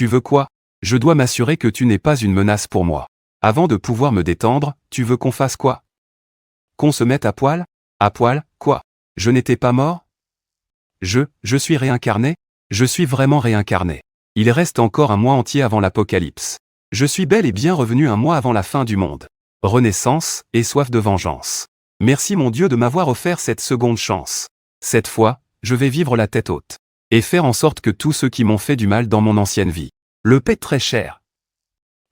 Tu veux quoi? Je dois m'assurer que tu n'es pas une menace pour moi. Avant de pouvoir me détendre, tu veux qu'on fasse quoi? Qu'on se mette à poil? À poil, quoi? Je n'étais pas mort? Je suis réincarné? Je suis vraiment réincarné. Il reste encore un mois entier avant l'apocalypse. Je suis bel et bien revenu un mois avant la fin du monde. Renaissance et soif de vengeance. Merci mon Dieu de m'avoir offert cette seconde chance. Cette fois, je vais vivre la tête haute. Et faire en sorte que tous ceux qui m'ont fait du mal dans mon ancienne vie le paient très cher.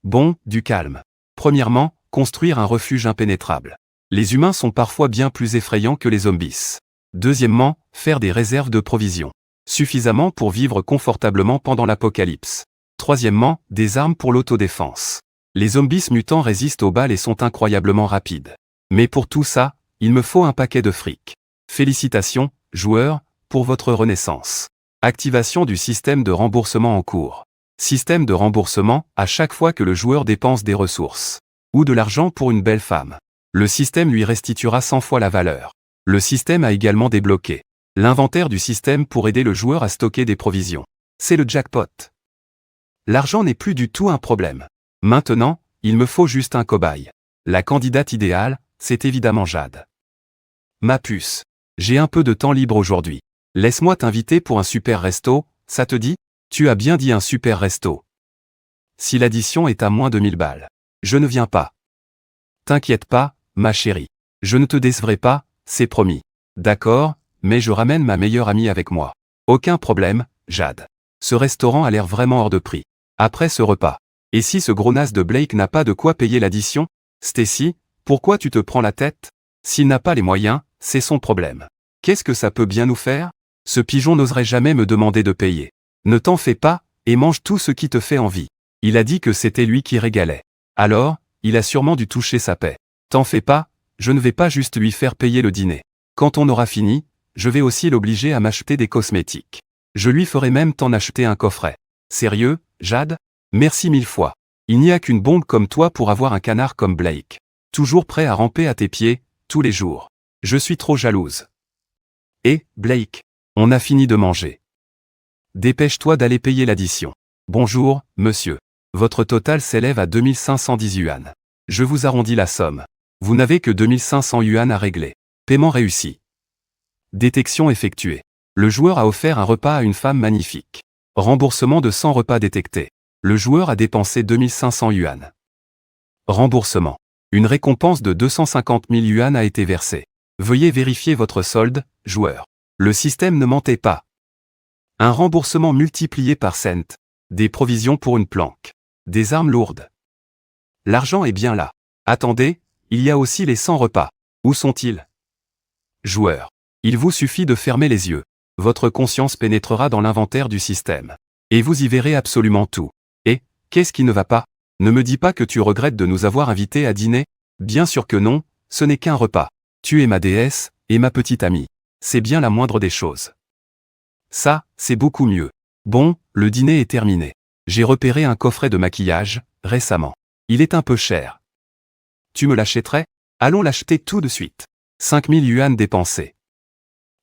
Bon, du calme. Premièrement, construire un refuge impénétrable. Les humains sont parfois bien plus effrayants que les zombies. Deuxièmement, faire des réserves de provisions. Suffisamment pour vivre confortablement pendant l'apocalypse. Troisièmement, des armes pour l'autodéfense. Les zombies mutants résistent aux balles et sont incroyablement rapides. Mais pour tout ça, il me faut un paquet de fric. Félicitations, joueurs, pour votre renaissance. Activation du système de remboursement en cours. Système de remboursement à chaque fois que le joueur dépense des ressources. Ou de l'argent pour une belle femme. Le système lui restituera 100 fois la valeur. Le système a également débloqué l'inventaire du système pour aider le joueur à stocker des provisions. C'est le jackpot. L'argent n'est plus du tout un problème. Maintenant, il me faut juste un cobaye. La candidate idéale, c'est évidemment Jade. Ma puce. J'ai un peu de temps libre aujourd'hui. Laisse-moi t'inviter pour un super resto, ça te dit? Tu as bien dit un super resto. Si l'addition est à moins de 1000 balles. Je ne viens pas. T'inquiète pas, ma chérie. Je ne te décevrai pas, c'est promis. D'accord, mais je ramène ma meilleure amie avec moi. Aucun problème, Jade. Ce restaurant a l'air vraiment hors de prix. Après ce repas. Et si ce gros naze de Blake n'a pas de quoi payer l'addition? Stacy, pourquoi tu te prends la tête? S'il n'a pas les moyens, c'est son problème. Qu'est-ce que ça peut bien nous faire? Ce pigeon n'oserait jamais me demander de payer. Ne t'en fais pas, et mange tout ce qui te fait envie. Il a dit que c'était lui qui régalait. Alors, il a sûrement dû toucher sa paix. T'en fais pas, je ne vais pas juste lui faire payer le dîner. Quand on aura fini, je vais aussi l'obliger à m'acheter des cosmétiques. Je lui ferai même t'en acheter un coffret. Sérieux, Jade? Merci 1000 fois. Il n'y a qu'une bombe comme toi pour avoir un canard comme Blake. Toujours prêt à ramper à tes pieds, tous les jours. Je suis trop jalouse. Et, Blake, on a fini de manger. Dépêche-toi d'aller payer l'addition. Bonjour, monsieur. Votre total s'élève à 2510 yuan. Je vous arrondis la somme. Vous n'avez que 2500 yuan à régler. Paiement réussi. Détection effectuée. Le joueur a offert un repas à une femme magnifique. Remboursement de 100 repas détectés. Le joueur a dépensé 2500 yuan. Remboursement. Une récompense de 250 000 yuan a été versée. Veuillez vérifier votre solde, joueur. Le système ne mentait pas. Un remboursement multiplié par cent. Des provisions pour une planque. Des armes lourdes. L'argent est bien là. Attendez, il y a aussi les 100 repas. Où sont-ils? Joueur. Il vous suffit de fermer les yeux. Votre conscience pénétrera dans l'inventaire du système. Et vous y verrez absolument tout. Et, qu'est-ce qui ne va pas? Ne me dis pas que tu regrettes de nous avoir invités à dîner? Bien sûr que non, ce n'est qu'un repas. Tu es ma déesse, et ma petite amie. C'est bien la moindre des choses. Ça, c'est beaucoup mieux. Bon, le dîner est terminé. J'ai repéré un coffret de maquillage, récemment. Il est un peu cher. Tu me l'achèterais? Allons l'acheter tout de suite. 5000 yuan dépensés.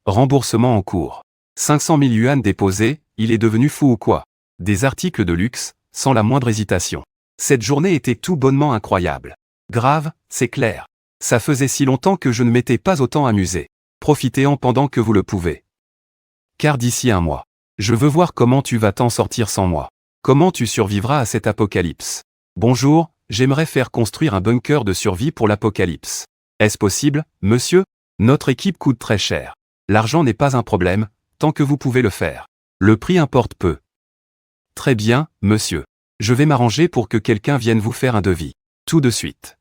Remboursement en cours. 500 000 yuan déposés, il est devenu fou ou quoi? Des articles de luxe, sans la moindre hésitation. Cette journée était tout bonnement incroyable. Grave, c'est clair. Ça faisait si longtemps que je ne m'étais pas autant amusé. Profitez-en pendant que vous le pouvez. Car d'ici un mois, je veux voir comment tu vas t'en sortir sans moi. Comment tu survivras à cet apocalypse. Bonjour, j'aimerais faire construire un bunker de survie pour l'apocalypse. Est-ce possible, monsieur? Notre équipe coûte très cher. L'argent n'est pas un problème, tant que vous pouvez le faire. Le prix importe peu. Très bien, monsieur. Je vais m'arranger pour que quelqu'un vienne vous faire un devis. Tout de suite.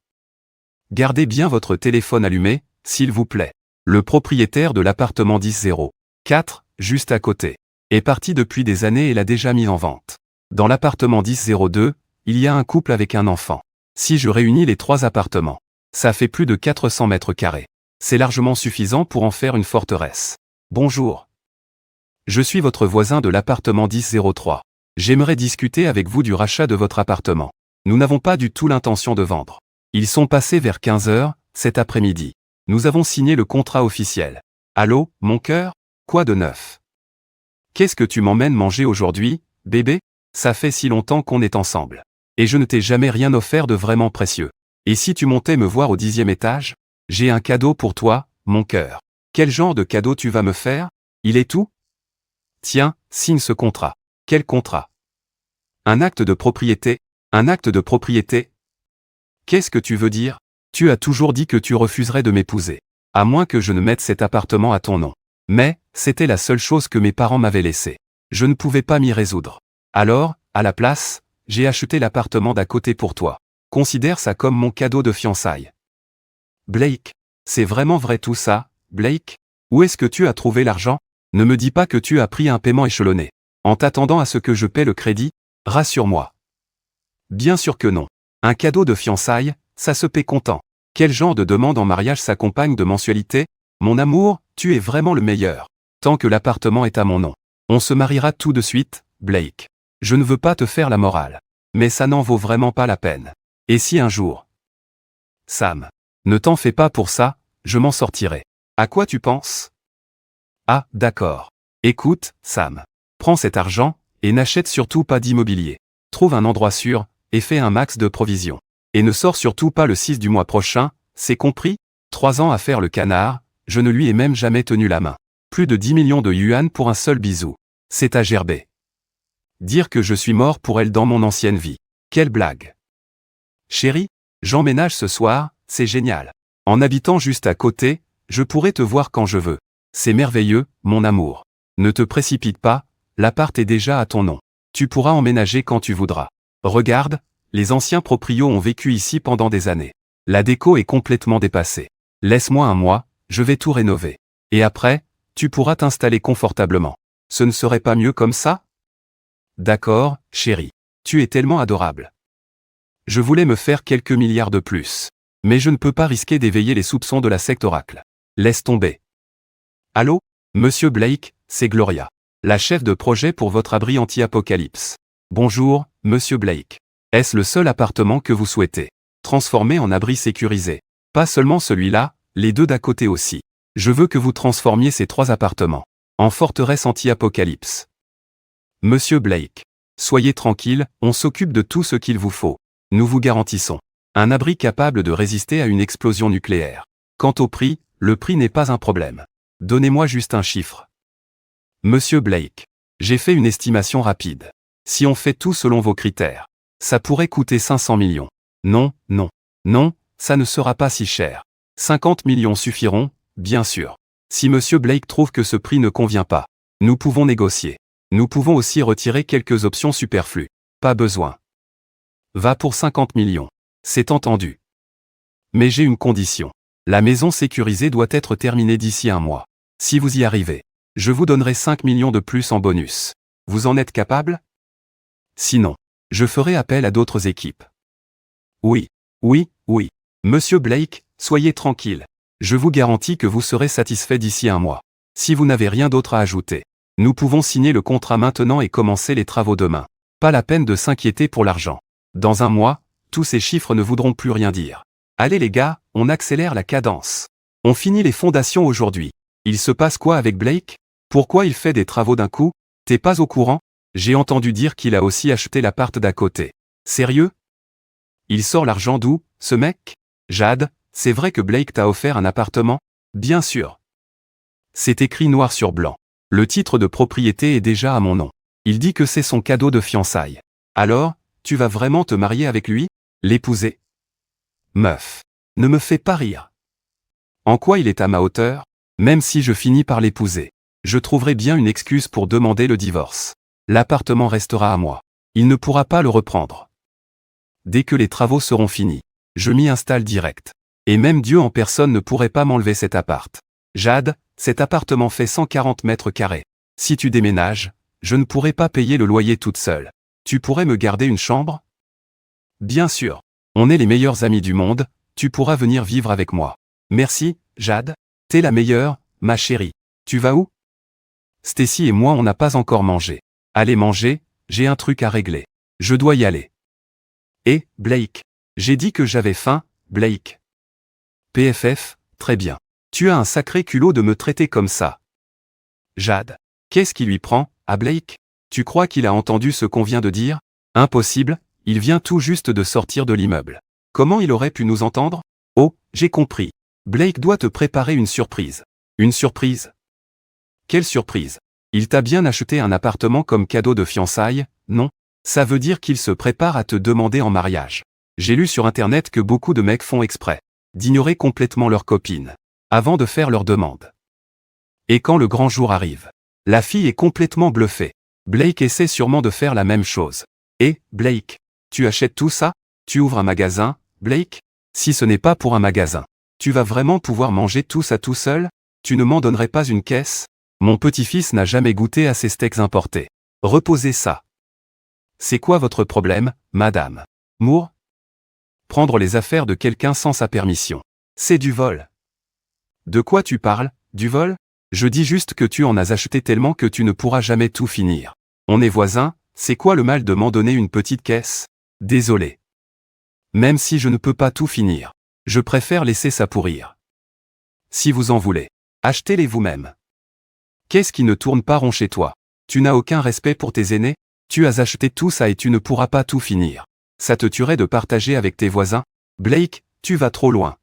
Gardez bien votre téléphone allumé, s'il vous plaît. Le propriétaire de l'appartement 1004, juste à côté, est parti depuis des années et l'a déjà mis en vente. Dans l'appartement 1002, il y a un couple avec un enfant. Si je réunis les 3 appartements, ça fait plus de 400 mètres carrés. C'est largement suffisant pour en faire une forteresse. Bonjour. Je suis votre voisin de l'appartement 1003. J'aimerais discuter avec vous du rachat de votre appartement. Nous n'avons pas du tout l'intention de vendre. Ils sont passés vers 15 h, cet après-midi. Nous avons signé le contrat officiel. Allô, mon cœur? Quoi de neuf? Qu'est-ce que tu m'emmènes manger aujourd'hui, bébé? Ça fait si longtemps qu'on est ensemble. Et je ne t'ai jamais rien offert de vraiment précieux. Et si tu montais me voir au 10e étage? J'ai un cadeau pour toi, mon cœur. Quel genre de cadeau tu vas me faire? Il est tout? Tiens, signe ce contrat. Quel contrat? Un acte de propriété? Un acte de propriété? Qu'est-ce que tu veux dire? Tu as toujours dit que tu refuserais de m'épouser. À moins que je ne mette cet appartement à ton nom. Mais, c'était la seule chose que mes parents m'avaient laissée. Je ne pouvais pas m'y résoudre. Alors, à la place, j'ai acheté l'appartement d'à côté pour toi. Considère ça comme mon cadeau de fiançailles. Blake, c'est vraiment vrai tout ça, Blake? Où est-ce que tu as trouvé l'argent? Ne me dis pas que tu as pris un paiement échelonné. En t'attendant à ce que je paie le crédit? Rassure-moi. Bien sûr que non. Un cadeau de fiançailles, ça se paie comptant. Quel genre de demande en mariage s'accompagne de mensualité? Mon amour, tu es vraiment le meilleur. Tant que l'appartement est à mon nom. On se mariera tout de suite, Blake. Je ne veux pas te faire la morale. Mais ça n'en vaut vraiment pas la peine. Et si un jour? Sam. Ne t'en fais pas pour ça, je m'en sortirai. À quoi tu penses? Ah, d'accord. Écoute, Sam. Prends cet argent, et n'achète surtout pas d'immobilier. Trouve un endroit sûr, et fais un max de provisions. Et ne sors surtout pas le 6 du mois prochain, c'est compris? 3 ans à faire le canard, je ne lui ai même jamais tenu la main. Plus de 10 millions de yuan pour un seul bisou. C'est à gerber. Dire que je suis mort pour elle dans mon ancienne vie. Quelle blague. Chérie, j'emménage ce soir, c'est génial. En habitant juste à côté, je pourrai te voir quand je veux. C'est merveilleux, mon amour. Ne te précipite pas, l'appart est déjà à ton nom. Tu pourras emménager quand tu voudras. Regarde, les anciens proprios ont vécu ici pendant des années. La déco est complètement dépassée. Laisse-moi un mois, je vais tout rénover. Et après, tu pourras t'installer confortablement. Ce ne serait pas mieux comme ça? D'accord, chérie. Tu es tellement adorable. Je voulais me faire quelques milliards de plus. Mais je ne peux pas risquer d'éveiller les soupçons de la secte Oracle. Laisse tomber. Allô? Monsieur Blake, c'est Gloria. La chef de projet pour votre abri anti-apocalypse. Bonjour, Monsieur Blake. Est-ce le seul appartement que vous souhaitez transformer en abri sécurisé? Pas seulement celui-là, les deux d'à côté aussi. Je veux que vous transformiez ces 3 appartements en forteresse anti-apocalypse. Monsieur Blake. Soyez tranquille, on s'occupe de tout ce qu'il vous faut. Nous vous garantissons un abri capable de résister à une explosion nucléaire. Quant au prix, le prix n'est pas un problème. Donnez-moi juste un chiffre. Monsieur Blake. J'ai fait une estimation rapide. Si on fait tout selon vos critères, ça pourrait coûter 500 millions. Non, non, non, ça ne sera pas si cher. 50 millions suffiront, bien sûr. Si Monsieur Blake trouve que ce prix ne convient pas, nous pouvons négocier. Nous pouvons aussi retirer quelques options superflues. Pas besoin. Va pour 50 millions. C'est entendu. Mais j'ai une condition. La maison sécurisée doit être terminée d'ici un mois. Si vous y arrivez, je vous donnerai 5 millions de plus en bonus. Vous en êtes capable? Sinon, je ferai appel à d'autres équipes. Oui, oui, oui. Monsieur Blake, soyez tranquille. Je vous garantis que vous serez satisfait d'ici un mois. Si vous n'avez rien d'autre à ajouter, nous pouvons signer le contrat maintenant et commencer les travaux demain. Pas la peine de s'inquiéter pour l'argent. Dans un mois, tous ces chiffres ne voudront plus rien dire. Allez les gars, on accélère la cadence. On finit les fondations aujourd'hui. Il se passe quoi avec Blake? Pourquoi il fait des travaux d'un coup? T'es pas au courant? J'ai entendu dire qu'il a aussi acheté l'appart d'à côté. Sérieux? Il sort l'argent d'où, ce mec? Jade, c'est vrai que Blake t'a offert un appartement? Bien sûr. C'est écrit noir sur blanc. Le titre de propriété est déjà à mon nom. Il dit que c'est son cadeau de fiançailles. Alors, tu vas vraiment te marier avec lui? L'épouser? Meuf. Ne me fais pas rire. En quoi il est à ma hauteur? Même si je finis par l'épouser, je trouverai bien une excuse pour demander le divorce. L'appartement restera à moi. Il ne pourra pas le reprendre. Dès que les travaux seront finis, je m'y installe direct. Et même Dieu en personne ne pourrait pas m'enlever cet appart. Jade, cet appartement fait 140 mètres carrés. Si tu déménages, je ne pourrai pas payer le loyer toute seule. Tu pourrais me garder une chambre? Bien sûr. On est les meilleurs amis du monde, tu pourras venir vivre avec moi. Merci, Jade. T'es la meilleure, ma chérie. Tu vas où? Stacy et moi on n'a pas encore mangé. Allez manger, j'ai un truc à régler. Je dois y aller. Et, Blake. J'ai dit que j'avais faim, Blake. PFF, très bien. Tu as un sacré culot de me traiter comme ça. Jade. Qu'est-ce qui lui prend, à Blake? Tu crois qu'il a entendu ce qu'on vient de dire? Impossible, il vient tout juste de sortir de l'immeuble. Comment il aurait pu nous entendre? Oh, j'ai compris. Blake doit te préparer une surprise. Une surprise? Quelle surprise? Il t'a bien acheté un appartement comme cadeau de fiançailles, non? Ça veut dire qu'il se prépare à te demander en mariage. J'ai lu sur internet que beaucoup de mecs font exprès d'ignorer complètement leurs copines avant de faire leur demande. Et quand le grand jour arrive, la fille est complètement bluffée. Blake essaie sûrement de faire la même chose. Et, Blake, tu achètes tout ça? Tu ouvres un magasin, Blake? Si ce n'est pas pour un magasin, tu vas vraiment pouvoir manger tout ça tout seul? Tu ne m'en donnerais pas une caisse? Mon petit-fils n'a jamais goûté à ces steaks importés. Reposez ça. C'est quoi votre problème, madame Moore? Prendre les affaires de quelqu'un sans sa permission. C'est du vol. De quoi tu parles? Du vol? Je dis juste que tu en as acheté tellement que tu ne pourras jamais tout finir. On est voisins, c'est quoi le mal de m'en donner une petite caisse? Désolé. Même si je ne peux pas tout finir, je préfère laisser ça pourrir. Si vous en voulez, achetez-les vous-même. Qu'est-ce qui ne tourne pas rond chez toi? Tu n'as aucun respect pour tes aînés? Tu as acheté tout ça et tu ne pourras pas tout finir. Ça te tuerait de partager avec tes voisins? Blake, tu vas trop loin.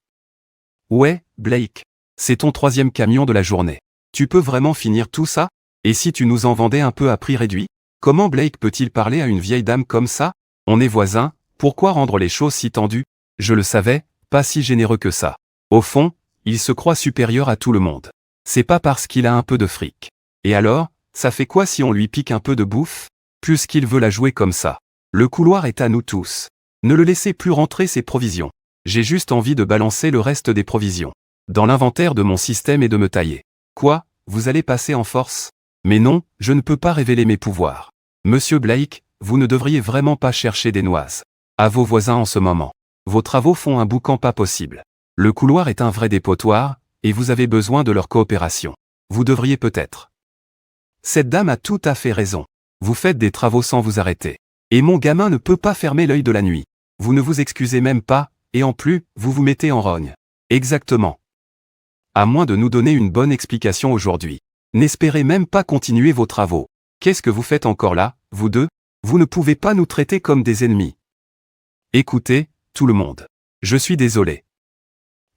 Ouais, Blake. C'est ton 3e camion de la journée. Tu peux vraiment finir tout ça? Et si tu nous en vendais un peu à prix réduit? Comment Blake peut-il parler à une vieille dame comme ça? On est voisins, pourquoi rendre les choses si tendues? Je le savais, pas si généreux que ça. Au fond, il se croit supérieur à tout le monde. C'est pas parce qu'il a un peu de fric. Et alors, ça fait quoi si on lui pique un peu de bouffe? Puisqu'il veut la jouer comme ça. Le couloir est à nous tous. Ne le laissez plus rentrer ses provisions. J'ai juste envie de balancer le reste des provisions dans l'inventaire de mon système et de me tailler. Quoi? Vous allez passer en force? Mais non, je ne peux pas révéler mes pouvoirs. Monsieur Blake, vous ne devriez vraiment pas chercher des noises à vos voisins en ce moment. Vos travaux font un boucan pas possible. Le couloir est un vrai dépotoir, et vous avez besoin de leur coopération. Vous devriez peut-être. Cette dame a tout à fait raison. Vous faites des travaux sans vous arrêter. Et mon gamin ne peut pas fermer l'œil de la nuit. Vous ne vous excusez même pas, et en plus, vous vous mettez en rogne. Exactement. À moins de nous donner une bonne explication aujourd'hui. N'espérez même pas continuer vos travaux. Qu'est-ce que vous faites encore là, vous deux? Vous ne pouvez pas nous traiter comme des ennemis. Écoutez, tout le monde. Je suis désolé.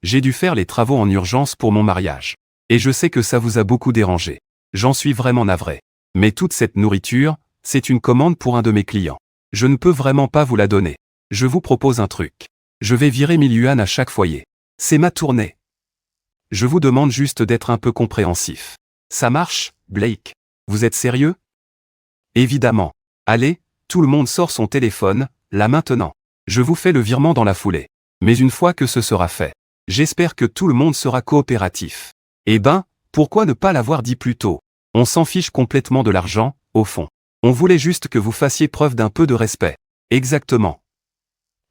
J'ai dû faire les travaux en urgence pour mon mariage. Et je sais que ça vous a beaucoup dérangé. J'en suis vraiment navré. Mais toute cette nourriture, c'est une commande pour un de mes clients. Je ne peux vraiment pas vous la donner. Je vous propose un truc. Je vais virer 1000 yuan à chaque foyer. C'est ma tournée. Je vous demande juste d'être un peu compréhensif. Ça marche, Blake? Vous êtes sérieux? Évidemment. Allez, tout le monde sort son téléphone, là maintenant. Je vous fais le virement dans la foulée. Mais une fois que ce sera fait, j'espère que tout le monde sera coopératif. Eh ben, pourquoi ne pas l'avoir dit plus tôt? On s'en fiche complètement de l'argent, au fond. On voulait juste que vous fassiez preuve d'un peu de respect. Exactement.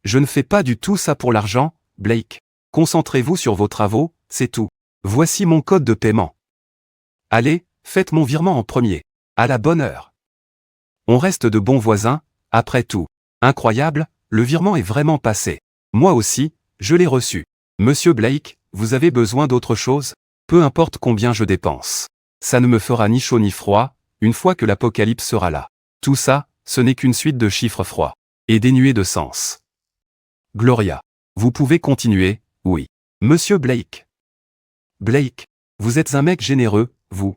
Je ne fais pas du tout ça pour l'argent, Blake. Concentrez-vous sur vos travaux, c'est tout. Voici mon code de paiement. Allez, faites mon virement en premier. À la bonne heure. On reste de bons voisins, après tout. Incroyable, le virement est vraiment passé. Moi aussi, je l'ai reçu. Monsieur Blake, vous avez besoin d'autre chose? Peu importe combien je dépense. Ça ne me fera ni chaud ni froid, une fois que l'apocalypse sera là. Tout ça, ce n'est qu'une suite de chiffres froids. Et dénués de sens. Gloria. Vous pouvez continuer, oui. Monsieur Blake. Blake, vous êtes un mec généreux, vous.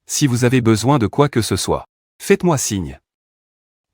Si vous avez besoin de quoi que ce soit, faites-moi signe.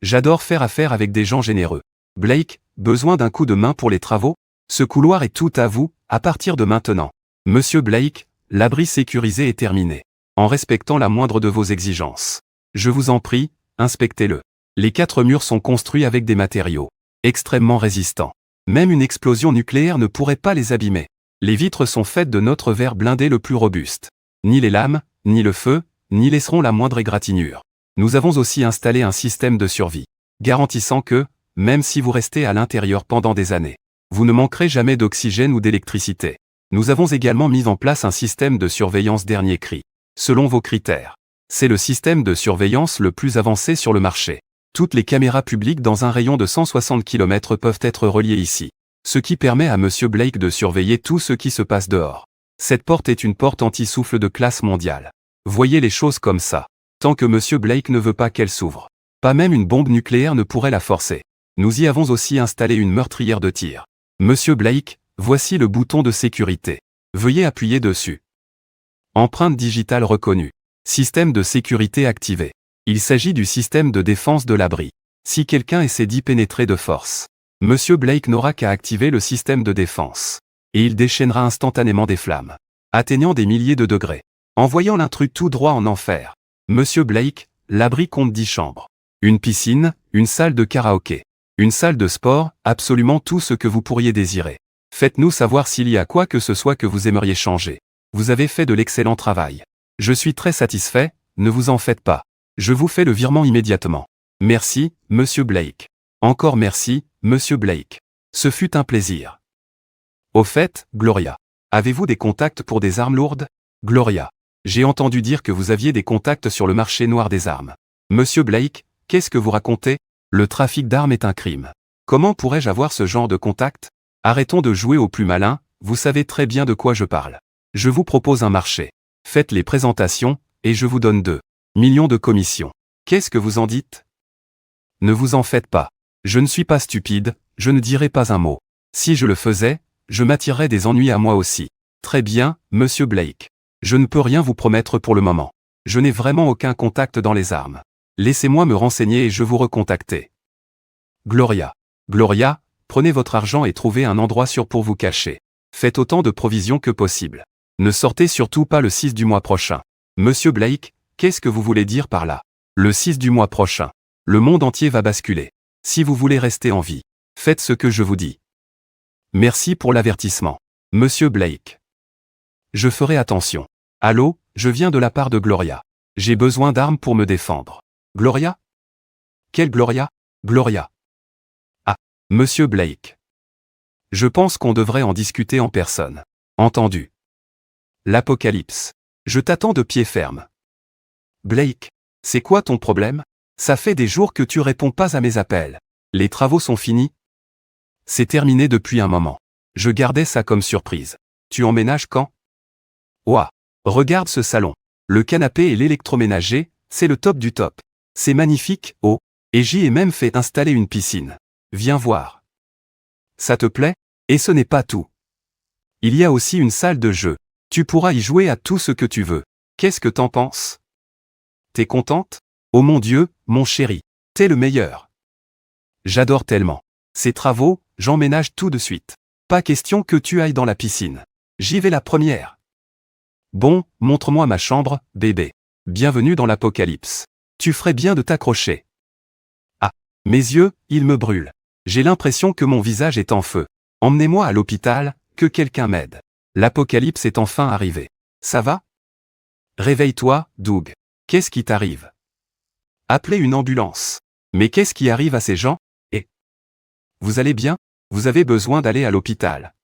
J'adore faire affaire avec des gens généreux. Blake, besoin d'un coup de main pour les travaux? Ce couloir est tout à vous, à partir de maintenant. Monsieur Blake, l'abri sécurisé est terminé. En respectant la moindre de vos exigences. Je vous en prie, inspectez-le. Les 4 murs sont construits avec des matériaux extrêmement résistants. Même une explosion nucléaire ne pourrait pas les abîmer. Les vitres sont faites de notre verre blindé le plus robuste. Ni les lames, ni le feu, n'y laisseront la moindre égratignure. Nous avons aussi installé un système de survie, garantissant que, même si vous restez à l'intérieur pendant des années, vous ne manquerez jamais d'oxygène ou d'électricité. Nous avons également mis en place un système de surveillance dernier cri, selon vos critères. C'est le système de surveillance le plus avancé sur le marché. Toutes les caméras publiques dans un rayon de 160 km peuvent être reliées ici, ce qui permet à Monsieur Blake de surveiller tout ce qui se passe dehors. Cette porte est une porte anti-souffle de classe mondiale. Voyez les choses comme ça. Tant que Monsieur Blake ne veut pas qu'elle s'ouvre. Pas même une bombe nucléaire ne pourrait la forcer. Nous y avons aussi installé une meurtrière de tir. Monsieur Blake, voici le bouton de sécurité. Veuillez appuyer dessus. Empreinte digitale reconnue. Système de sécurité activé. Il s'agit du système de défense de l'abri. Si quelqu'un essaie d'y pénétrer de force, Monsieur Blake n'aura qu'à activer le système de défense. Et il déchaînera instantanément des flammes, atteignant des milliers de degrés, envoyant l'intrus tout droit en enfer. Monsieur Blake, l'abri compte 10 chambres. Une piscine, une salle de karaoké, une salle de sport, absolument tout ce que vous pourriez désirer. Faites-nous savoir s'il y a quoi que ce soit que vous aimeriez changer. Vous avez fait de l'excellent travail. Je suis très satisfait, ne vous en faites pas. Je vous fais le virement immédiatement. Merci, Monsieur Blake. Encore merci, Monsieur Blake. Ce fut un plaisir. Au fait, Gloria. Avez-vous des contacts pour des armes lourdes? Gloria. J'ai entendu dire que vous aviez des contacts sur le marché noir des armes. Monsieur Blake, qu'est-ce que vous racontez? Le trafic d'armes est un crime. Comment pourrais-je avoir ce genre de contact? Arrêtons de jouer au plus malin, vous savez très bien de quoi je parle. Je vous propose un marché. Faites les présentations, et je vous donne 2 millions de commissions. Qu'est-ce que vous en dites? Ne vous en faites pas. Je ne suis pas stupide, je ne dirai pas un mot. Si je le faisais, je m'attirerais des ennuis à moi aussi. Très bien, Monsieur Blake. Je ne peux rien vous promettre pour le moment. Je n'ai vraiment aucun contact dans les armes. Laissez-moi me renseigner et je vous recontacter. Gloria. Gloria, prenez votre argent et trouvez un endroit sûr pour vous cacher. Faites autant de provisions que possible. Ne sortez surtout pas le 6 du mois prochain. Monsieur Blake, qu'est-ce que vous voulez dire par là? Le 6 du mois prochain. Le monde entier va basculer. Si vous voulez rester en vie, faites ce que je vous dis. Merci pour l'avertissement. Monsieur Blake. Je ferai attention. Allô, je viens de la part de Gloria. J'ai besoin d'armes pour me défendre. Gloria? Quelle Gloria? Gloria. Ah, Monsieur Blake. Je pense qu'on devrait en discuter en personne. Entendu. L'Apocalypse. Je t'attends de pied ferme. Blake, c'est quoi ton problème? Ça fait des jours que tu réponds pas à mes appels. Les travaux sont finis? C'est terminé depuis un moment. Je gardais ça comme surprise. Tu emménages quand? Ouah, regarde ce salon. Le canapé et l'électroménager, c'est le top du top. C'est magnifique, oh, et j'y ai même fait installer une piscine. Viens voir. Ça te plaît? Et ce n'est pas tout. Il y a aussi une salle de jeu. Tu pourras y jouer à tout ce que tu veux. Qu'est-ce que t'en penses? T'es contente? Oh mon Dieu, mon chéri, t'es le meilleur. J'adore tellement. Ces travaux, j'emménage tout de suite. Pas question que tu ailles dans la piscine. J'y vais la première. Bon, montre-moi ma chambre, bébé. Bienvenue dans l'Apocalypse. Tu ferais bien de t'accrocher. Ah, mes yeux, ils me brûlent. J'ai l'impression que mon visage est en feu. Emmenez-moi à l'hôpital, que quelqu'un m'aide. L'Apocalypse est enfin arrivé. Ça va? Réveille-toi, Doug. Qu'est-ce qui t'arrive? Appelez une ambulance. Mais qu'est-ce qui arrive à ces gens? Et vous allez bien? Vous avez besoin d'aller à l'hôpital.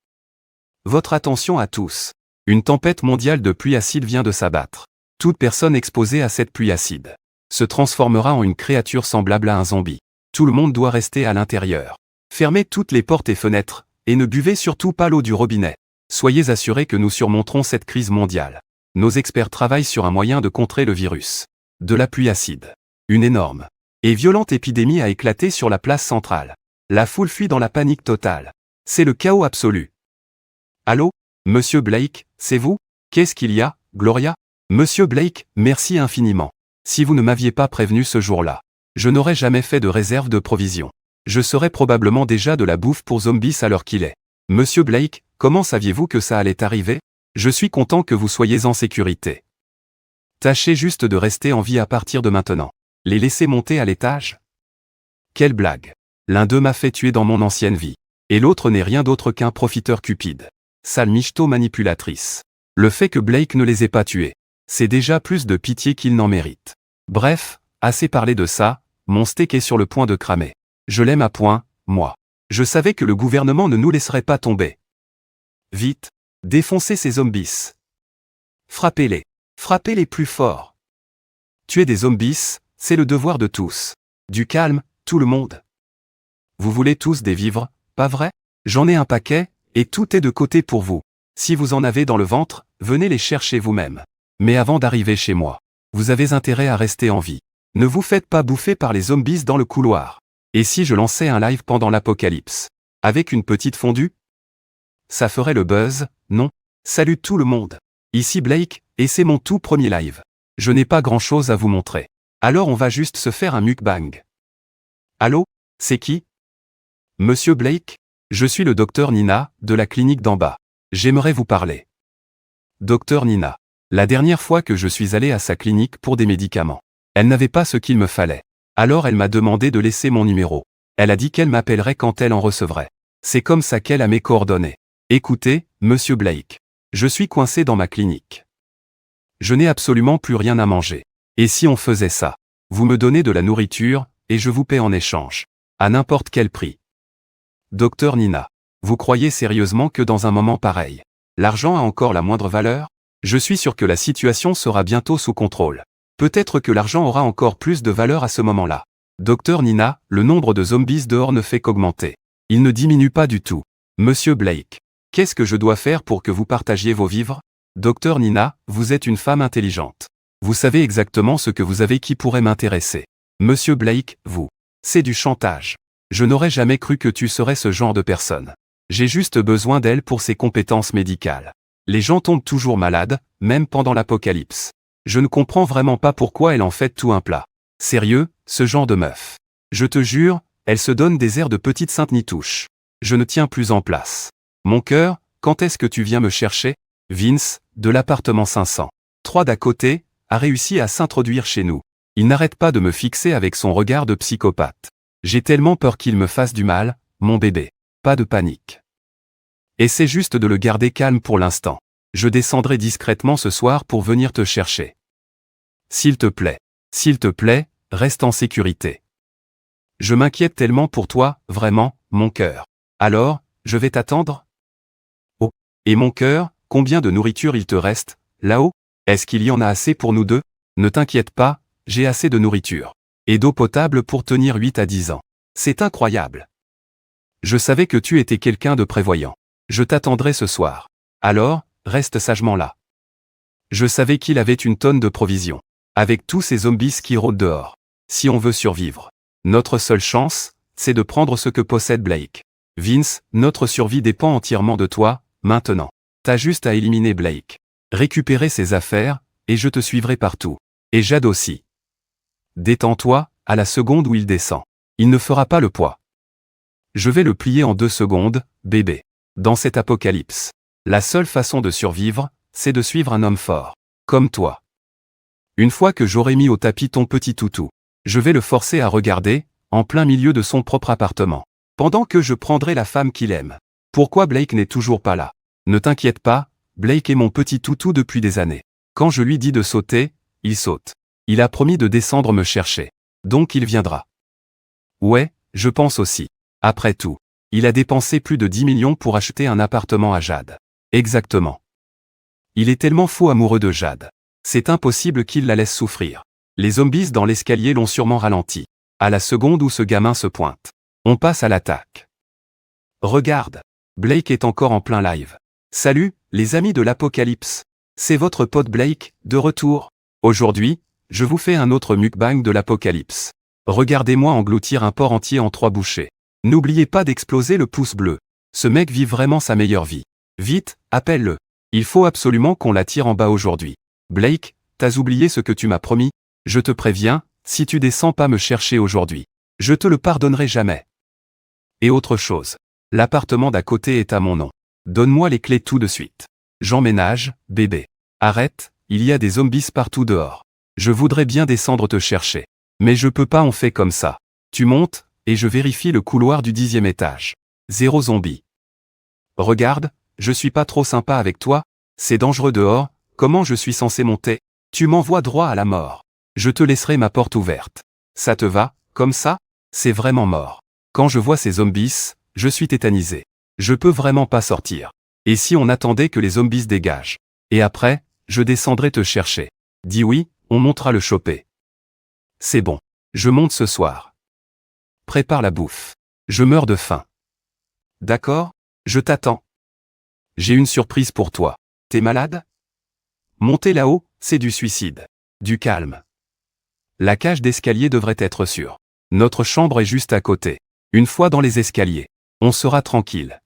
Votre attention à tous. Une tempête mondiale de pluie acide vient de s'abattre. Toute personne exposée à cette pluie acide se transformera en une créature semblable à un zombie. Tout le monde doit rester à l'intérieur. Fermez toutes les portes et fenêtres, et ne buvez surtout pas l'eau du robinet. Soyez assurés que nous surmonterons cette crise mondiale. Nos experts travaillent sur un moyen de contrer le virus. De la pluie acide. Une énorme et violente épidémie a éclaté sur la place centrale. La foule fuit dans la panique totale. C'est le chaos absolu. Allô? Monsieur Blake, c'est vous? Qu'est-ce qu'il y a, Gloria? Monsieur Blake, merci infiniment. Si vous ne m'aviez pas prévenu ce jour-là, je n'aurais jamais fait de réserve de provisions. Je serais probablement déjà de la bouffe pour zombies à l'heure qu'il est. Monsieur Blake, comment saviez-vous que ça allait arriver? Je suis content que vous soyez en sécurité. Tâchez juste de rester en vie à partir de maintenant. Les laisser monter à l'étage? Quelle blague. L'un d'eux m'a fait tuer dans mon ancienne vie. Et l'autre n'est rien d'autre qu'un profiteur cupide. Sale michto manipulatrice. Le fait que Blake ne les ait pas tués, c'est déjà plus de pitié qu'il n'en mérite. Bref, assez parlé de ça, mon steak est sur le point de cramer. Je l'aime à point, moi. Je savais que le gouvernement ne nous laisserait pas tomber. Vite, défoncez ces zombies. Frappez-les. Frappez-les plus fort. Tuer des zombies, c'est le devoir de tous. Du calme, tout le monde. Vous voulez tous des vivres, pas vrai? J'en ai un paquet, et tout est de côté pour vous. Si vous en avez dans le ventre, venez les chercher vous-même. Mais avant d'arriver chez moi, Vous avez intérêt à rester en vie. Ne vous faites pas bouffer par les zombies dans le couloir. Et si je lançais un live pendant l'apocalypse? Avec une petite fondue? Ça ferait le buzz, non? Salut tout le monde. Ici Blake, et c'est mon tout premier live. Je n'ai pas grand-chose à vous montrer. Alors on va juste se faire un mukbang. Allô? C'est qui? Monsieur Blake? Je suis le docteur Nina, de la clinique d'en bas. J'aimerais vous parler. Docteur Nina. La dernière fois que je suis allé à sa clinique pour des médicaments, elle n'avait pas ce qu'il me fallait. Alors elle m'a demandé de laisser mon numéro. Elle a dit qu'elle m'appellerait quand elle en recevrait. C'est comme ça qu'elle a mes coordonnées. Écoutez, monsieur Blake. Je suis coincé dans ma clinique. Je n'ai absolument plus rien à manger. Et si on faisait ça? Vous me donnez de la nourriture, et je vous paie en échange. À n'importe quel prix. Docteur Nina. Vous croyez sérieusement que dans un moment pareil, l'argent a encore la moindre valeur? Je suis sûr que la situation sera bientôt sous contrôle. Peut-être que l'argent aura encore plus de valeur à ce moment-là. Docteur Nina, le nombre de zombies dehors ne fait qu'augmenter. Il ne diminue pas du tout. Monsieur Blake. Qu'est-ce que je dois faire pour que vous partagiez vos vivres? Docteur Nina, vous êtes une femme intelligente. Vous savez exactement ce que vous avez qui pourrait m'intéresser. Monsieur Blake, vous. C'est du chantage. Je n'aurais jamais cru que tu serais ce genre de personne. J'ai juste besoin d'elle pour ses compétences médicales. Les gens tombent toujours malades, même pendant l'apocalypse. Je ne comprends vraiment pas pourquoi elle en fait tout un plat. Sérieux, ce genre de meuf. Je te jure, elle se donne des airs de petite sainte nitouche. Je ne tiens plus en place. Mon cœur, quand est-ce que tu viens me chercher? Vince, de l'appartement 500. 3 d'à côté, a réussi à s'introduire chez nous. Il n'arrête pas de me fixer avec son regard de psychopathe. J'ai tellement peur qu'il me fasse du mal, mon bébé. Pas de panique. Essaie juste de le garder calme pour l'instant. Je descendrai discrètement ce soir pour venir te chercher. S'il te plaît, reste en sécurité. Je m'inquiète tellement pour toi, vraiment, mon cœur. Alors, je vais t'attendre? Oh, et mon cœur, combien de nourriture il te reste, là-haut? Est-ce qu'il y en a assez pour nous deux? Ne t'inquiète pas, j'ai assez de nourriture. Et d'eau potable pour tenir 8 à 10 ans. C'est incroyable. Je savais que tu étais quelqu'un de prévoyant. Je t'attendrai ce soir. Alors, reste sagement là. Je savais qu'il avait une tonne de provisions. Avec tous ces zombies qui rôdent dehors. Si on veut survivre, notre seule chance, c'est de prendre ce que possède Blake. Vince, notre survie dépend entièrement de toi, maintenant. T'as juste à éliminer Blake. Récupérer ses affaires, et je te suivrai partout. Et Jade aussi. Détends-toi, à la seconde où il descend. Il ne fera pas le poids. Je vais le plier en 2 secondes, bébé. Dans cet apocalypse, la seule façon de survivre, c'est de suivre un homme fort. Comme toi. Une fois que j'aurai mis au tapis ton petit toutou, je vais le forcer à regarder, en plein milieu de son propre appartement. Pendant que je prendrai la femme qu'il aime. Pourquoi Blake n'est toujours pas là? Ne t'inquiète pas, Blake est mon petit toutou depuis des années. Quand je lui dis de sauter, il saute. Il a promis de descendre me chercher. Donc il viendra. Ouais, je pense aussi. Après tout, il a dépensé plus de 10 millions pour acheter un appartement à Jade. Exactement. Il est tellement fou amoureux de Jade. C'est impossible qu'il la laisse souffrir. Les zombies dans l'escalier l'ont sûrement ralenti. À la seconde où ce gamin se pointe. On passe à l'attaque. Regarde. Blake est encore en plein live. Salut, les amis de l'apocalypse. C'est votre pote Blake, de retour. Aujourd'hui, je vous fais un autre mukbang de l'apocalypse. Regardez-moi engloutir un porc entier en 3 bouchées. N'oubliez pas d'exploser le pouce bleu. Ce mec vit vraiment sa meilleure vie. Vite, appelle-le. Il faut absolument qu'on la tire en bas aujourd'hui. Blake, t'as oublié ce que tu m'as promis? Je te préviens, si tu descends pas me chercher aujourd'hui, je te le pardonnerai jamais. Et autre chose. L'appartement d'à côté est à mon nom. Donne-moi les clés tout de suite. J'emménage, bébé. Arrête, il y a des zombies partout dehors. Je voudrais bien descendre te chercher. Mais je peux pas, on fait comme ça. Tu montes, et je vérifie le couloir du 10e étage. 0 zombie. Regarde, je suis pas trop sympa avec toi, c'est dangereux dehors, comment je suis censé monter? Tu m'envoies droit à la mort. Je te laisserai ma porte ouverte. Ça te va, comme ça? C'est vraiment mort. Quand je vois ces zombies, je suis tétanisé. Je peux vraiment pas sortir. Et si on attendait que les zombies dégagent? Et après, je descendrai te chercher. Dis oui, on montera le choper. C'est bon. Je monte ce soir. Prépare la bouffe. Je meurs de faim. D'accord? Je t'attends. J'ai une surprise pour toi. T'es malade? Monter là-haut, c'est du suicide. Du calme. La cage d'escalier devrait être sûre. Notre chambre est juste à côté. Une fois dans les escaliers, on sera tranquille.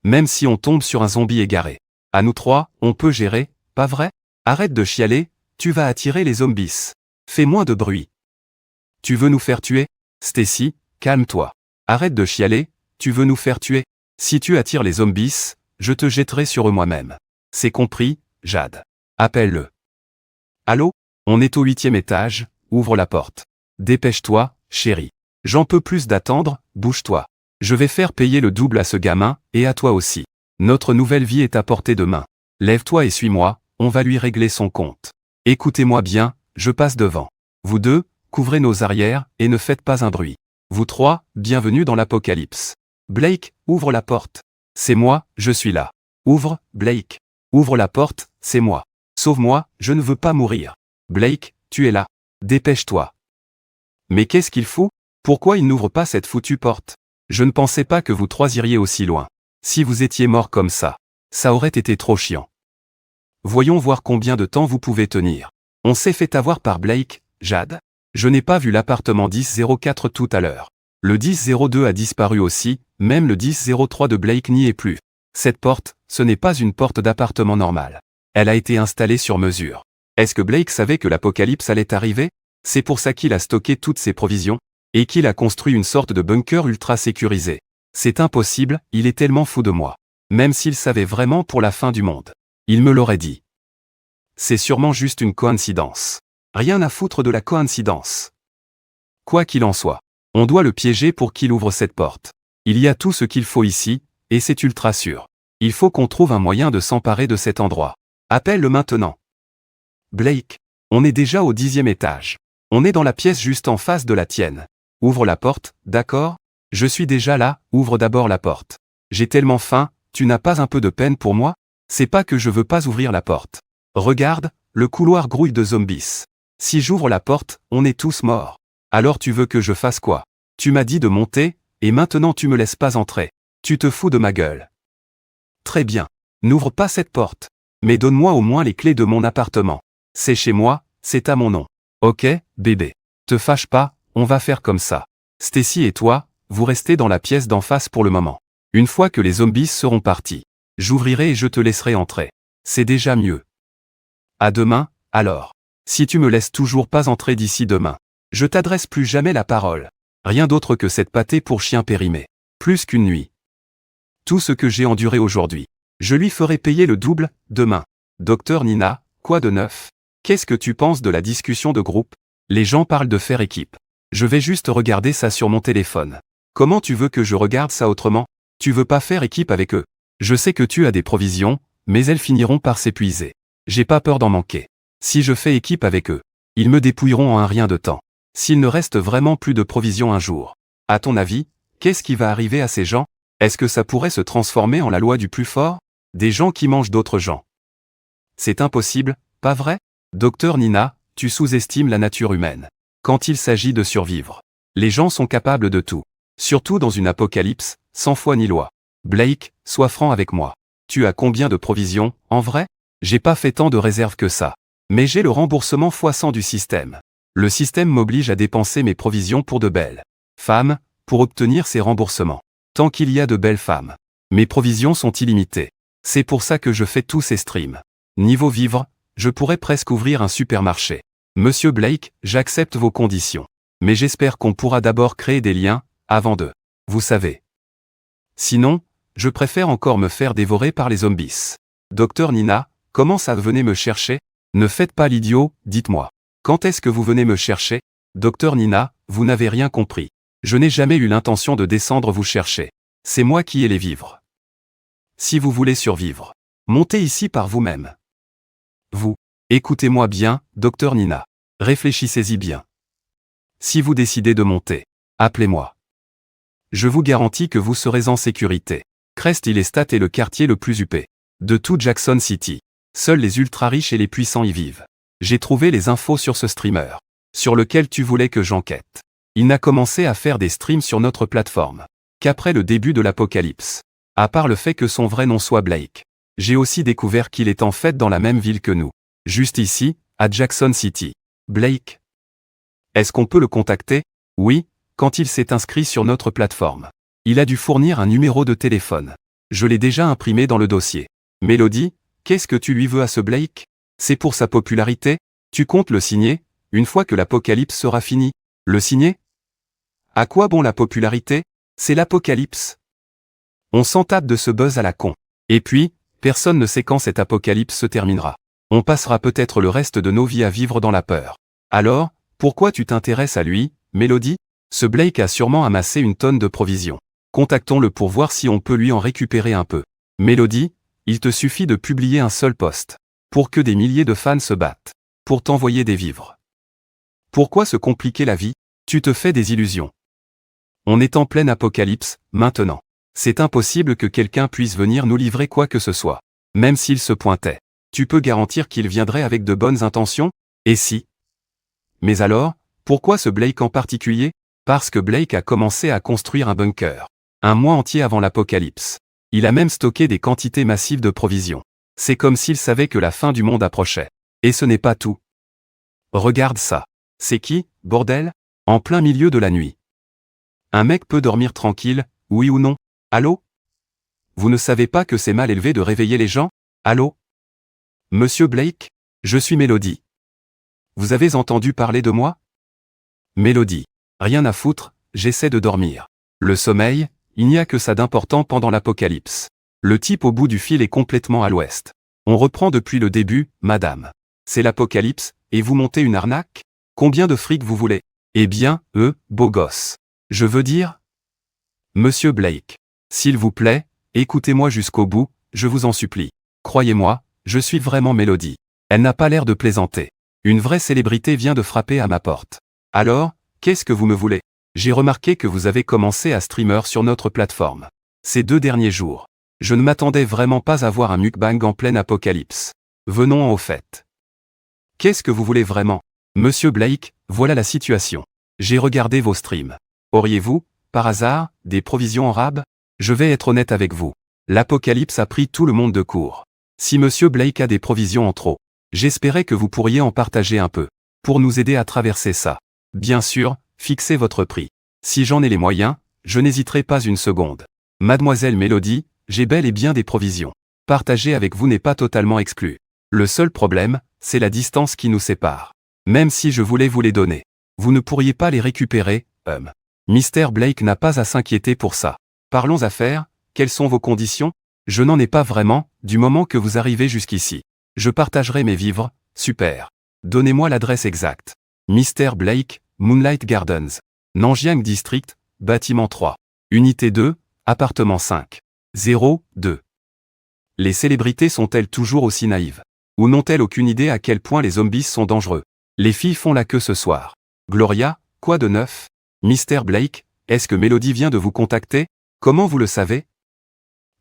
Même si on tombe sur un zombie égaré. À nous trois, on peut gérer, pas vrai? Arrête de chialer, tu vas attirer les zombies. Fais moins de bruit. Tu veux nous faire tuer? Stacy, calme-toi. Arrête de chialer, tu veux nous faire tuer? Si tu attires les zombies, je te jetterai sur eux moi-même. C'est compris, Jade. Appelle-le. Allô? On est au 8e étage, ouvre la porte. Dépêche-toi, chérie. J'en peux plus d'attendre, bouge-toi. Je vais faire payer le double à ce gamin, et à toi aussi. Notre nouvelle vie est à portée de main. Lève-toi et suis-moi, on va lui régler son compte. Écoutez-moi bien, je passe devant. Vous deux, couvrez nos arrières, et ne faites pas un bruit. Vous trois, bienvenue dans l'apocalypse. Blake, ouvre la porte. C'est moi, je suis là. Ouvre, Blake. Ouvre la porte, c'est moi. Sauve-moi, je ne veux pas mourir. Blake, tu es là. Dépêche-toi. Mais qu'est-ce qu'il fout? Pourquoi il n'ouvre pas cette foutue porte? Je ne pensais pas que vous trois iriez aussi loin. Si vous étiez mort comme ça aurait été trop chiant. Voyons voir combien de temps vous pouvez tenir. On s'est fait avoir par Blake, Jade. Je n'ai pas vu l'appartement 1004 tout à l'heure. Le 1002 a disparu aussi, même le 1003 de Blake n'y est plus. Cette porte, ce n'est pas une porte d'appartement normale. Elle a été installée sur mesure. Est-ce que Blake savait que l'apocalypse allait arriver? C'est pour ça qu'il a stocké toutes ses provisions, et qu'il a construit une sorte de bunker ultra sécurisé. C'est impossible, il est tellement fou de moi. Même s'il savait vraiment pour la fin du monde. Il me l'aurait dit. C'est sûrement juste une coïncidence. Rien à foutre de la coïncidence. Quoi qu'il en soit, on doit le piéger pour qu'il ouvre cette porte. Il y a tout ce qu'il faut ici, et c'est ultra sûr. Il faut qu'on trouve un moyen de s'emparer de cet endroit. Appelle-le maintenant. Blake, on est déjà au 10e étage. On est dans la pièce juste en face de la tienne. Ouvre la porte, d'accord? Je suis déjà là, ouvre d'abord la porte. J'ai tellement faim, tu n'as pas un peu de peine pour moi? C'est pas que je veux pas ouvrir la porte. Regarde, le couloir grouille de zombies. Si j'ouvre la porte, on est tous morts. Alors tu veux que je fasse quoi? Tu m'as dit de monter, et maintenant tu me laisses pas entrer. Tu te fous de ma gueule. Très bien. N'ouvre pas cette porte. Mais donne-moi au moins les clés de mon appartement. C'est chez moi, c'est à mon nom. Ok, bébé. Te fâche pas, on va faire comme ça. Stacy et toi, vous restez dans la pièce d'en face pour le moment. Une fois que les zombies seront partis, j'ouvrirai et je te laisserai entrer. C'est déjà mieux. À demain, alors. Si tu me laisses toujours pas entrer d'ici demain, je t'adresse plus jamais la parole. Rien d'autre que cette pâtée pour chien périmé. Plus qu'une nuit. Tout ce que j'ai enduré aujourd'hui, je lui ferai payer le double, demain. Docteur Nina, quoi de neuf? Qu'est-ce que tu penses de la discussion de groupe? Les gens parlent de faire équipe. Je vais juste regarder ça sur mon téléphone. Comment tu veux que je regarde ça autrement? Tu veux pas faire équipe avec eux? Je sais que tu as des provisions, mais elles finiront par s'épuiser. J'ai pas peur d'en manquer. Si je fais équipe avec eux, ils me dépouilleront en un rien de temps. S'il ne reste vraiment plus de provisions un jour, à ton avis, qu'est-ce qui va arriver à ces gens? Est-ce que ça pourrait se transformer en la loi du plus fort? Des gens qui mangent d'autres gens. C'est impossible, pas vrai? Docteur Nina, tu sous-estimes la nature humaine. Quand il s'agit de survivre, les gens sont capables de tout. Surtout dans une apocalypse, sans foi ni loi. Blake, sois franc avec moi. Tu as combien de provisions, en vrai? J'ai pas fait tant de réserves que ça. Mais j'ai le remboursement x100 du système. Le système m'oblige à dépenser mes provisions pour de belles femmes, pour obtenir ces remboursements. Tant qu'il y a de belles femmes, mes provisions sont illimitées. C'est pour ça que je fais tous ces streams. Niveau vivre, je pourrais presque ouvrir un supermarché. Monsieur Blake, j'accepte vos conditions. Mais j'espère qu'on pourra d'abord créer des liens, avant de... Vous savez. Sinon, je préfère encore me faire dévorer par les zombies. Docteur Nina, comment ça venez me chercher? Ne faites pas l'idiot, dites-moi. Quand est-ce que vous venez me chercher? Docteur Nina, vous n'avez rien compris. Je n'ai jamais eu l'intention de descendre vous chercher. C'est moi qui ai les vivres. Si vous voulez survivre, montez ici par vous-même. Vous, écoutez-moi bien, Docteur Nina. Réfléchissez-y bien. Si vous décidez de monter, appelez-moi. Je vous garantis que vous serez en sécurité. Crest Hillestat est le quartier le plus huppé de tout Jackson City. Seuls les ultra-riches et les puissants y vivent. J'ai trouvé les infos sur ce streamer, sur lequel tu voulais que j'enquête. Il n'a commencé à faire des streams sur notre plateforme qu'après le début de l'apocalypse. À part le fait que son vrai nom soit Blake. J'ai aussi découvert qu'il est en fait dans la même ville que nous. Juste ici, à Jackson City. Blake? Est-ce qu'on peut le contacter? Oui, quand il s'est inscrit sur notre plateforme. Il a dû fournir un numéro de téléphone. Je l'ai déjà imprimé dans le dossier. Mélodie, qu'est-ce que tu lui veux à ce Blake? C'est pour sa popularité? Tu comptes le signer, une fois que l'apocalypse sera fini? Le signer? À quoi bon la popularité? C'est l'apocalypse. On s'en tape de ce buzz à la con. Et puis, personne ne sait quand cet apocalypse se terminera. On passera peut-être le reste de nos vies à vivre dans la peur. Alors, pourquoi tu t'intéresses à lui, Mélodie? Ce Blake a sûrement amassé une tonne de provisions. Contactons-le pour voir si on peut lui en récupérer un peu. Mélodie, il te suffit de publier un seul post. Pour que des milliers de fans se battent. Pour t'envoyer des vivres. Pourquoi se compliquer la vie? Tu te fais des illusions. On est en pleine apocalypse, maintenant. C'est impossible que quelqu'un puisse venir nous livrer quoi que ce soit. Même s'il se pointait. Tu peux garantir qu'il viendrait avec de bonnes intentions? Et si? Mais alors, pourquoi ce Blake en particulier? Parce que Blake a commencé à construire un bunker. Un mois entier avant l'apocalypse. Il a même stocké des quantités massives de provisions. C'est comme s'il savait que la fin du monde approchait. Et ce n'est pas tout. Regarde ça. C'est qui, bordel? En plein milieu de la nuit. Un mec peut dormir tranquille, oui ou non? Allô? Vous ne savez pas que c'est mal élevé de réveiller les gens? Allô? Monsieur Blake? Je suis Mélodie. Vous avez entendu parler de moi? Mélodie. Rien à foutre, j'essaie de dormir. Le sommeil, il n'y a que ça d'important pendant l'apocalypse. Le type au bout du fil est complètement à l'ouest. On reprend depuis le début, madame. C'est l'apocalypse, et vous montez une arnaque? Combien de fric vous voulez? Eh bien, beau gosse. Je veux dire? Monsieur Blake. S'il vous plaît, écoutez-moi jusqu'au bout, je vous en supplie. Croyez-moi, je suis vraiment Mélodie. Elle n'a pas l'air de plaisanter. Une vraie célébrité vient de frapper à ma porte. Alors, qu'est-ce que vous me voulez? J'ai remarqué que vous avez commencé à streamer sur notre plateforme. Ces 2 derniers jours. Je ne m'attendais vraiment pas à voir un mukbang en pleine apocalypse. Venons au fait. Qu'est-ce que vous voulez vraiment? Monsieur Blake, voilà la situation. J'ai regardé vos streams. Auriez-vous, par hasard, des provisions en rab? Je vais être honnête avec vous. L'apocalypse a pris tout le monde de court. Si Monsieur Blake a des provisions en trop, j'espérais que vous pourriez en partager un peu. Pour nous aider à traverser ça. Bien sûr, fixez votre prix. Si j'en ai les moyens, je n'hésiterai pas une seconde. Mademoiselle Mélodie, j'ai bel et bien des provisions. Partager avec vous n'est pas totalement exclu. Le seul problème, c'est la distance qui nous sépare. Même si je voulais vous les donner, vous ne pourriez pas les récupérer, Mr. Blake n'a pas à s'inquiéter pour ça. Parlons affaires, quelles sont vos conditions? Je n'en ai pas vraiment, du moment que vous arrivez jusqu'ici. Je partagerai mes vivres, super. Donnez-moi l'adresse exacte. Mr. Blake, Moonlight Gardens. Nanjiang District, bâtiment 3. Unité 2, appartement 5. 02. Les célébrités sont-elles toujours aussi naïves? Ou n'ont-elles aucune idée à quel point les zombies sont dangereux? Les filles font la queue ce soir. Gloria, quoi de neuf? Mr. Blake, est-ce que Mélodie vient de vous contacter? Comment vous le savez?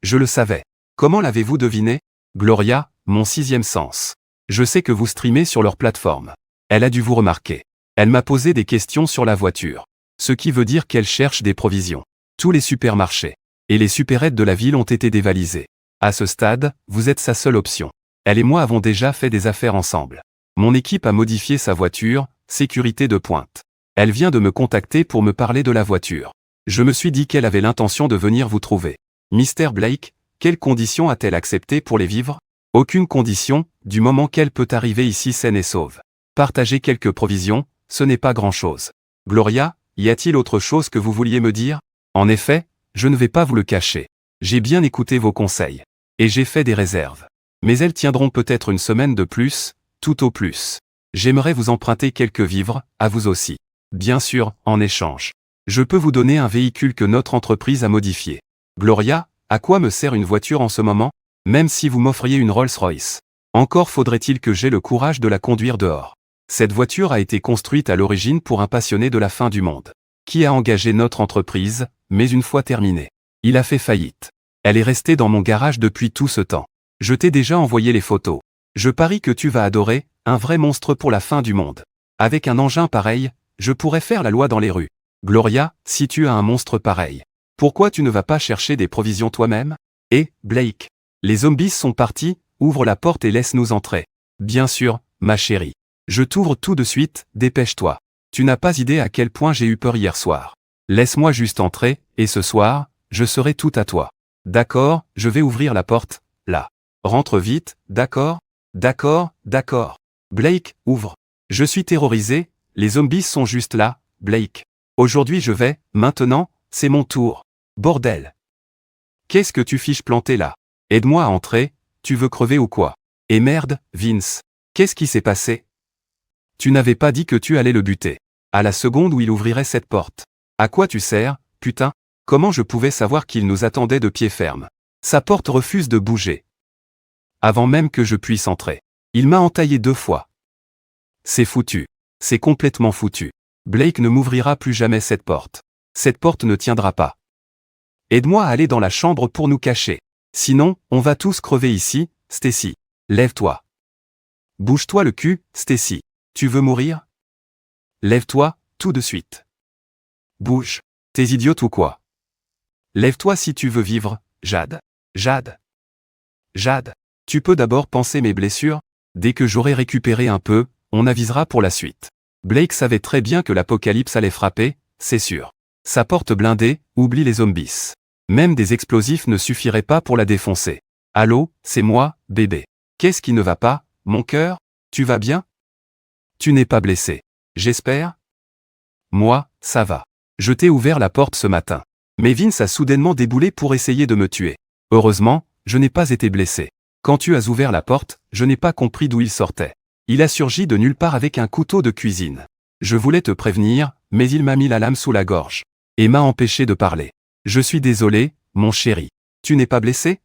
Je le savais. Comment l'avez-vous deviné? Gloria, mon 6e sens. Je sais que vous streamez sur leur plateforme. Elle a dû vous remarquer. Elle m'a posé des questions sur la voiture. Ce qui veut dire qu'elle cherche des provisions. Tous les supermarchés et les supérettes de la ville ont été dévalisés. À ce stade, vous êtes sa seule option. Elle et moi avons déjà fait des affaires ensemble. Mon équipe a modifié sa voiture, sécurité de pointe. Elle vient de me contacter pour me parler de la voiture. Je me suis dit qu'elle avait l'intention de venir vous trouver. Mr. Blake, quelles conditions a-t-elle acceptées pour les vivres? Aucune condition, du moment qu'elle peut arriver ici saine et sauve. Partager quelques provisions, ce n'est pas grand-chose. Gloria, y a-t-il autre chose que vous vouliez me dire? En effet, je ne vais pas vous le cacher. J'ai bien écouté vos conseils. Et j'ai fait des réserves. Mais elles tiendront peut-être une semaine de plus, tout au plus. J'aimerais vous emprunter quelques vivres, à vous aussi. Bien sûr, en échange. Je peux vous donner un véhicule que notre entreprise a modifié. Gloria, à quoi me sert une voiture en ce moment? Même si vous m'offriez une Rolls-Royce. Encore faudrait-il que j'aie le courage de la conduire dehors. Cette voiture a été construite à l'origine pour un passionné de la fin du monde. Qui a engagé notre entreprise, mais une fois terminée, il a fait faillite. Elle est restée dans mon garage depuis tout ce temps. Je t'ai déjà envoyé les photos. Je parie que tu vas adorer, un vrai monstre pour la fin du monde. Avec un engin pareil, je pourrais faire la loi dans les rues. Gloria, si tu as un monstre pareil, pourquoi tu ne vas pas chercher des provisions toi-même? Et, Blake, les zombies sont partis, ouvre la porte et laisse-nous entrer. Bien sûr, ma chérie. Je t'ouvre tout de suite, dépêche-toi. Tu n'as pas idée à quel point j'ai eu peur hier soir. Laisse-moi juste entrer, et ce soir, je serai tout à toi. D'accord, je vais ouvrir la porte, là. Rentre vite, d'accord? D'accord, d'accord. Blake, ouvre. Je suis terrorisé, les zombies sont juste là, Blake. Aujourd'hui je vais, maintenant, c'est mon tour. Bordel. Qu'est-ce que tu fiches planté là? Aide-moi à entrer, tu veux crever ou quoi? Et merde, Vince. Qu'est-ce qui s'est passé? Tu n'avais pas dit que tu allais le buter. À la seconde où il ouvrirait cette porte. À quoi tu sers, putain? Comment je pouvais savoir qu'il nous attendait de pied ferme? Sa porte refuse de bouger. Avant même que je puisse entrer. Il m'a entaillé 2 fois. C'est foutu. C'est complètement foutu. Blake ne m'ouvrira plus jamais cette porte. Cette porte ne tiendra pas. Aide-moi à aller dans la chambre pour nous cacher. Sinon, on va tous crever ici, Stacy. Lève-toi. Bouge-toi le cul, Stacy. Tu veux mourir? Lève-toi, tout de suite. Bouge. T'es idiote ou quoi? Lève-toi si tu veux vivre, Jade. Jade. Jade. Tu peux d'abord panser mes blessures? Dès que j'aurai récupéré un peu, on avisera pour la suite. Blake savait très bien que l'apocalypse allait frapper, c'est sûr. Sa porte blindée, oublie les zombies. Même des explosifs ne suffiraient pas pour la défoncer. Allô, c'est moi, bébé. Qu'est-ce qui ne va pas, mon cœur? Tu vas bien? Tu n'es pas blessé. J'espère? Moi, ça va. Je t'ai ouvert la porte ce matin. Mais Vince a soudainement déboulé pour essayer de me tuer. Heureusement, je n'ai pas été blessé. Quand tu as ouvert la porte, je n'ai pas compris d'où il sortait. Il a surgi de nulle part avec un couteau de cuisine. Je voulais te prévenir, mais il m'a mis la lame sous la gorge. Et m'a empêché de parler. Je suis désolé, mon chéri. Tu n'es pas blessé?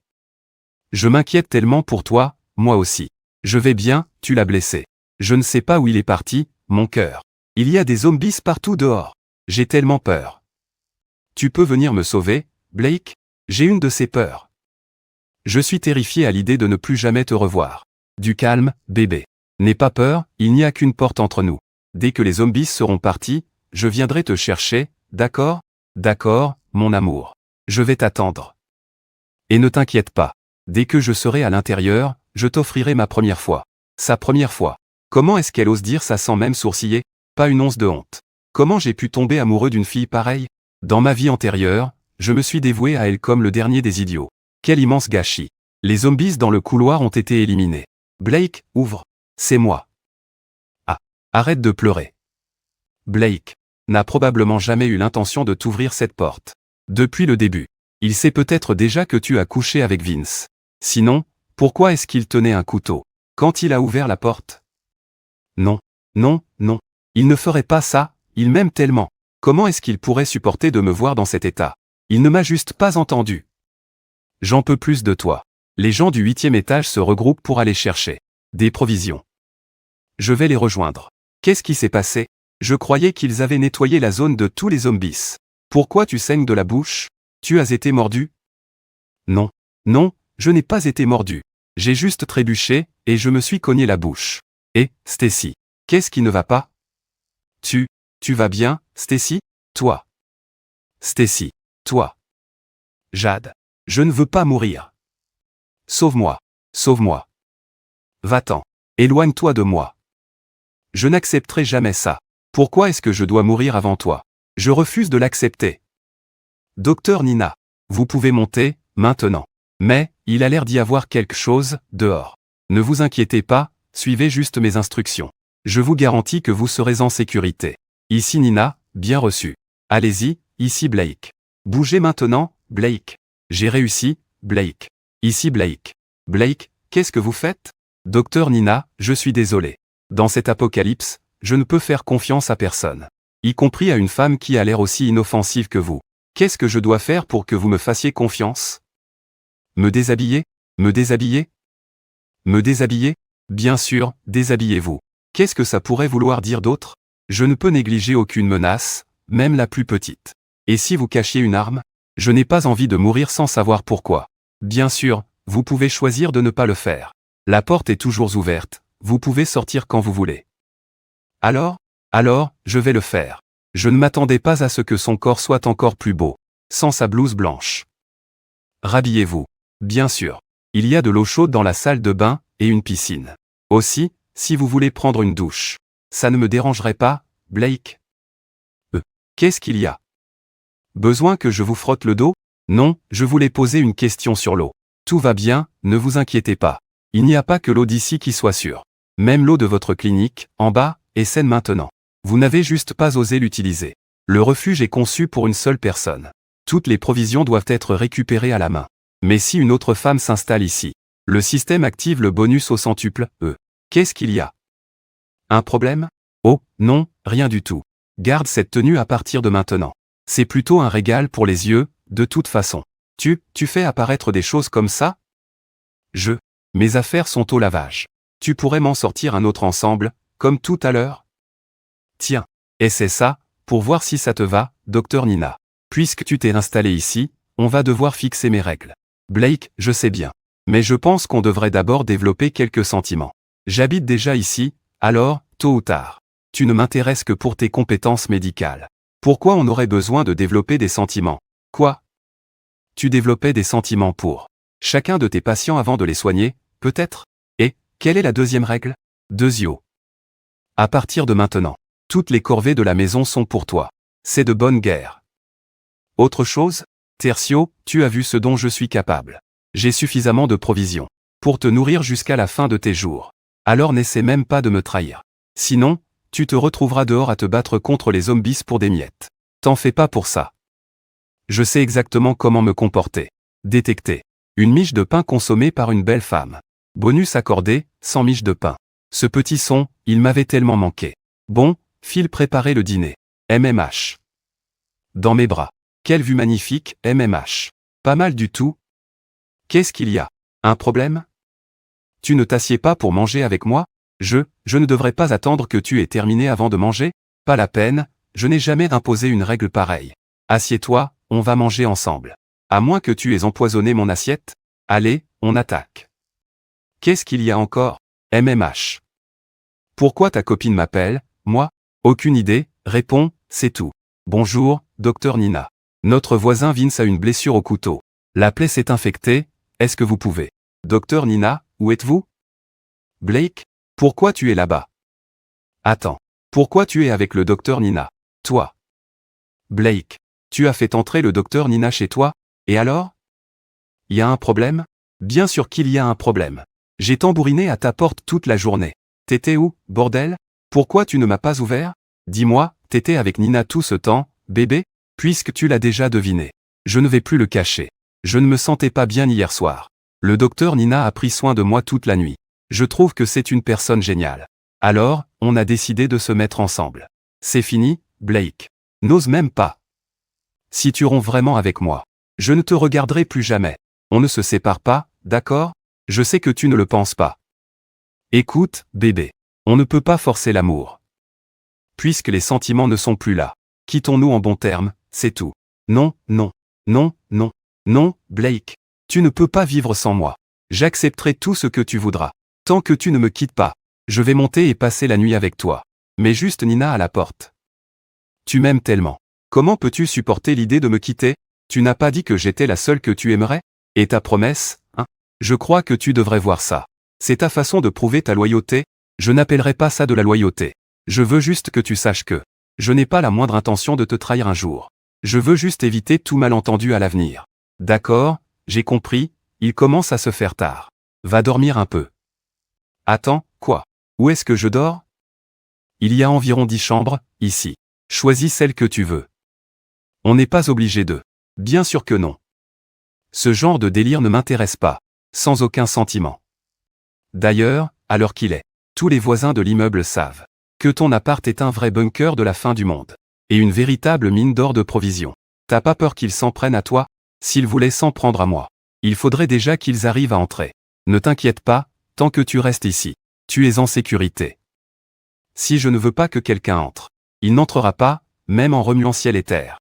Je m'inquiète tellement pour toi, moi aussi. Je vais bien, tu l'as blessé. Je ne sais pas où il est parti, mon cœur. Il y a des zombies partout dehors. J'ai tellement peur. Tu peux venir me sauver, Blake? J'ai une de ces peurs. Je suis terrifié à l'idée de ne plus jamais te revoir. Du calme, bébé. N'aie pas peur, il n'y a qu'une porte entre nous. Dès que les zombies seront partis, je viendrai te chercher, d'accord? D'accord, mon amour. Je vais t'attendre. Et ne t'inquiète pas. Dès que je serai à l'intérieur, je t'offrirai ma première fois. Sa première fois. Comment est-ce qu'elle ose dire ça sans même sourciller? Pas une once de honte. Comment j'ai pu tomber amoureux d'une fille pareille? Dans ma vie antérieure, je me suis dévoué à elle comme le dernier des idiots. Quel immense gâchis. Les zombies dans le couloir ont été éliminés. Blake, ouvre. C'est moi. Ah. Arrête de pleurer. Blake n'a probablement jamais eu l'intention de t'ouvrir cette porte. Depuis le début. Il sait peut-être déjà que tu as couché avec Vince. Sinon, pourquoi est-ce qu'il tenait un couteau quand il a ouvert la porte? Non, non, non. Il ne ferait pas ça, il m'aime tellement. Comment est-ce qu'il pourrait supporter de me voir dans cet état? Il ne m'a juste pas entendu. J'en peux plus de toi. Les gens du 8e étage se regroupent pour aller chercher des provisions. Je vais les rejoindre. Qu'est-ce qui s'est passé? Je croyais qu'ils avaient nettoyé la zone de tous les zombies. Pourquoi tu saignes de la bouche? Tu as été mordu? Non. Non, je n'ai pas été mordu. J'ai juste trébuché, et je me suis cogné la bouche. Et, Stacy, qu'est-ce qui ne va pas? Tu vas bien, Stacy? Toi. Stacy. Toi. Jade. Je ne veux pas mourir. Sauve-moi. Sauve-moi. Va-t'en. Éloigne-toi de moi. Je n'accepterai jamais ça. Pourquoi est-ce que je dois mourir avant toi? Je refuse de l'accepter. Docteur Nina. Vous pouvez monter, maintenant. Mais, il a l'air d'y avoir quelque chose, dehors. Ne vous inquiétez pas, suivez juste mes instructions. Je vous garantis que vous serez en sécurité. Ici Nina, bien reçu. Allez-y, ici Blake. Bougez maintenant, Blake. J'ai réussi, Blake. Ici Blake. Blake, qu'est-ce que vous faites? Docteur Nina, je suis désolé. Dans cet apocalypse, je ne peux faire confiance à personne. Y compris à une femme qui a l'air aussi inoffensive que vous. Qu'est-ce que je dois faire pour que vous me fassiez confiance? Me déshabiller? Me déshabiller? Me déshabiller? Bien sûr, déshabillez-vous. Qu'est-ce que ça pourrait vouloir dire d'autre? Je ne peux négliger aucune menace, même la plus petite. Et si vous cachiez une arme? Je n'ai pas envie de mourir sans savoir pourquoi. Bien sûr, vous pouvez choisir de ne pas le faire. La porte est toujours ouverte, vous pouvez sortir quand vous voulez. Alors, je vais le faire. Je ne m'attendais pas à ce que son corps soit encore plus beau, sans sa blouse blanche. Rhabillez-vous. Bien sûr. Il y a de l'eau chaude dans la salle de bain, et une piscine. Aussi, si vous voulez prendre une douche. Ça ne me dérangerait pas, Blake? Qu'est-ce qu'il y a? Besoin que je vous frotte le dos? Non, je voulais poser une question sur l'eau. Tout va bien, ne vous inquiétez pas. Il n'y a pas que l'eau d'ici qui soit sûre. Même l'eau de votre clinique, en bas, est saine maintenant. Vous n'avez juste pas osé l'utiliser. Le refuge est conçu pour une seule personne. Toutes les provisions doivent être récupérées à la main. Mais si une autre femme s'installe ici, le système active le bonus au centuple, Qu'est-ce qu'il y a? Un problème? Oh, non, rien du tout. Garde cette tenue à partir de maintenant. C'est plutôt un régal pour les yeux, de toute façon. Tu fais apparaître des choses comme ça? Mes affaires sont au lavage. Tu pourrais m'en sortir un autre ensemble, comme tout à l'heure? Tiens, essaie ça, pour voir si ça te va, Dr Nina. Puisque tu t'es installé ici, on va devoir fixer mes règles. Blake, je sais bien. Mais je pense qu'on devrait d'abord développer quelques sentiments. J'habite déjà ici, alors, tôt ou tard. Tu ne m'intéresses que pour tes compétences médicales. Pourquoi on aurait besoin de développer des sentiments? Quoi? Tu développais des sentiments pour chacun de tes patients avant de les soigner, peut-être? Et, quelle est la deuxième règle? Deuxio. À partir de maintenant, toutes les corvées de la maison sont pour toi. C'est de bonne guerre. Autre chose? Tertio, tu as vu ce dont je suis capable. J'ai suffisamment de provisions pour te nourrir jusqu'à la fin de tes jours. Alors n'essaie même pas de me trahir. Sinon, tu te retrouveras dehors à te battre contre les zombies pour des miettes. T'en fais pas pour ça. Je sais exactement comment me comporter. Détecter. Une miche de pain consommée par une belle femme. Bonus accordé, 100 miches de pain. Ce petit son, il m'avait tellement manqué. Bon, file préparer le dîner. MMH. Dans mes bras. Quelle vue magnifique, MMH. Pas mal du tout. Qu'est-ce qu'il y a? Un problème? Tu ne t'assieds pas pour manger avec moi? Je ne devrais pas attendre que tu aies terminé avant de manger? Pas la peine, je n'ai jamais imposé une règle pareille. Assieds-toi, on va manger ensemble. À moins que tu aies empoisonné mon assiette? Allez, on attaque. Qu'est-ce qu'il y a encore? MMH. Pourquoi ta copine m'appelle? Moi? Aucune idée, réponds, c'est tout. Bonjour, Dr Nina. Notre voisin Vince a une blessure au couteau. La plaie s'est infectée, est-ce que vous pouvez? Dr Nina, où êtes-vous? Blake? Pourquoi tu es là-bas? Attends. Pourquoi tu es avec le Dr Nina? Toi. Blake. Tu as fait entrer le Dr Nina chez toi? Et alors? Y a un problème? Bien sûr qu'il y a un problème. J'ai tambouriné à ta porte toute la journée. T'étais où, bordel? Pourquoi tu ne m'as pas ouvert? Dis-moi, t'étais avec Nina tout ce temps, bébé? Puisque tu l'as déjà deviné. Je ne vais plus le cacher. Je ne me sentais pas bien hier soir. Le docteur Nina a pris soin de moi toute la nuit. Je trouve que c'est une personne géniale. Alors, on a décidé de se mettre ensemble. C'est fini, Blake. N'ose même pas. Si tu romps vraiment avec moi, je ne te regarderai plus jamais. On ne se sépare pas, d'accord? Je sais que tu ne le penses pas. Écoute, bébé. On ne peut pas forcer l'amour. Puisque les sentiments ne sont plus là. Quittons-nous en bons termes, c'est tout. Non, non, non, non, non, Blake. Tu ne peux pas vivre sans moi. J'accepterai tout ce que tu voudras. Tant que tu ne me quittes pas, je vais monter et passer la nuit avec toi. Mais juste Nina à la porte. Tu m'aimes tellement. Comment peux-tu supporter l'idée de me quitter? Tu n'as pas dit que j'étais la seule que tu aimerais? Et ta promesse, hein? Je crois que tu devrais voir ça. C'est ta façon de prouver ta loyauté? Je n'appellerai pas ça de la loyauté. Je veux juste que tu saches que je n'ai pas la moindre intention de te trahir un jour. Je veux juste éviter tout malentendu à l'avenir. D'accord, j'ai compris, il commence à se faire tard. Va dormir un peu. Attends, quoi? Où est-ce que je dors? Il y a environ 10 chambres, ici. Choisis celle que tu veux. On n'est pas obligé de. Bien sûr que non. Ce genre de délire ne m'intéresse pas. Sans aucun sentiment. D'ailleurs, à l'heure qu'il est, tous les voisins de l'immeuble savent que ton appart est un vrai bunker de la fin du monde. Et une véritable mine d'or de provisions. T'as pas peur qu'ils s'en prennent à toi? S'ils voulaient s'en prendre à moi, il faudrait déjà qu'ils arrivent à entrer. Ne t'inquiète pas, tant que tu restes ici, tu es en sécurité. Si je ne veux pas que quelqu'un entre, il n'entrera pas, même en remuant ciel et terre.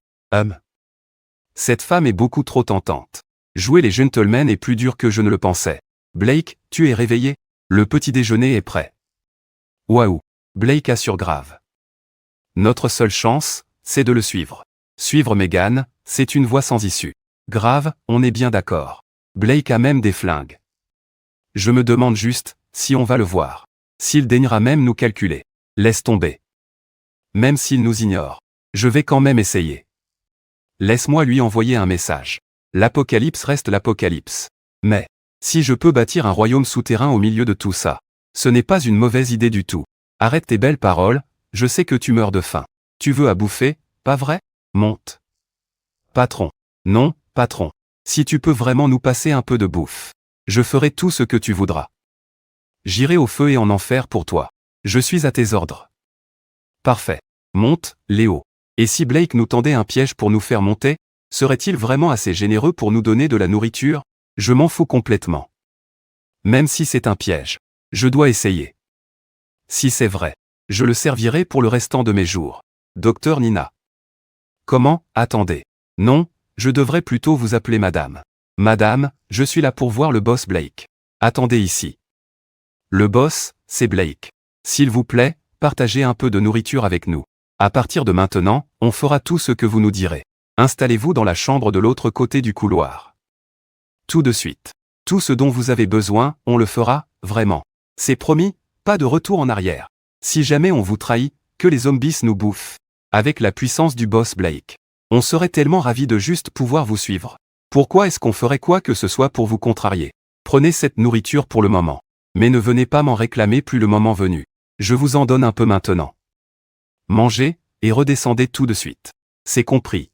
Cette femme est beaucoup trop tentante. Jouer les gentlemen est plus dur que je ne le pensais. Blake, tu es réveillé? Le petit déjeuner est prêt. Waouh! Blake assure grave. Notre seule chance, c'est de le suivre. Suivre Megan, c'est une voie sans issue. Grave, on est bien d'accord. Blake a même des flingues. Je me demande juste si on va le voir. S'il daignera même nous calculer. Laisse tomber. Même s'il nous ignore. Je vais quand même essayer. Laisse-moi lui envoyer un message. L'apocalypse reste l'apocalypse. Mais, si je peux bâtir un royaume souterrain au milieu de tout ça, ce n'est pas une mauvaise idée du tout. Arrête tes belles paroles, je sais que tu meurs de faim. Tu veux à bouffer, pas vrai? Monte. Patron. Non, patron. Si tu peux vraiment nous passer un peu de bouffe. Je ferai tout ce que tu voudras. J'irai au feu et en enfer pour toi. Je suis à tes ordres. Parfait. Monte, Léo. Et si Blake nous tendait un piège pour nous faire monter, serait-il vraiment assez généreux pour nous donner de la nourriture? Je m'en fous complètement. Même si c'est un piège. Je dois essayer. Si c'est vrai, je le servirai pour le restant de mes jours. Docteur Nina. Comment? Attendez. Non, je devrais plutôt vous appeler madame. Madame, je suis là pour voir le boss Blake. Attendez ici. Le boss, c'est Blake. S'il vous plaît, partagez un peu de nourriture avec nous. À partir de maintenant, on fera tout ce que vous nous direz. Installez-vous dans la chambre de l'autre côté du couloir. Tout de suite. Tout ce dont vous avez besoin, on le fera, vraiment. C'est promis, pas de retour en arrière. Si jamais on vous trahit, que les zombies nous bouffent. Avec la puissance du boss Blake. On serait tellement ravis de juste pouvoir vous suivre. Pourquoi est-ce qu'on ferait quoi que ce soit pour vous contrarier? Prenez cette nourriture pour le moment. Mais ne venez pas m'en réclamer plus le moment venu. Je vous en donne un peu maintenant. Mangez, et redescendez tout de suite. C'est compris.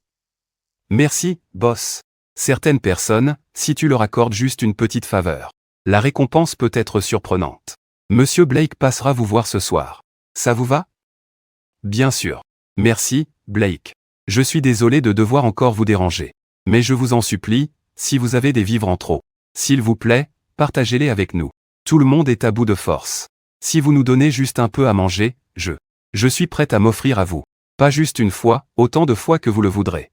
Merci, boss. Certaines personnes, si tu leur accordes juste une petite faveur, la récompense peut être surprenante. Monsieur Blake passera vous voir ce soir. Ça vous va? Bien sûr. Merci, Blake. Je suis désolé de devoir encore vous déranger. Mais je vous en supplie, si vous avez des vivres en trop, s'il vous plaît, partagez-les avec nous. Tout le monde est à bout de force. Si vous nous donnez juste un peu à manger, je suis prête à m'offrir à vous. Pas juste une fois, autant de fois que vous le voudrez.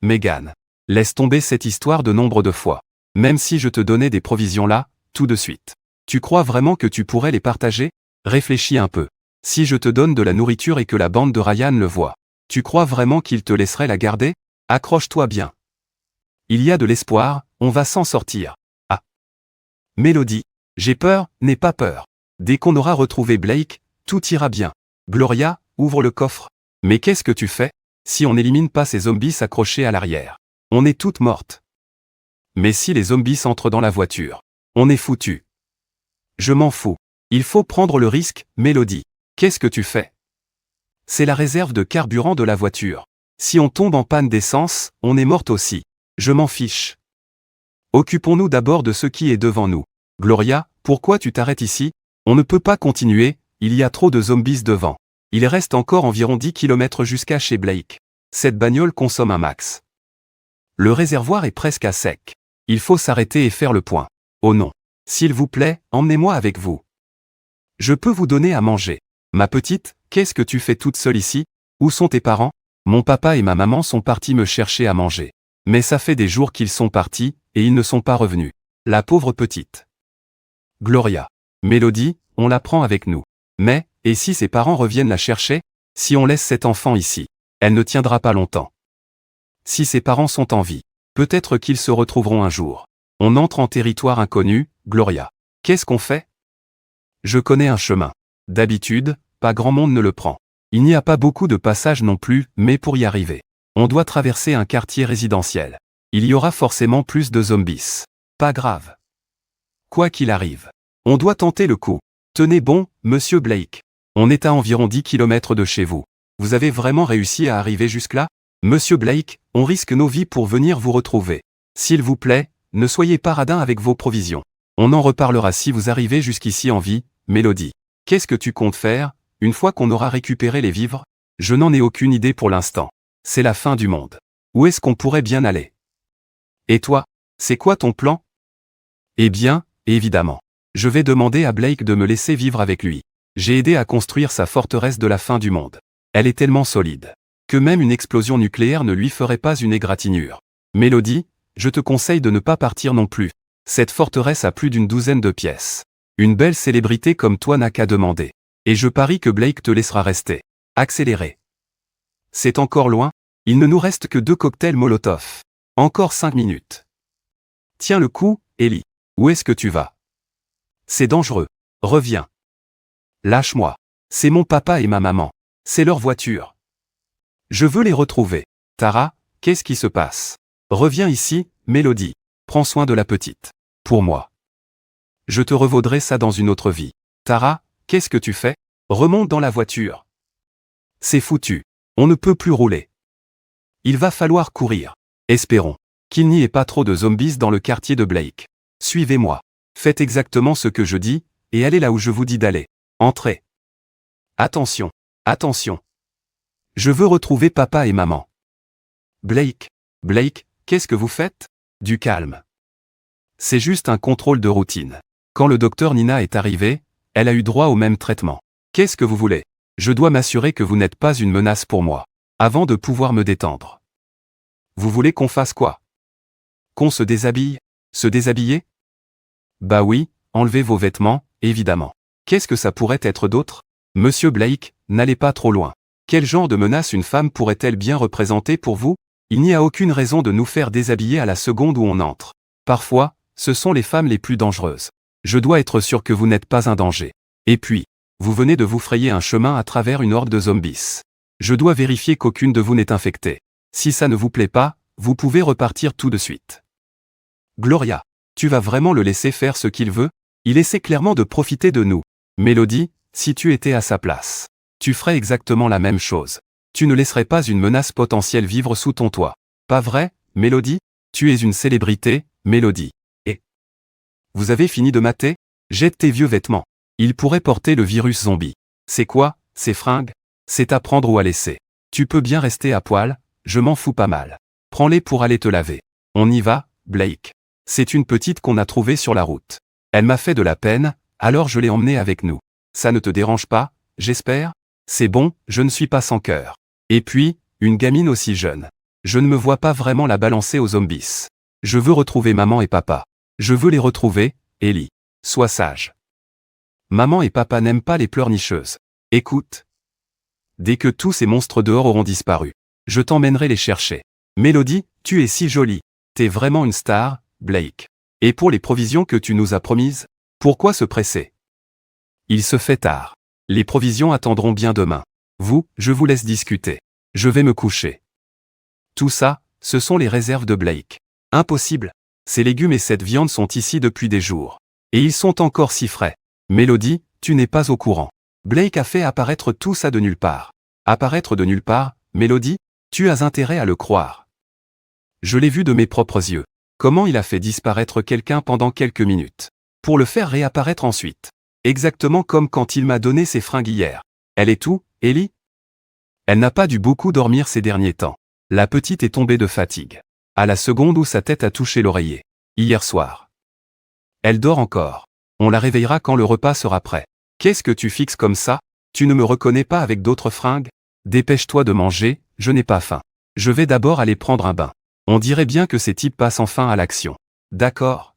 Megan. Laisse tomber cette histoire de nombre de fois. Même si je te donnais des provisions là, tout de suite. Tu crois vraiment que tu pourrais les partager? Réfléchis un peu. Si je te donne de la nourriture et que la bande de Ryan le voit, tu crois vraiment qu'il te laisserait la garder? Accroche-toi bien. Il y a de l'espoir, on va s'en sortir. Ah. Mélodie. J'ai peur, n'aie pas peur. Dès qu'on aura retrouvé Blake, tout ira bien. Gloria, ouvre le coffre. Mais qu'est-ce que tu fais? Si on n'élimine pas ces zombies accrochés à l'arrière, on est toutes mortes. Mais si les zombies entrent dans la voiture, on est foutu. Je m'en fous. Il faut prendre le risque, Mélodie. Qu'est-ce que tu fais? C'est la réserve de carburant de la voiture. Si on tombe en panne d'essence, on est morte aussi. Je m'en fiche. Occupons-nous d'abord de ce qui est devant nous. Gloria, pourquoi tu t'arrêtes ici? On ne peut pas continuer, il y a trop de zombies devant. Il reste encore environ 10 km jusqu'à chez Blake. Cette bagnole consomme un max. Le réservoir est presque à sec. Il faut s'arrêter et faire le point. Oh non. S'il vous plaît, emmenez-moi avec vous. Je peux vous donner à manger. Ma petite, qu'est-ce que tu fais toute seule ici? Où sont tes parents? Mon papa et ma maman sont partis me chercher à manger. Mais ça fait des jours qu'ils sont partis, et ils ne sont pas revenus. La pauvre petite. Gloria. Mélodie, on la prend avec nous. Mais, et si ses parents reviennent la chercher? Si on laisse cet enfant ici, elle ne tiendra pas longtemps. Si ses parents sont en vie, peut-être qu'ils se retrouveront un jour. On entre en territoire inconnu, Gloria. Qu'est-ce qu'on fait? Je connais un chemin. D'habitude, pas grand monde ne le prend. Il n'y a pas beaucoup de passages non plus, mais pour y arriver, on doit traverser un quartier résidentiel. Il y aura forcément plus de zombies. Pas grave. Quoi qu'il arrive, on doit tenter le coup. Tenez bon, monsieur Blake. On est à environ 10 km de chez vous. Vous avez vraiment réussi à arriver jusque-là? Monsieur Blake, on risque nos vies pour venir vous retrouver. S'il vous plaît, ne soyez pas radin avec vos provisions. On en reparlera si vous arrivez jusqu'ici en vie, Mélodie. Qu'est-ce que tu comptes faire, une fois qu'on aura récupéré les vivres? Je n'en ai aucune idée pour l'instant. C'est la fin du monde. Où est-ce qu'on pourrait bien aller? Et toi, c'est quoi ton plan? Eh bien, évidemment. Je vais demander à Blake de me laisser vivre avec lui. J'ai aidé à construire sa forteresse de la fin du monde. Elle est tellement solide que même une explosion nucléaire ne lui ferait pas une égratignure. Mélodie, je te conseille de ne pas partir non plus. Cette forteresse a plus d'une douzaine de pièces. Une belle célébrité comme toi n'a qu'à demander. Et je parie que Blake te laissera rester. Accélérez. C'est encore loin? Il ne nous reste que 2 cocktails Molotov. Encore 5 minutes. Tiens le coup, Ellie. Où est-ce que tu vas? C'est dangereux. Reviens. Lâche-moi. C'est mon papa et ma maman. C'est leur voiture. Je veux les retrouver. Tara, qu'est-ce qui se passe? Reviens ici, Mélodie. Prends soin de la petite. Pour moi. Je te revaudrai ça dans une autre vie. Tara, qu'est-ce que tu fais? Remonte dans la voiture. C'est foutu. On ne peut plus rouler. Il va falloir courir. Espérons qu'il n'y ait pas trop de zombies dans le quartier de Blake. Suivez-moi. Faites exactement ce que je dis, et allez là où je vous dis d'aller. Entrez. Attention. Attention. Je veux retrouver papa et maman. Blake. Blake, qu'est-ce que vous faites? Du calme. C'est juste un contrôle de routine. Quand le docteur Nina est arrivé, elle a eu droit au même traitement. Qu'est-ce que vous voulez? Je dois m'assurer que vous n'êtes pas une menace pour moi, avant de pouvoir me détendre. Vous voulez qu'on fasse quoi? Qu'on se déshabille? Se déshabiller? Bah oui, enlevez vos vêtements, évidemment. Qu'est-ce que ça pourrait être d'autre? Monsieur Blake, n'allez pas trop loin. Quel genre de menace une femme pourrait-elle bien représenter pour vous? Il n'y a aucune raison de nous faire déshabiller à la seconde où on entre. Parfois, ce sont les femmes les plus dangereuses. Je dois être sûr que vous n'êtes pas un danger. Et puis, vous venez de vous frayer un chemin à travers une horde de zombies. Je dois vérifier qu'aucune de vous n'est infectée. Si ça ne vous plaît pas, vous pouvez repartir tout de suite. Gloria, tu vas vraiment le laisser faire ce qu'il veut? Il essaie clairement de profiter de nous. Mélodie, si tu étais à sa place, tu ferais exactement la même chose. Tu ne laisserais pas une menace potentielle vivre sous ton toit. Pas vrai, Mélodie? Tu es une célébrité, Mélodie. Et vous avez fini de mater? Jette tes vieux vêtements. Il pourrait porter le virus zombie. C'est quoi, ces fringues? C'est à prendre ou à laisser. Tu peux bien rester à poil, je m'en fous pas mal. Prends-les pour aller te laver. On y va, Blake. C'est une petite qu'on a trouvée sur la route. Elle m'a fait de la peine, alors je l'ai emmenée avec nous. Ça ne te dérange pas, j'espère? C'est bon, je ne suis pas sans cœur. Et puis, une gamine aussi jeune. Je ne me vois pas vraiment la balancer aux zombies. Je veux retrouver maman et papa. Je veux les retrouver, Ellie. Sois sage. Maman et papa n'aiment pas les pleurnicheuses. Écoute. Dès que tous ces monstres dehors auront disparu, je t'emmènerai les chercher. Mélodie, tu es si jolie. T'es vraiment une star, Blake. Et pour les provisions que tu nous as promises, pourquoi se presser? Il se fait tard. Les provisions attendront bien demain. Vous, je vous laisse discuter. Je vais me coucher. Tout ça, ce sont les réserves de Blake. Impossible. Ces légumes et cette viande sont ici depuis des jours. Et ils sont encore si frais. Mélodie, tu n'es pas au courant. Blake a fait apparaître tout ça de nulle part. Apparaître de nulle part, Mélodie, tu as intérêt à le croire. Je l'ai vu de mes propres yeux. Comment il a fait disparaître quelqu'un pendant quelques minutes, pour le faire réapparaître ensuite. Exactement comme quand il m'a donné ses fringues hier. Elle est où, Ellie? Elle n'a pas dû beaucoup dormir ces derniers temps. La petite est tombée de fatigue. À la seconde où sa tête a touché l'oreiller. Hier soir. Elle dort encore. On la réveillera quand le repas sera prêt. Qu'est-ce que tu fixes comme ça? Tu ne me reconnais pas avec d'autres fringues? Dépêche-toi de manger, je n'ai pas faim. Je vais d'abord aller prendre un bain. On dirait bien que ces types passent enfin à l'action. D'accord.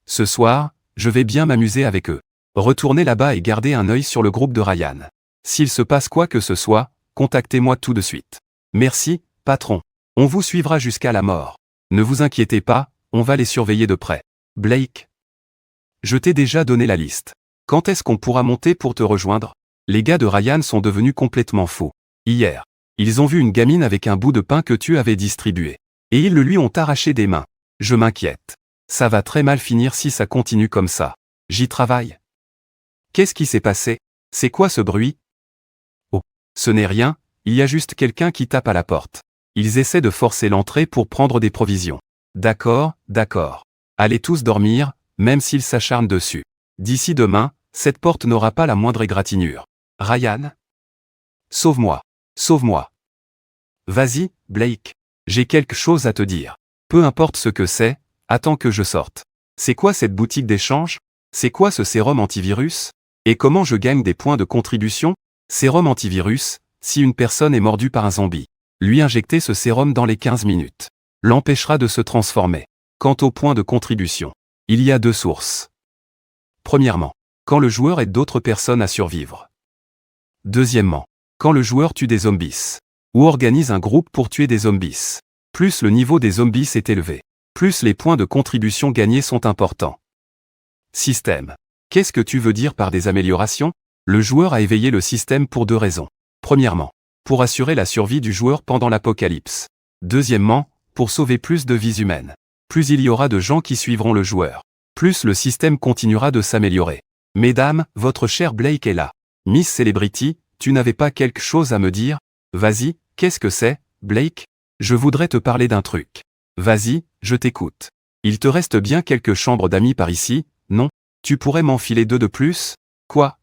Ce soir, je vais bien m'amuser avec eux. Retournez là-bas et gardez un œil sur le groupe de Ryan. S'il se passe quoi que ce soit, contactez-moi tout de suite. Merci, patron. On vous suivra jusqu'à la mort. Ne vous inquiétez pas, on va les surveiller de près. Blake. Je t'ai déjà donné la liste. Quand est-ce qu'on pourra monter pour te rejoindre? Les gars de Ryan sont devenus complètement fous. Hier, ils ont vu une gamine avec un bout de pain que tu avais distribué. Et ils le lui ont arraché des mains. Je m'inquiète. Ça va très mal finir si ça continue comme ça. J'y travaille. Qu'est-ce qui s'est passé? C'est quoi ce bruit? Oh, ce n'est rien, il y a juste quelqu'un qui tape à la porte. Ils essaient de forcer l'entrée pour prendre des provisions. D'accord, d'accord. Allez tous dormir, même s'ils s'acharnent dessus. D'ici demain, cette porte n'aura pas la moindre égratignure. Ryan? Sauve-moi. Sauve-moi. Vas-y, Blake. J'ai quelque chose à te dire. Peu importe ce que c'est, attends que je sorte. C'est quoi cette boutique d'échange? C'est quoi ce sérum antivirus? Et comment je gagne des points de contribution? Sérum antivirus, si une personne est mordue par un zombie. Lui injecter ce sérum dans les 15 minutes. L'empêchera de se transformer. Quant aux points de contribution, il y a deux sources. Premièrement, quand le joueur aide d'autres personnes à survivre. Deuxièmement, quand le joueur tue des zombies. Ou organise un groupe pour tuer des zombies. Plus le niveau des zombies est élevé, plus les points de contribution gagnés sont importants. Système. Qu'est-ce que tu veux dire par des améliorations? Le joueur a éveillé le système pour 2 raisons. Premièrement, pour assurer la survie du joueur pendant l'apocalypse. Deuxièmement, pour sauver plus de vies humaines. Plus il y aura de gens qui suivront le joueur, plus le système continuera de s'améliorer. Mesdames, votre cher Blake est là. Miss Celebrity, tu n'avais pas quelque chose à me dire? Vas-y, qu'est-ce que c'est, Blake? Je voudrais te parler d'un truc. Vas-y, je t'écoute. Il te reste bien quelques chambres d'amis par ici, non? Tu pourrais m'enfiler 2 de plus? Quoi?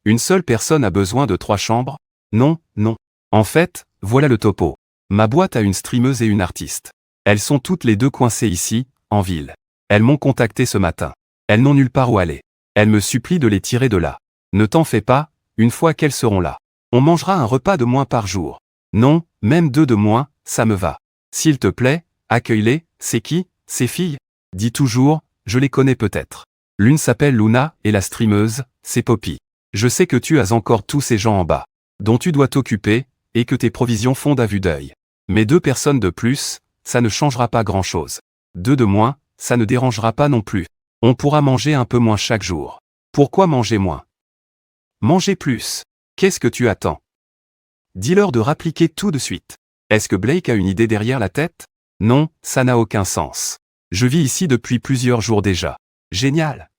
Une seule personne a besoin de 3 chambres? Non, non. En fait, voilà le topo. Ma boîte a une streameuse et une artiste. Elles sont toutes les 2 coincées ici, en ville. Elles m'ont contacté ce matin. Elles n'ont nulle part où aller. Elles me supplient de les tirer de là. Ne t'en fais pas, une fois qu'elles seront là. On mangera un repas de moins par jour. Non, même 2 de moins, ça me va. S'il te plaît, accueille-les. C'est qui, ces filles? Dis toujours, je les connais peut-être. L'une s'appelle Luna et la streameuse, c'est Poppy. Je sais que tu as encore tous ces gens en bas, dont tu dois t'occuper, et que tes provisions fondent à vue d'œil. Mais 2 personnes de plus, ça ne changera pas grand-chose. 2 de moins, ça ne dérangera pas non plus. On pourra manger un peu moins chaque jour. Pourquoi manger moins? Manger plus. Qu'est-ce que tu attends? Dis-leur de rappliquer tout de suite. Est-ce que Blake a une idée derrière la tête? Non, ça n'a aucun sens. Je vis ici depuis plusieurs jours déjà. Génial.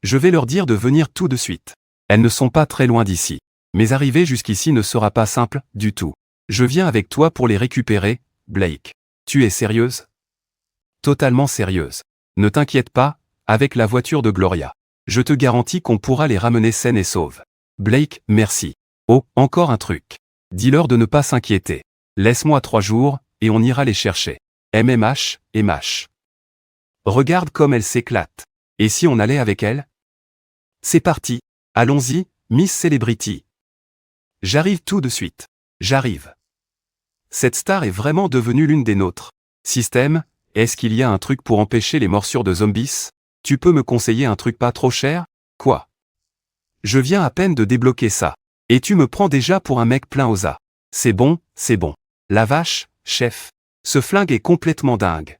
Je vais leur dire de venir tout de suite. Elles ne sont pas très loin d'ici. Mais arriver jusqu'ici ne sera pas simple, du tout. Je viens avec toi pour les récupérer, Blake. Tu es sérieuse? Totalement sérieuse. Ne t'inquiète pas, avec la voiture de Gloria. Je te garantis qu'on pourra les ramener saines et sauves. Blake, merci. Oh, encore un truc. Dis-leur de ne pas s'inquiéter. Laisse-moi 3 jours, et on ira les chercher. MMH, MH. Regarde comme elle s'éclate. Et si on allait avec elle? C'est parti. Allons-y, Miss Celebrity. J'arrive tout de suite. J'arrive. Cette star est vraiment devenue l'une des nôtres. Système, est-ce qu'il y a un truc pour empêcher les morsures de zombies? Tu peux me conseiller un truc pas trop cher? Quoi? Je viens à peine de débloquer ça. Et tu me prends déjà pour un mec plein aux as. C'est bon, c'est bon. La vache, chef. Ce flingue est complètement dingue.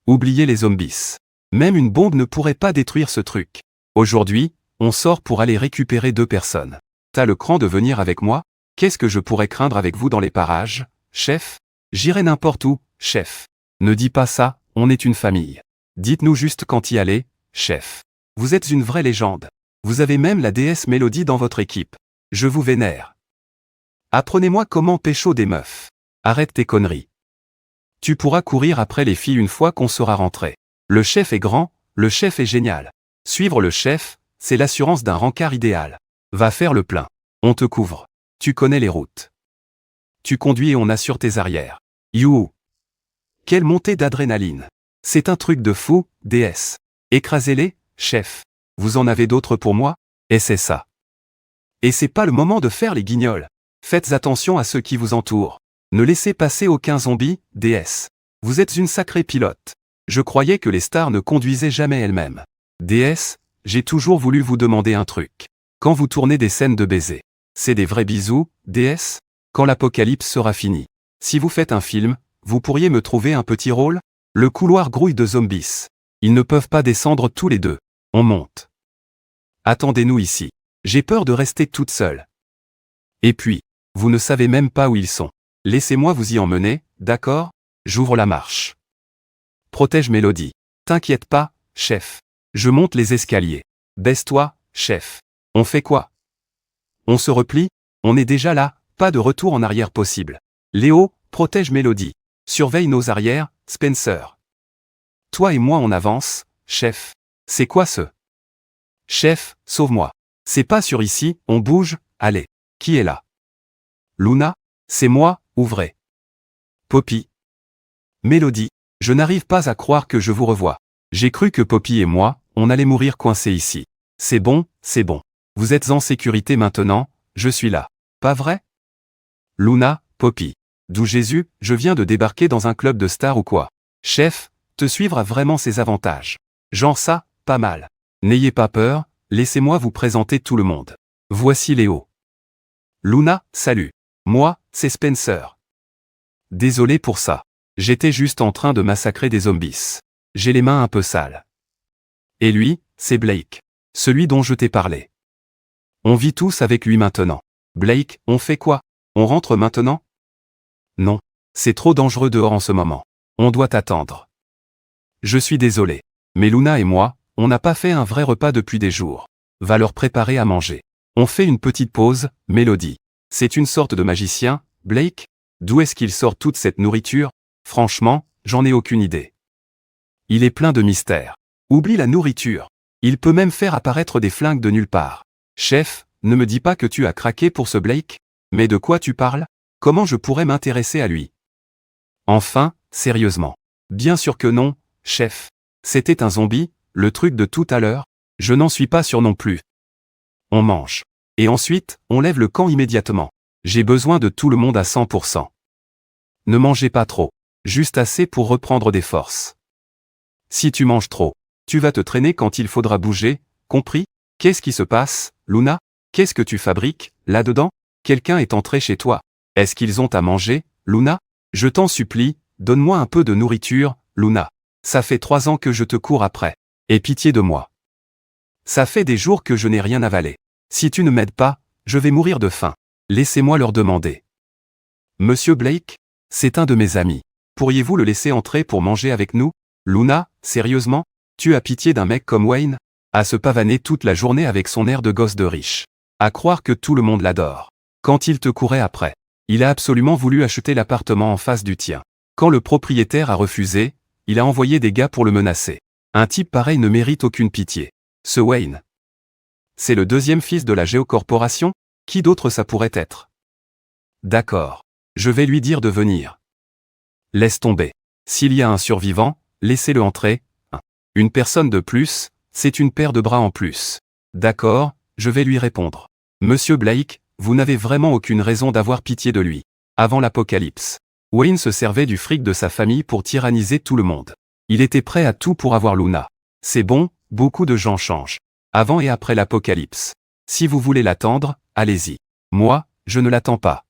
Oubliez les zombies. Même une bombe ne pourrait pas détruire ce truc. Aujourd'hui, on sort pour aller récupérer 2 personnes. T'as le cran de venir avec moi? Qu'est-ce que je pourrais craindre avec vous dans les parages, chef? J'irai n'importe où, chef. Ne dis pas ça, on est une famille. Dites-nous juste quand y aller, chef. Vous êtes une vraie légende. Vous avez même la déesse Mélodie dans votre équipe. Je vous vénère. Apprenez-moi comment pécho des meufs. Arrête tes conneries. Tu pourras courir après les filles une fois qu'on sera rentré. Le chef est grand, le chef est génial. Suivre le chef, c'est l'assurance d'un rencard idéal. Va faire le plein. On te couvre. Tu connais les routes. Tu conduis et on assure tes arrières. You. Quelle montée d'adrénaline. C'est un truc de fou, déesse. Écrasez-les, chef. Vous en avez d'autres pour moi? Et c'est ça. Et c'est pas le moment de faire les guignols. Faites attention à ceux qui vous entourent. Ne laissez passer aucun zombie, déesse. Vous êtes une sacrée pilote. Je croyais que les stars ne conduisaient jamais elles-mêmes. Déesse, j'ai toujours voulu vous demander un truc. Quand vous tournez des scènes de baisers, c'est des vrais bisous, déesse? Quand l'apocalypse sera fini. Si vous faites un film, vous pourriez me trouver un petit rôle? Le couloir grouille de zombies. Ils ne peuvent pas descendre tous les 2. On monte. Attendez-nous ici. J'ai peur de rester toute seule. Et puis, vous ne savez même pas où ils sont. Laissez-moi vous y emmener, d'accord? J'ouvre la marche. Protège Mélodie. T'inquiète pas, chef. Je monte les escaliers. Baisse-toi, chef. On fait quoi? On se replie? On est déjà là, pas de retour en arrière possible. Léo, protège Mélodie. Surveille nos arrières, Spencer. Toi et moi on avance, chef. C'est quoi ce? Chef, sauve-moi. C'est pas sur ici, on bouge, allez. Qui est là? Luna? C'est moi, ouvrez. Poppy. Mélodie. Je n'arrive pas à croire que je vous revois. J'ai cru que Poppy et moi, on allait mourir coincés ici. C'est bon, c'est bon. Vous êtes en sécurité maintenant, je suis là. Pas vrai? Luna, Poppy. D'où Jésus, je viens de débarquer dans un club de stars ou quoi? Chef, te suivre a vraiment ses avantages. Genre ça, pas mal. N'ayez pas peur, laissez-moi vous présenter tout le monde. Voici Léo. Luna, salut. Moi, c'est Spencer. Désolé pour ça. J'étais juste en train de massacrer des zombies. J'ai les mains un peu sales. Et lui, c'est Blake. Celui dont je t'ai parlé. On vit tous avec lui maintenant. Blake, on fait quoi? On rentre maintenant? Non. C'est trop dangereux dehors en ce moment. On doit attendre. Je suis désolé. Mais Luna et moi, on n'a pas fait un vrai repas depuis des jours. Va leur préparer à manger. On fait une petite pause, Mélodie. C'est une sorte de magicien, Blake? D'où est-ce qu'il sort toute cette nourriture? Franchement, j'en ai aucune idée. Il est plein de mystères. Oublie la nourriture. Il peut même faire apparaître des flingues de nulle part. Chef, ne me dis pas que tu as craqué pour ce Blake? Mais de quoi tu parles? Comment je pourrais m'intéresser à lui? Enfin, sérieusement. Bien sûr que non, chef. C'était un zombie, le truc de tout à l'heure? Je n'en suis pas sûr non plus. On mange. Et ensuite, on lève le camp immédiatement. J'ai besoin de tout le monde à 100%. Ne mangez pas trop. Juste assez pour reprendre des forces. Si tu manges trop, tu vas te traîner quand il faudra bouger, compris? Qu'est-ce qui se passe, Luna? Qu'est-ce que tu fabriques, là-dedans? Quelqu'un est entré chez toi. Est-ce qu'ils ont à manger, Luna? Je t'en supplie, donne-moi un peu de nourriture, Luna. Ça fait 3 ans que je te cours après. Aie pitié de moi. Ça fait des jours que je n'ai rien avalé. Si tu ne m'aides pas, je vais mourir de faim. Laissez-moi leur demander. Monsieur Blake? C'est un de mes amis. Pourriez-vous le laisser entrer pour manger avec nous? Luna, sérieusement? Tu as pitié d'un mec comme Wayne? À se pavaner toute la journée avec son air de gosse de riche. À croire que tout le monde l'adore. Quand il te courait après. Il a absolument voulu acheter l'appartement en face du tien. Quand le propriétaire a refusé, il a envoyé des gars pour le menacer. Un type pareil ne mérite aucune pitié. Ce Wayne. C'est le deuxième fils de la Géocorporation? Qui d'autre ça pourrait être? D'accord. Je vais lui dire de venir. Laisse tomber. S'il y a un survivant, laissez-le entrer. Une personne de plus, c'est une paire de bras en plus. D'accord, je vais lui répondre. Monsieur Blake, vous n'avez vraiment aucune raison d'avoir pitié de lui. Avant l'apocalypse, Wayne se servait du fric de sa famille pour tyranniser tout le monde. Il était prêt à tout pour avoir Luna. C'est bon, beaucoup de gens changent. Avant et après l'apocalypse. Si vous voulez l'attendre, allez-y. Moi, je ne l'attends pas.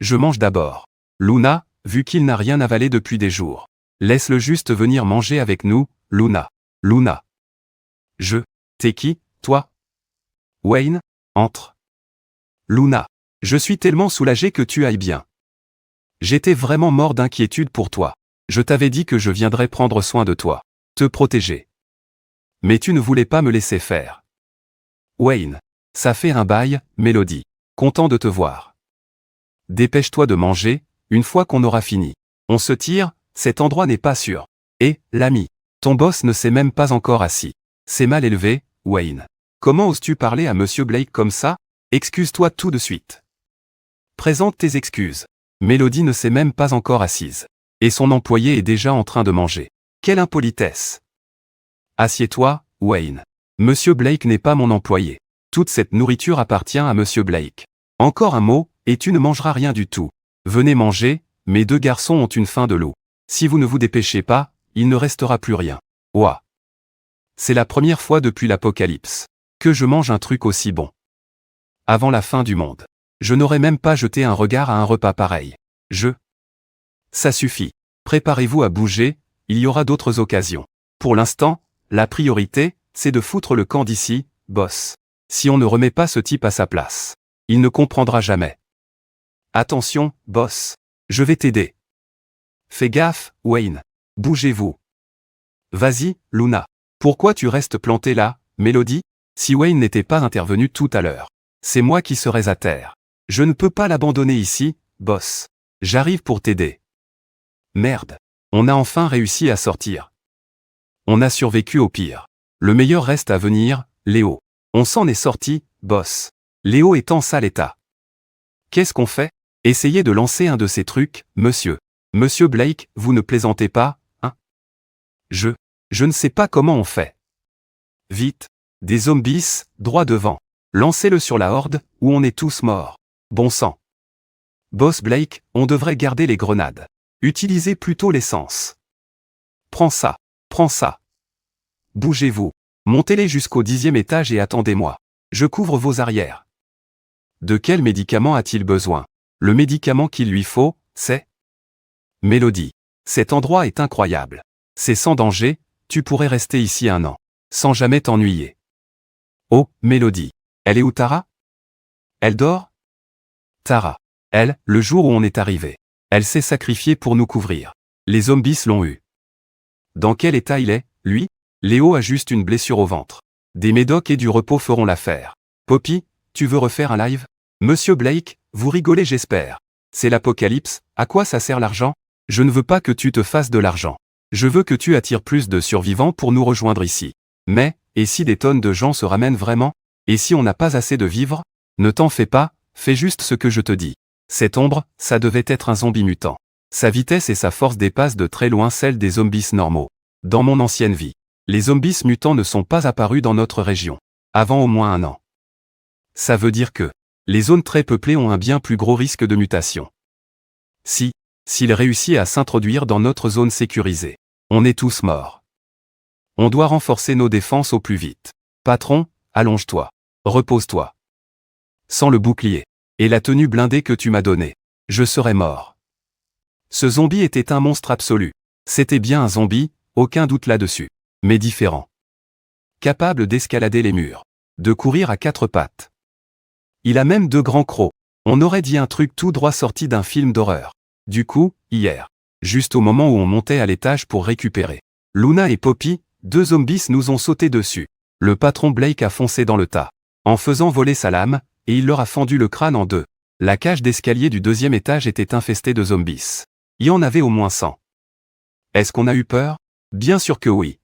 Je mange d'abord. Luna, vu qu'il n'a rien avalé depuis des jours. Laisse-le juste venir manger avec nous, Luna. Luna. T'es qui, toi? Wayne, entre. Luna. Je suis tellement soulagé que tu ailles bien. J'étais vraiment mort d'inquiétude pour toi. Je t'avais dit que je viendrais prendre soin de toi. Te protéger. Mais tu ne voulais pas me laisser faire. Wayne. Ça fait un bail, Mélodie. Content de te voir. Dépêche-toi de manger, une fois qu'on aura fini. On se tire, cet endroit n'est pas sûr. Et, l'ami. Ton boss ne s'est même pas encore assis. C'est mal élevé, Wayne. Comment oses-tu parler à Monsieur Blake comme ça? Excuse-toi tout de suite. Présente tes excuses. Mélodie ne s'est même pas encore assise. Et son employé est déjà en train de manger. Quelle impolitesse. Assieds-toi, Wayne. Monsieur Blake n'est pas mon employé. Toute cette nourriture appartient à Monsieur Blake. Encore un mot, et tu ne mangeras rien du tout. Venez manger, mes 2 garçons ont une faim de loup. Si vous ne vous dépêchez pas, il ne restera plus rien. Ouah. C'est la première fois depuis l'apocalypse que je mange un truc aussi bon. Avant la fin du monde. Je n'aurais même pas jeté un regard à un repas pareil. Ça suffit. Préparez-vous à bouger, il y aura d'autres occasions. Pour l'instant, la priorité, c'est de foutre le camp d'ici, boss. Si on ne remet pas ce type à sa place, il ne comprendra jamais. Attention, boss. Je vais t'aider. Fais gaffe, Wayne. Bougez-vous. Vas-y, Luna. Pourquoi tu restes planté là, Mélodie? Si Wayne n'était pas intervenu tout à l'heure, c'est moi qui serais à terre. Je ne peux pas l'abandonner ici, boss. J'arrive pour t'aider. Merde. On a enfin réussi à sortir. On a survécu au pire. Le meilleur reste à venir, Léo. On s'en est sorti, boss. Léo est en sale état. Qu'est-ce qu'on fait? Essayez de lancer un de ces trucs, monsieur. Monsieur Blake, vous ne plaisantez pas, hein? Je ne sais pas comment on fait. Vite. Des zombies, droit devant. Lancez-le sur la horde, ou on est tous morts. Bon sang. Boss Blake, on devrait garder les grenades. Utilisez plutôt l'essence. Prends ça. Prends ça. Bougez-vous. Montez-les jusqu'au 10e étage et attendez-moi. Je couvre vos arrières. De quel médicament a-t-il besoin? Le médicament qu'il lui faut, c'est... Mélodie. Cet endroit est incroyable. C'est sans danger, tu pourrais rester ici 1 an. Sans jamais t'ennuyer. Oh, Mélodie. Elle est où Tara? Elle dort? Tara. Elle, le jour où on est arrivé. Elle s'est sacrifiée pour nous couvrir. Les zombies l'ont eu. Dans quel état il est, lui? Léo a juste une blessure au ventre. Des médocs et du repos feront l'affaire. Poppy, tu veux refaire un live? Monsieur Blake, vous rigolez j'espère. C'est l'apocalypse, à quoi ça sert l'argent? Je ne veux pas que tu te fasses de l'argent. Je veux que tu attires plus de survivants pour nous rejoindre ici. Mais, et si des tonnes de gens se ramènent vraiment? Et si on n'a pas assez de vivres? Ne t'en fais pas, fais juste ce que je te dis. Cette ombre, ça devait être un zombie mutant. Sa vitesse et sa force dépassent de très loin celles des zombies normaux. Dans mon ancienne vie, les zombies mutants ne sont pas apparus dans notre région. Avant au moins 1 an. Ça veut dire que les zones très peuplées ont un bien plus gros risque de mutation. S'il réussit à s'introduire dans notre zone sécurisée, on est tous morts. On doit renforcer nos défenses au plus vite. Patron, allonge-toi. Repose-toi. Sans le bouclier et la tenue blindée que tu m'as donnée, je serais mort. Ce zombie était un monstre absolu. C'était bien un zombie, aucun doute là-dessus. Mais différent. Capable d'escalader les murs. De courir à 4 pattes. Il a même 2 grands crocs. On aurait dit un truc tout droit sorti d'un film d'horreur. Du coup, hier, juste au moment où on montait à l'étage pour récupérer Luna et Poppy, 2 zombies nous ont sauté dessus. Le patron Blake a foncé dans le tas, en faisant voler sa lame, et il leur a fendu le crâne en 2. La cage d'escalier du 2e étage était infestée de zombies. Il y en avait au moins 100. Est-ce qu'on a eu peur? Bien sûr que oui.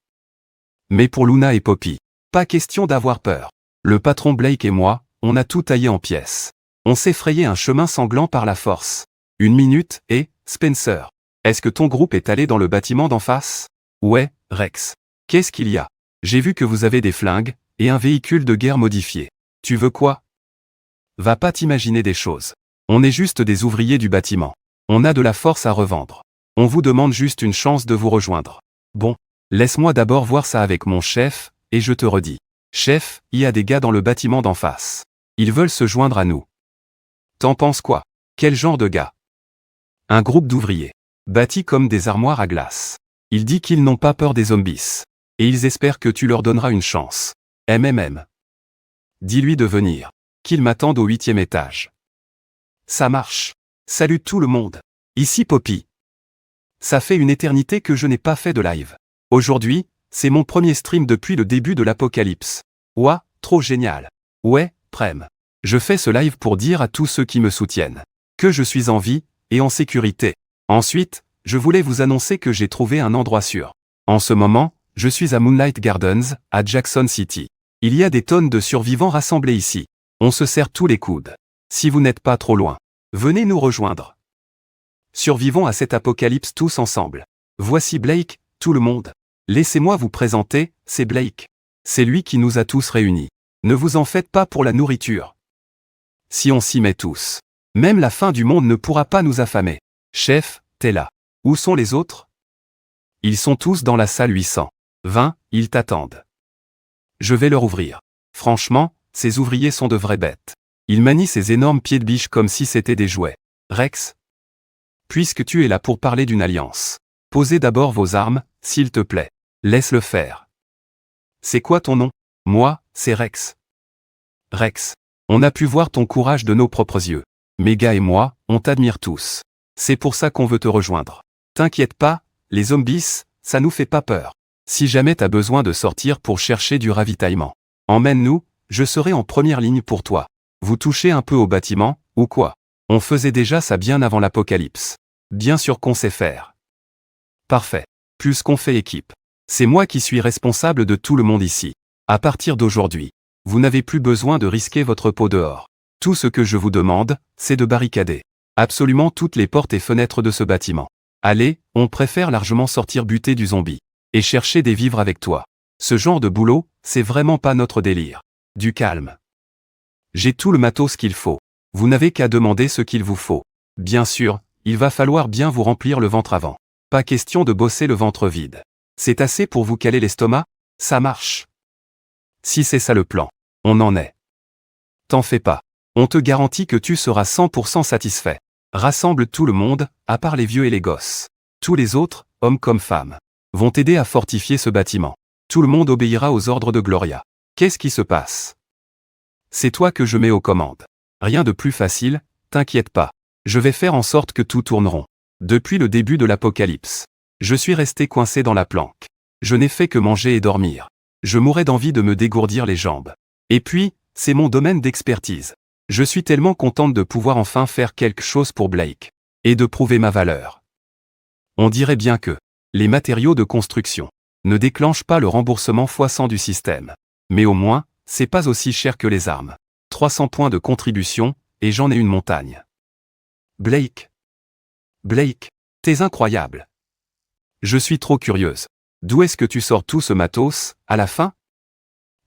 Mais pour Luna et Poppy, pas question d'avoir peur. Le patron Blake et moi, on a tout taillé en pièces. On s'est frayé un chemin sanglant par la force. 1 minute, et, Spencer, est-ce que ton groupe est allé dans le bâtiment d'en face? Ouais, Rex. Qu'est-ce qu'il y a? J'ai vu que vous avez des flingues, et un véhicule de guerre modifié. Tu veux quoi? Va pas t'imaginer des choses. On est juste des ouvriers du bâtiment. On a de la force à revendre. On vous demande juste une chance de vous rejoindre. Bon, laisse-moi d'abord voir ça avec mon chef, et je te redis. Chef, il y a des gars dans le bâtiment d'en face. Ils veulent se joindre à nous. T'en penses quoi? Quel genre de gars? Un groupe d'ouvriers. Bâtis comme des armoires à glace. Il dit qu'ils n'ont pas peur des zombies. Et ils espèrent que tu leur donneras une chance. MMM. Dis-lui de venir. Qu'ils m'attendent au 8e étage. Ça marche. Salut tout le monde. Ici Poppy. Ça fait une éternité que je n'ai pas fait de live. Aujourd'hui, c'est mon premier stream depuis le début de l'apocalypse. Ouah, trop génial. Ouais, Prem. Je fais ce live pour dire à tous ceux qui me soutiennent que je suis en vie et en sécurité. Ensuite, je voulais vous annoncer que j'ai trouvé un endroit sûr. En ce moment, je suis à Moonlight Gardens, à Jackson City. Il y a des tonnes de survivants rassemblés ici. On se serre tous les coudes. Si vous n'êtes pas trop loin, venez nous rejoindre. Survivons à cet apocalypse tous ensemble. Voici Blake, tout le monde. Laissez-moi vous présenter, c'est Blake. C'est lui qui nous a tous réunis. Ne vous en faites pas pour la nourriture. Si on s'y met tous, même la fin du monde ne pourra pas nous affamer. Chef, t'es là. Où sont les autres? Ils sont tous dans la salle 820, ils t'attendent. Je vais leur ouvrir. Franchement, ces ouvriers sont de vraies bêtes. Ils manient ces énormes pieds de biche comme si c'était des jouets. Rex? Puisque tu es là pour parler d'une alliance, posez d'abord vos armes, s'il te plaît. Laisse-le faire. C'est quoi ton nom? Moi, c'est Rex. Rex, on a pu voir ton courage de nos propres yeux. Mega et moi, on t'admire tous. C'est pour ça qu'on veut te rejoindre. T'inquiète pas, les zombies, ça nous fait pas peur. Si jamais t'as besoin de sortir pour chercher du ravitaillement, emmène-nous, je serai en première ligne pour toi. Vous touchez un peu au bâtiment, ou quoi? On faisait déjà ça bien avant l'apocalypse. Bien sûr qu'on sait faire. Parfait. Plus qu'on fait équipe. C'est moi qui suis responsable de tout le monde ici. À partir d'aujourd'hui, vous n'avez plus besoin de risquer votre peau dehors. Tout ce que je vous demande, c'est de barricader absolument toutes les portes et fenêtres de ce bâtiment. Allez, on préfère largement sortir buter du zombie. Et chercher des vivres avec toi. Ce genre de boulot, c'est vraiment pas notre délire. Du calme. J'ai tout le matos qu'il faut. Vous n'avez qu'à demander ce qu'il vous faut. Bien sûr, il va falloir bien vous remplir le ventre avant. Pas question de bosser le ventre vide. C'est assez pour vous caler l'estomac? Ça marche. Si c'est ça le plan, on en est. T'en fais pas. On te garantit que tu seras 100% satisfait. Rassemble tout le monde, à part les vieux et les gosses. Tous les autres, hommes comme femmes, vont t'aider à fortifier ce bâtiment. Tout le monde obéira aux ordres de Gloria. Qu'est-ce qui se passe? C'est toi que je mets aux commandes. Rien de plus facile, t'inquiète pas. Je vais faire en sorte que tout tourne rond. Depuis le début de l'apocalypse, je suis resté coincé dans la planque. Je n'ai fait que manger et dormir. Je mourais d'envie de me dégourdir les jambes. Et puis, c'est mon domaine d'expertise. Je suis tellement contente de pouvoir enfin faire quelque chose pour Blake. Et de prouver ma valeur. On dirait bien que les matériaux de construction ne déclenchent pas le remboursement x100 du système. Mais au moins, c'est pas aussi cher que les armes. 300 points de contribution, et j'en ai une montagne. Blake, t'es incroyable. Je suis trop curieuse. D'où est-ce que tu sors tout ce matos, à la fin?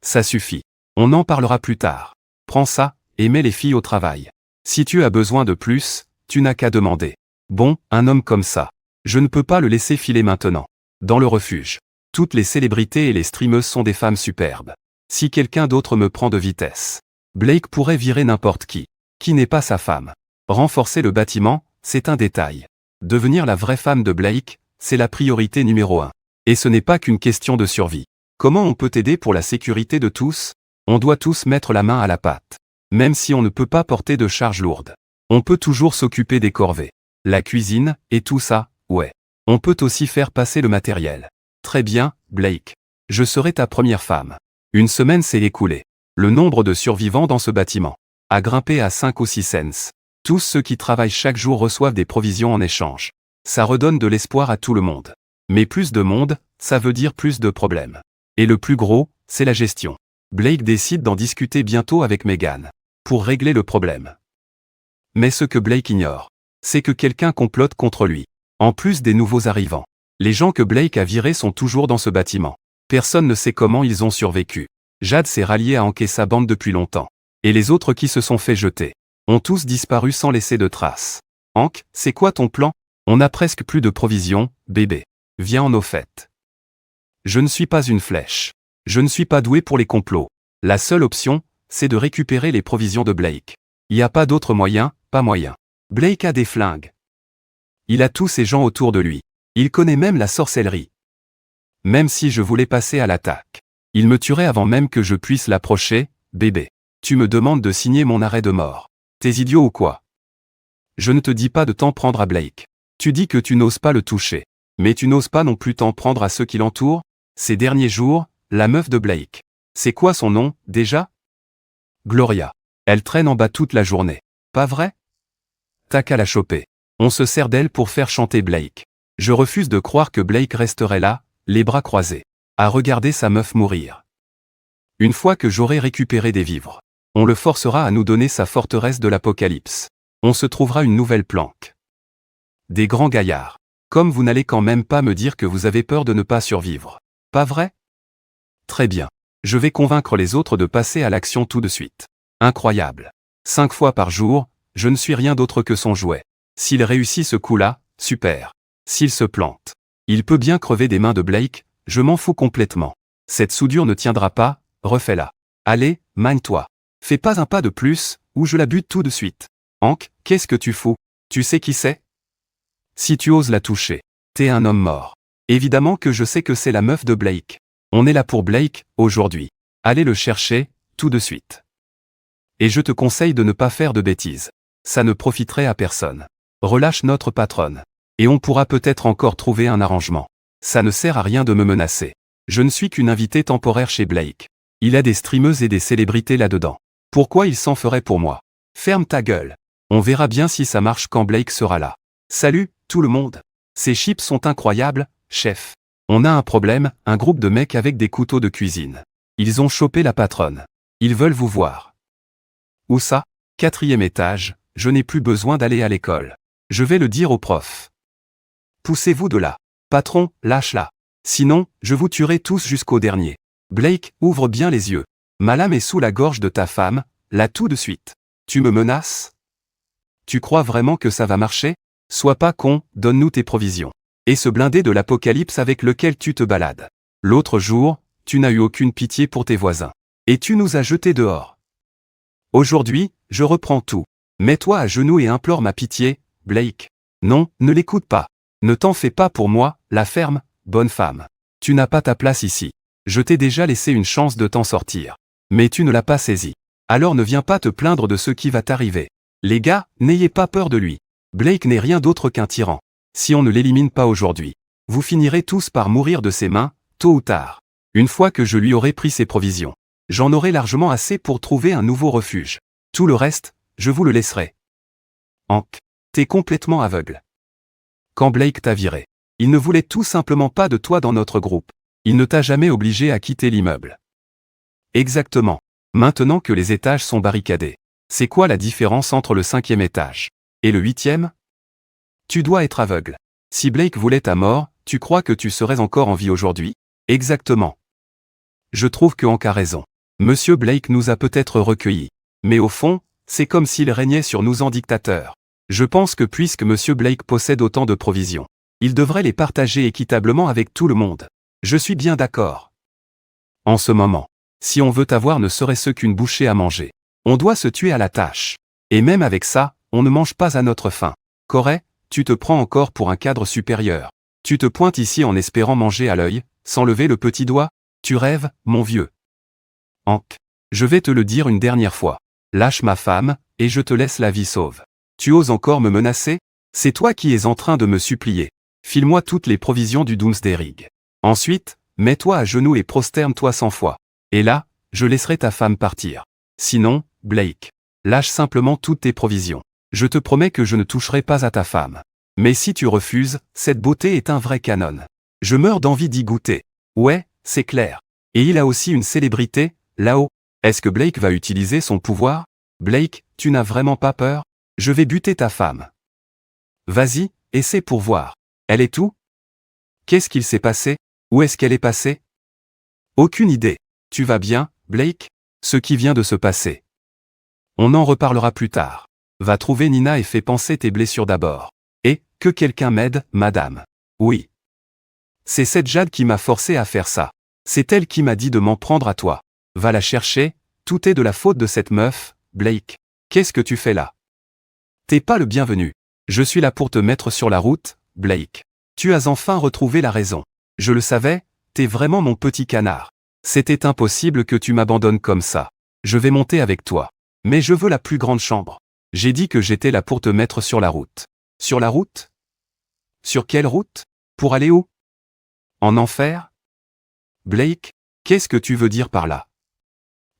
Ça suffit. On en parlera plus tard. Prends ça, et mets les filles au travail. Si tu as besoin de plus, tu n'as qu'à demander. Bon, un homme comme ça, je ne peux pas le laisser filer maintenant. Dans le refuge, toutes les célébrités et les streameuses sont des femmes superbes. Si quelqu'un d'autre me prend de vitesse, Blake pourrait virer n'importe qui n'est pas sa femme. Renforcer le bâtiment, c'est un détail. Devenir la vraie femme de Blake, c'est la priorité numéro 1. Et ce n'est pas qu'une question de survie. Comment on peut t'aider pour la sécurité de tous? On doit tous mettre la main à la pâte. Même si on ne peut pas porter de charges lourdes. On peut toujours s'occuper des corvées. La cuisine, et tout ça, ouais. On peut aussi faire passer le matériel. Très bien, Blake. Je serai ta première femme. Une semaine s'est écoulée. Le nombre de survivants dans ce bâtiment a grimpé à 5 ou 6 cents. Tous ceux qui travaillent chaque jour reçoivent des provisions en échange. Ça redonne de l'espoir à tout le monde. Mais plus de monde, ça veut dire plus de problèmes. Et le plus gros, c'est la gestion. Blake décide d'en discuter bientôt avec Megan. Pour régler le problème. Mais ce que Blake ignore, c'est que quelqu'un complote contre lui. En plus des nouveaux arrivants. Les gens que Blake a virés sont toujours dans ce bâtiment. Personne ne sait comment ils ont survécu. Jade s'est ralliée à Hank et sa bande depuis longtemps. Et les autres qui se sont fait jeter ont tous disparu sans laisser de traces. Hank, c'est quoi ton plan? On n'a presque plus de provisions, bébé. Viens en au fait. Je ne suis pas une flèche. Je ne suis pas doué pour les complots. La seule option, c'est de récupérer les provisions de Blake. Il n'y a pas d'autre moyen, pas moyen. Blake a des flingues. Il a tous ces gens autour de lui. Il connaît même la sorcellerie. Même si je voulais passer à l'attaque, il me tuerait avant même que je puisse l'approcher, bébé. Tu me demandes de signer mon arrêt de mort. T'es idiot ou quoi? Je ne te dis pas de t'en prendre à Blake. Tu dis que tu n'oses pas le toucher. Mais tu n'oses pas non plus t'en prendre à ceux qui l'entourent? Ces derniers jours, la meuf de Blake. C'est quoi son nom, déjà? Gloria. Elle traîne en bas toute la journée. Pas vrai? T'as qu'à la choper. On se sert d'elle pour faire chanter Blake. Je refuse de croire que Blake resterait là, les bras croisés, à regarder sa meuf mourir. Une fois que j'aurai récupéré des vivres, on le forcera à nous donner sa forteresse de l'apocalypse. On se trouvera une nouvelle planque. Des grands gaillards. Comme vous n'allez quand même pas me dire que vous avez peur de ne pas survivre. Pas vrai? Très bien. Je vais convaincre les autres de passer à l'action tout de suite. Incroyable. 5 fois par jour, je ne suis rien d'autre que son jouet. S'il réussit ce coup-là, super. S'il se plante, il peut bien crever des mains de Blake, je m'en fous complètement. Cette soudure ne tiendra pas, refais-la. Allez, mine-toi. Fais pas un pas de plus, ou je la bute tout de suite. Hank, qu'est-ce que tu fous? Tu sais qui c'est? Si tu oses la toucher, t'es un homme mort. Évidemment que je sais que c'est la meuf de Blake. On est là pour Blake, aujourd'hui. Allez le chercher, tout de suite. Et je te conseille de ne pas faire de bêtises. Ça ne profiterait à personne. Relâche notre patronne. Et on pourra peut-être encore trouver un arrangement. Ça ne sert à rien de me menacer. Je ne suis qu'une invitée temporaire chez Blake. Il a des streameuses et des célébrités là-dedans. Pourquoi il s'en ferait pour moi? Ferme ta gueule. On verra bien si ça marche quand Blake sera là. Salut, tout le monde. Ces chips sont incroyables, chef. On a un problème, un groupe de mecs avec des couteaux de cuisine. Ils ont chopé la patronne. Ils veulent vous voir. Où ça? 4e étage, je n'ai plus besoin d'aller à l'école. Je vais le dire au prof. Poussez-vous de là. Patron, lâche-la. Sinon, je vous tuerai tous jusqu'au dernier. Blake, ouvre bien les yeux. Ma lame est sous la gorge de ta femme, là tout de suite. Tu me menaces? Tu crois vraiment que ça va marcher? Sois pas con, donne-nous tes provisions. Et ce blindé de l'apocalypse avec lequel tu te balades. L'autre jour, tu n'as eu aucune pitié pour tes voisins. Et tu nous as jetés dehors. Aujourd'hui, je reprends tout. Mets-toi à genoux et implore ma pitié, Blake. Non, ne l'écoute pas. Ne t'en fais pas pour moi, la ferme, bonne femme. Tu n'as pas ta place ici. Je t'ai déjà laissé une chance de t'en sortir. Mais tu ne l'as pas saisie. Alors ne viens pas te plaindre de ce qui va t'arriver. Les gars, n'ayez pas peur de lui. Blake n'est rien d'autre qu'un tyran. Si on ne l'élimine pas aujourd'hui, vous finirez tous par mourir de ses mains, tôt ou tard. Une fois que je lui aurai pris ses provisions, j'en aurai largement assez pour trouver un nouveau refuge. Tout le reste, je vous le laisserai. Hank, t'es complètement aveugle. Quand Blake t'a viré, il ne voulait tout simplement pas de toi dans notre groupe. Il ne t'a jamais obligé à quitter l'immeuble. Exactement. Maintenant que les étages sont barricadés, c'est quoi la différence entre le 5e étage et le 8e? Tu dois être aveugle. Si Blake voulait ta mort, tu crois que tu serais encore en vie aujourd'hui? Exactement. Je trouve que Hank a raison. Monsieur Blake nous a peut-être recueillis. Mais au fond, c'est comme s'il régnait sur nous en dictateur. Je pense que puisque Monsieur Blake possède autant de provisions, il devrait les partager équitablement avec tout le monde. Je suis bien d'accord. En ce moment, si on veut avoir ne serait-ce qu'une bouchée à manger, on doit se tuer à la tâche. Et même avec ça, on ne mange pas à notre faim. Corey, tu te prends encore pour un cadre supérieur. Tu te pointes ici en espérant manger à l'œil, sans lever le petit doigt. Tu rêves, mon vieux. Hank, je vais te le dire une dernière fois. Lâche ma femme, et je te laisse la vie sauve. Tu oses encore me menacer? C'est toi qui es en train de me supplier. File-moi toutes les provisions du Doomsday Rig. Ensuite, mets-toi à genoux et prosterne-toi 100 fois. Et là, je laisserai ta femme partir. Sinon, Blake, lâche simplement toutes tes provisions. Je te promets que je ne toucherai pas à ta femme. Mais si tu refuses, cette beauté est un vrai canon. Je meurs d'envie d'y goûter. Ouais, c'est clair. Et il a aussi une célébrité, là-haut. Est-ce que Blake va utiliser son pouvoir? Blake, tu n'as vraiment pas peur? Je vais buter ta femme. Vas-y, essaie pour voir. Elle est où? Qu'est-ce qu'il s'est passé? Où est-ce qu'elle est passée? Aucune idée. Tu vas bien, Blake? Ce qui vient de se passer. On en reparlera plus tard. Va trouver Nina et fais penser tes blessures d'abord. Et, que quelqu'un m'aide, madame. Oui. C'est cette Jade qui m'a forcé à faire ça. C'est elle qui m'a dit de m'en prendre à toi. Va la chercher, tout est de la faute de cette meuf, Blake. Qu'est-ce que tu fais là? T'es pas le bienvenu. Je suis là pour te mettre sur la route, Blake. Tu as enfin retrouvé la raison. Je le savais, t'es vraiment mon petit canard. C'était impossible que tu m'abandonnes comme ça. Je vais monter avec toi. Mais je veux la plus grande chambre. J'ai dit que j'étais là pour te mettre sur la route. Sur la route? Sur quelle route? Pour aller où? En enfer? Blake, qu'est-ce que tu veux dire par là?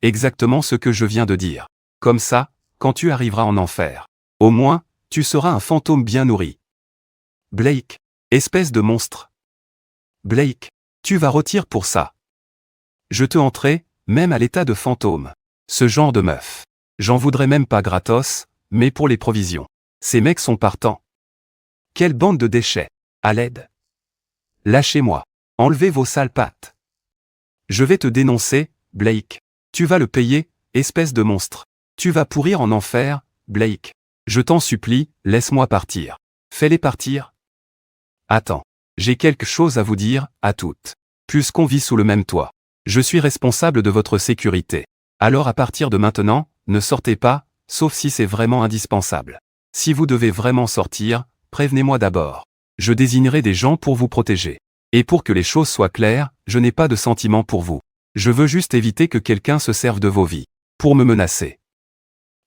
Exactement ce que je viens de dire. Comme ça, quand tu arriveras en enfer, au moins, tu seras un fantôme bien nourri. Blake, espèce de monstre. Blake, tu vas rôtir pour ça. Je te hanterai, même à l'état de fantôme. Ce genre de meuf. J'en voudrais même pas gratos, mais pour les provisions. Ces mecs sont partants. Quelle bande de déchets. À l'aide. Lâchez-moi. Enlevez vos sales pattes. Je vais te dénoncer, Blake. Tu vas le payer, espèce de monstre. Tu vas pourrir en enfer, Blake. Je t'en supplie, laisse-moi partir. Fais-les partir. Attends. J'ai quelque chose à vous dire, à toutes. Puisqu'on vit sous le même toit. Je suis responsable de votre sécurité. Alors à partir de maintenant, ne sortez pas, sauf si c'est vraiment indispensable. Si vous devez vraiment sortir, prévenez-moi d'abord. Je désignerai des gens pour vous protéger. Et pour que les choses soient claires, je n'ai pas de sentiment pour vous. Je veux juste éviter que quelqu'un se serve de vos vies. Pour me menacer.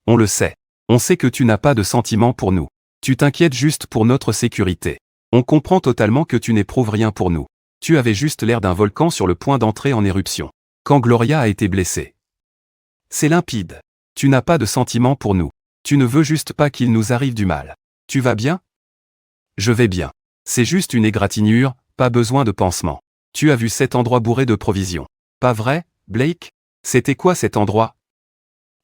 On le sait. On sait que tu n'as pas de sentiment pour nous. Tu t'inquiètes juste pour notre sécurité. On comprend totalement que tu n'éprouves rien pour nous. Tu avais juste l'air d'un volcan sur le point d'entrer en éruption. Quand Gloria a été blessée. C'est limpide. Tu n'as pas de sentiment pour nous. Tu ne veux juste pas qu'il nous arrive du mal. Tu vas bien? Je vais bien. C'est juste une égratignure, pas besoin de pansement. Tu as vu cet endroit bourré de provisions. Pas vrai, Blake? C'était quoi cet endroit?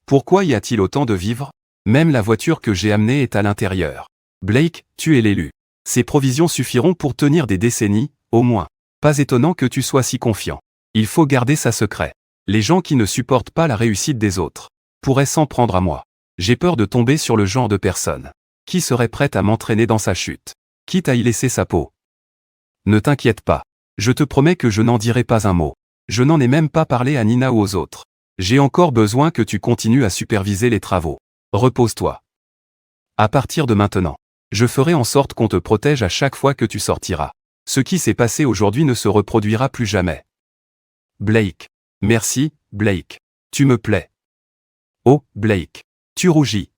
Pourquoi y a-t-il autant de vivres? Même la voiture que j'ai amenée est à l'intérieur. Blake, tu es l'élu. Ces provisions suffiront pour tenir des décennies, au moins. Pas étonnant que tu sois si confiant. Il faut garder ça secret. Les gens qui ne supportent pas la réussite des autres pourraient s'en prendre à moi. J'ai peur de tomber sur le genre de personne qui serait prête à m'entraîner dans sa chute, quitte à y laisser sa peau. Ne t'inquiète pas. Je te promets que je n'en dirai pas un mot. Je n'en ai même pas parlé à Nina ou aux autres. J'ai encore besoin que tu continues à superviser les travaux. Repose-toi. À partir de maintenant, je ferai en sorte qu'on te protège à chaque fois que tu sortiras. Ce qui s'est passé aujourd'hui ne se reproduira plus jamais. Blake. Merci, Blake. Tu me plais. Oh, Blake. Tu rougis.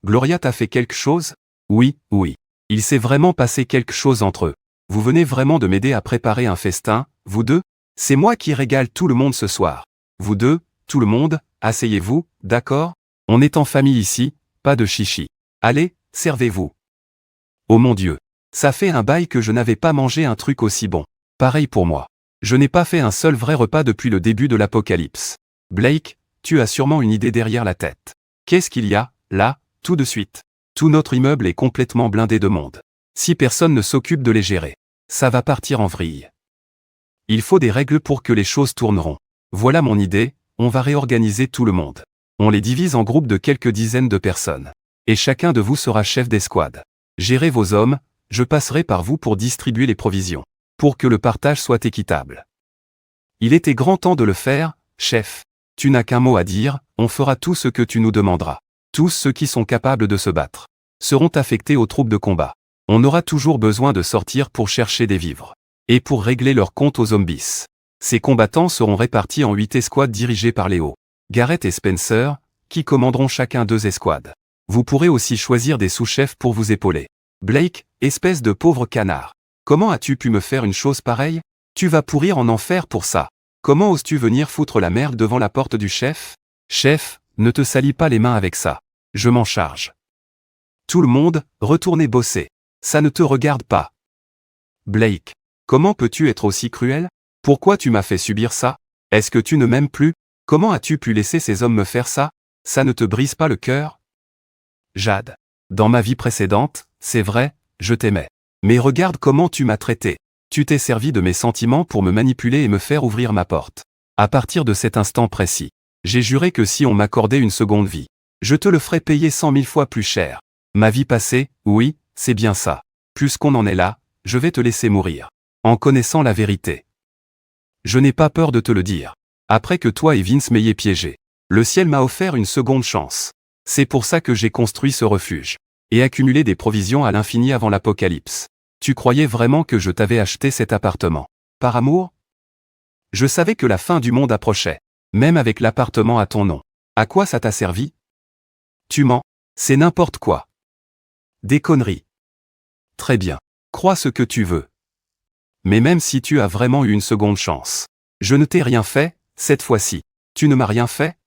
Gloria t'a fait quelque chose? Oui, oui. Il s'est vraiment passé quelque chose entre eux. Vous venez vraiment de m'aider à préparer un festin, vous deux? C'est moi qui régale tout le monde ce soir. Vous deux, tout le monde, asseyez-vous, d'accord? On est en famille ici, pas de chichi. Allez, servez-vous. Oh mon Dieu. Ça fait un bail que je n'avais pas mangé un truc aussi bon. Pareil pour moi. Je n'ai pas fait un seul vrai repas depuis le début de l'apocalypse. Blake, tu as sûrement une idée derrière la tête. Qu'est-ce qu'il y a, là, tout de suite? Tout notre immeuble est complètement blindé de monde. Si personne ne s'occupe de les gérer, ça va partir en vrille. Il faut des règles pour que les choses tourneront. Voilà mon idée, on va réorganiser tout le monde. On les divise en groupes de quelques dizaines de personnes. Et chacun de vous sera chef d'escouade. Gérez vos hommes, je passerai par vous pour distribuer les provisions. Pour que le partage soit équitable. Il était grand temps de le faire, chef. Tu n'as qu'un mot à dire, on fera tout ce que tu nous demanderas. Tous ceux qui sont capables de se battre seront affectés aux troupes de combat. On aura toujours besoin de sortir pour chercher des vivres. Et pour régler leur compte aux zombies. Ces combattants seront répartis en 8 escouades dirigées par Léo, Garrett et Spencer, qui commanderont chacun 2 escouades. Vous pourrez aussi choisir des sous-chefs pour vous épauler. Blake, espèce de pauvre canard. Comment as-tu pu me faire une chose pareille? Tu vas pourrir en enfer pour ça. Comment oses-tu venir foutre la merde devant la porte du chef? Chef, ne te salis pas les mains avec ça. Je m'en charge. Tout le monde, retournez bosser. Ça ne te regarde pas. Blake, comment peux-tu être aussi cruel? Pourquoi tu m'as fait subir ça? Est-ce que tu ne m'aimes plus? Comment as-tu pu laisser ces hommes me faire ça? Ça ne te brise pas le cœur? Jade. Dans ma vie précédente, c'est vrai, je t'aimais. Mais regarde comment tu m'as traité. Tu t'es servi de mes sentiments pour me manipuler et me faire ouvrir ma porte. À partir de cet instant précis, j'ai juré que si on m'accordait une seconde vie, je te le ferais payer 100 000 fois plus cher. Ma vie passée, oui, c'est bien ça. Puisqu'on en est là, je vais te laisser mourir. En connaissant la vérité. Je n'ai pas peur de te le dire. Après que toi et Vince m'ayez piégé, le ciel m'a offert une seconde chance. C'est pour ça que j'ai construit ce refuge. Et accumulé des provisions à l'infini avant l'apocalypse. Tu croyais vraiment que je t'avais acheté cet appartement? Par amour? Je savais que la fin du monde approchait. Même avec l'appartement à ton nom. À quoi ça t'a servi? Tu mens. C'est n'importe quoi. Des conneries. Très bien. Crois ce que tu veux. Mais même si tu as vraiment eu une seconde chance. Je ne t'ai rien fait, cette fois-ci. Tu ne m'as rien fait?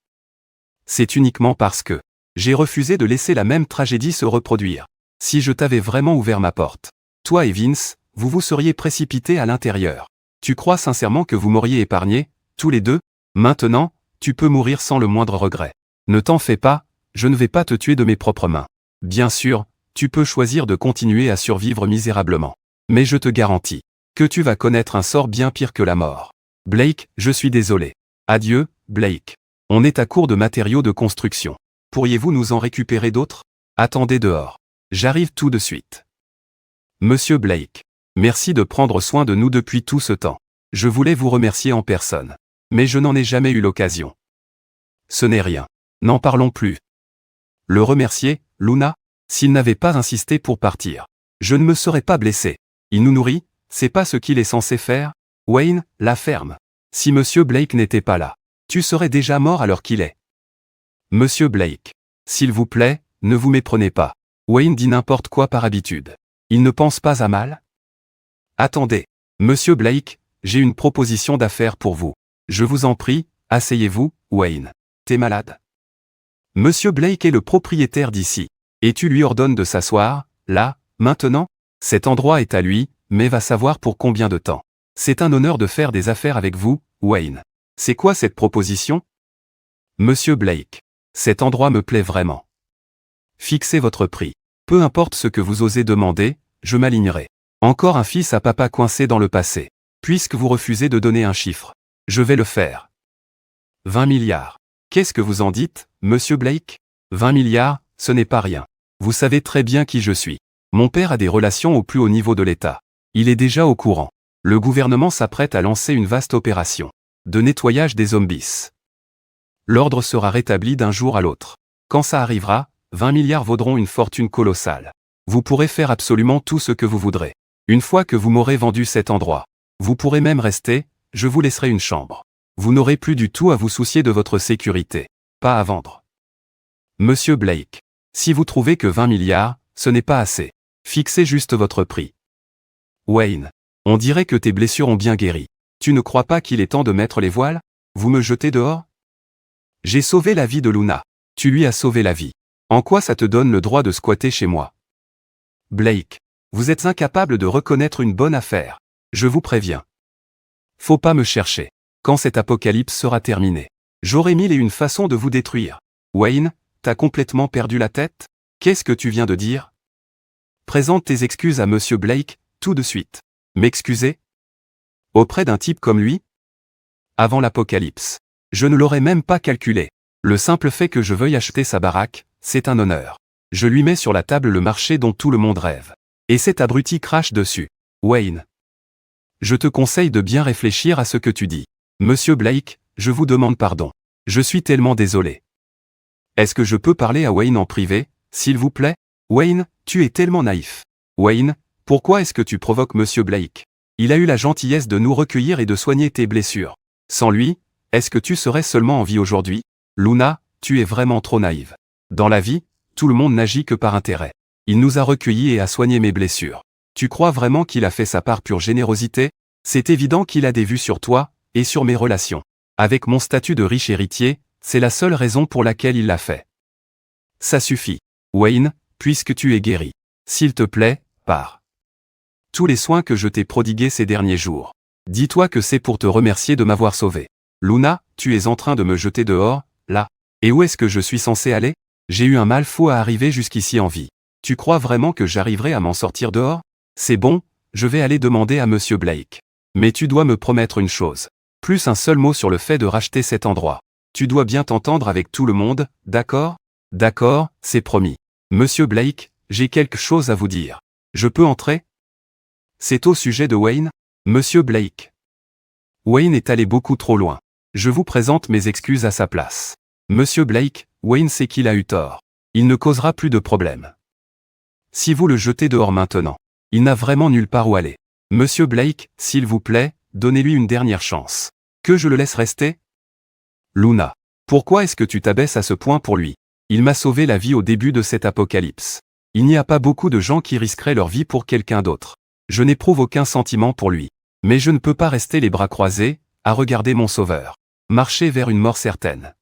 C'est uniquement parce que j'ai refusé de laisser la même tragédie se reproduire. Si je t'avais vraiment ouvert ma porte, toi et Vince, vous vous seriez précipités à l'intérieur. Tu crois sincèrement que vous m'auriez épargné, tous les deux? Maintenant, tu peux mourir sans le moindre regret. Ne t'en fais pas, je ne vais pas te tuer de mes propres mains. Bien sûr, tu peux choisir de continuer à survivre misérablement. Mais je te garantis que tu vas connaître un sort bien pire que la mort. Blake, je suis désolé. Adieu, Blake. On est à court de matériaux de construction. Pourriez-vous nous en récupérer d'autres? Attendez dehors. J'arrive tout de suite. Monsieur Blake. Merci de prendre soin de nous depuis tout ce temps. Je voulais vous remercier en personne. Mais je n'en ai jamais eu l'occasion. Ce n'est rien. N'en parlons plus. Le remercier, Luna? S'il n'avait pas insisté pour partir, je ne me serais pas blessé. Il nous nourrit, c'est pas ce qu'il est censé faire? Wayne, la ferme. Si Monsieur Blake n'était pas là, tu serais déjà mort à l'heure qu'il est. Monsieur Blake. S'il vous plaît, ne vous méprenez pas. Wayne dit n'importe quoi par habitude. Il ne pense pas à mal? Attendez. Monsieur Blake, j'ai une proposition d'affaires pour vous. Je vous en prie, asseyez-vous, Wayne. T'es malade? Monsieur Blake est le propriétaire d'ici. Et tu lui ordonnes de s'asseoir, là, maintenant? Cet endroit est à lui, mais va savoir pour combien de temps. C'est un honneur de faire des affaires avec vous, Wayne. C'est quoi cette proposition? Monsieur Blake. Cet endroit me plaît vraiment. Fixez votre prix. Peu importe ce que vous osez demander, je m'alignerai. Encore un fils à papa coincé dans le passé. Puisque vous refusez de donner un chiffre. Je vais le faire. 20 milliards. Qu'est-ce que vous en dites, Monsieur Blake? 20 milliards, ce n'est pas rien. Vous savez très bien qui je suis. Mon père a des relations au plus haut niveau de l'État. Il est déjà au courant. Le gouvernement s'apprête à lancer une vaste opération de nettoyage des zombies. L'ordre sera rétabli d'un jour à l'autre. Quand ça arrivera, 20 milliards vaudront une fortune colossale. Vous pourrez faire absolument tout ce que vous voudrez. Une fois que vous m'aurez vendu cet endroit, vous pourrez même rester, je vous laisserai une chambre. Vous n'aurez plus du tout à vous soucier de votre sécurité. Pas à vendre. Monsieur Blake. Si vous trouvez que 20 milliards, ce n'est pas assez. Fixez juste votre prix. Wayne. On dirait que tes blessures ont bien guéri. Tu ne crois pas qu'il est temps de mettre les voiles? Vous me jetez dehors? J'ai sauvé la vie de Luna. Tu lui as sauvé la vie. En quoi ça te donne le droit de squatter chez moi? Blake. Vous êtes incapable de reconnaître une bonne affaire. Je vous préviens. Faut pas me chercher. Quand cet apocalypse sera terminé, j'aurai 1001 façons de vous détruire. Wayne, t'as complètement perdu la tête? Qu'est-ce que tu viens de dire? Présente tes excuses à Monsieur Blake, tout de suite. M'excuser? Auprès d'un type comme lui? Avant l'apocalypse. Je ne l'aurais même pas calculé. Le simple fait que je veuille acheter sa baraque, c'est un honneur. Je lui mets sur la table le marché dont tout le monde rêve. Et cet abruti crache dessus. Wayne. Je te conseille de bien réfléchir à ce que tu dis. Monsieur Blake, je vous demande pardon. Je suis tellement désolé. Est-ce que je peux parler à Wayne en privé, s'il vous plaît? Wayne, tu es tellement naïf. Wayne, pourquoi est-ce que tu provoques Monsieur Blake? Il a eu la gentillesse de nous recueillir et de soigner tes blessures. Sans lui, est-ce que tu serais seulement en vie aujourd'hui? Luna, tu es vraiment trop naïve. Dans la vie, tout le monde n'agit que par intérêt. Il nous a recueillis et a soigné mes blessures. Tu crois vraiment qu'il a fait sa part pure générosité? C'est évident qu'il a des vues sur toi, et sur mes relations. Avec mon statut de riche héritier, c'est la seule raison pour laquelle il l'a fait. Ça suffit. Wayne, puisque tu es guéri. S'il te plaît, pars. Tous les soins que je t'ai prodigués ces derniers jours. Dis-toi que c'est pour te remercier de m'avoir sauvé. Luna, tu es en train de me jeter dehors, là. Et où est-ce que je suis censé aller? J'ai eu un mal fou à arriver jusqu'ici en vie. Tu crois vraiment que j'arriverai à m'en sortir dehors? C'est bon, je vais aller demander à Monsieur Blake. Mais tu dois me promettre une chose. Plus un seul mot sur le fait de racheter cet endroit. Tu dois bien t'entendre avec tout le monde, d'accord? D'accord, c'est promis. Monsieur Blake, j'ai quelque chose à vous dire. Je peux entrer? C'est au sujet de Wayne? Monsieur Blake. Wayne est allé beaucoup trop loin. Je vous présente mes excuses à sa place. Monsieur Blake, Wayne sait qu'il a eu tort. Il ne causera plus de problème. Si vous le jetez dehors maintenant, il n'a vraiment nulle part où aller. Monsieur Blake, s'il vous plaît, donnez-lui une dernière chance. Que je le laisse rester? Luna. Pourquoi est-ce que tu t'abaisses à ce point pour lui? Il m'a sauvé la vie au début de cet apocalypse. Il n'y a pas beaucoup de gens qui risqueraient leur vie pour quelqu'un d'autre. Je n'éprouve aucun sentiment pour lui. Mais je ne peux pas rester les bras croisés, à regarder mon sauveur marcher vers une mort certaine.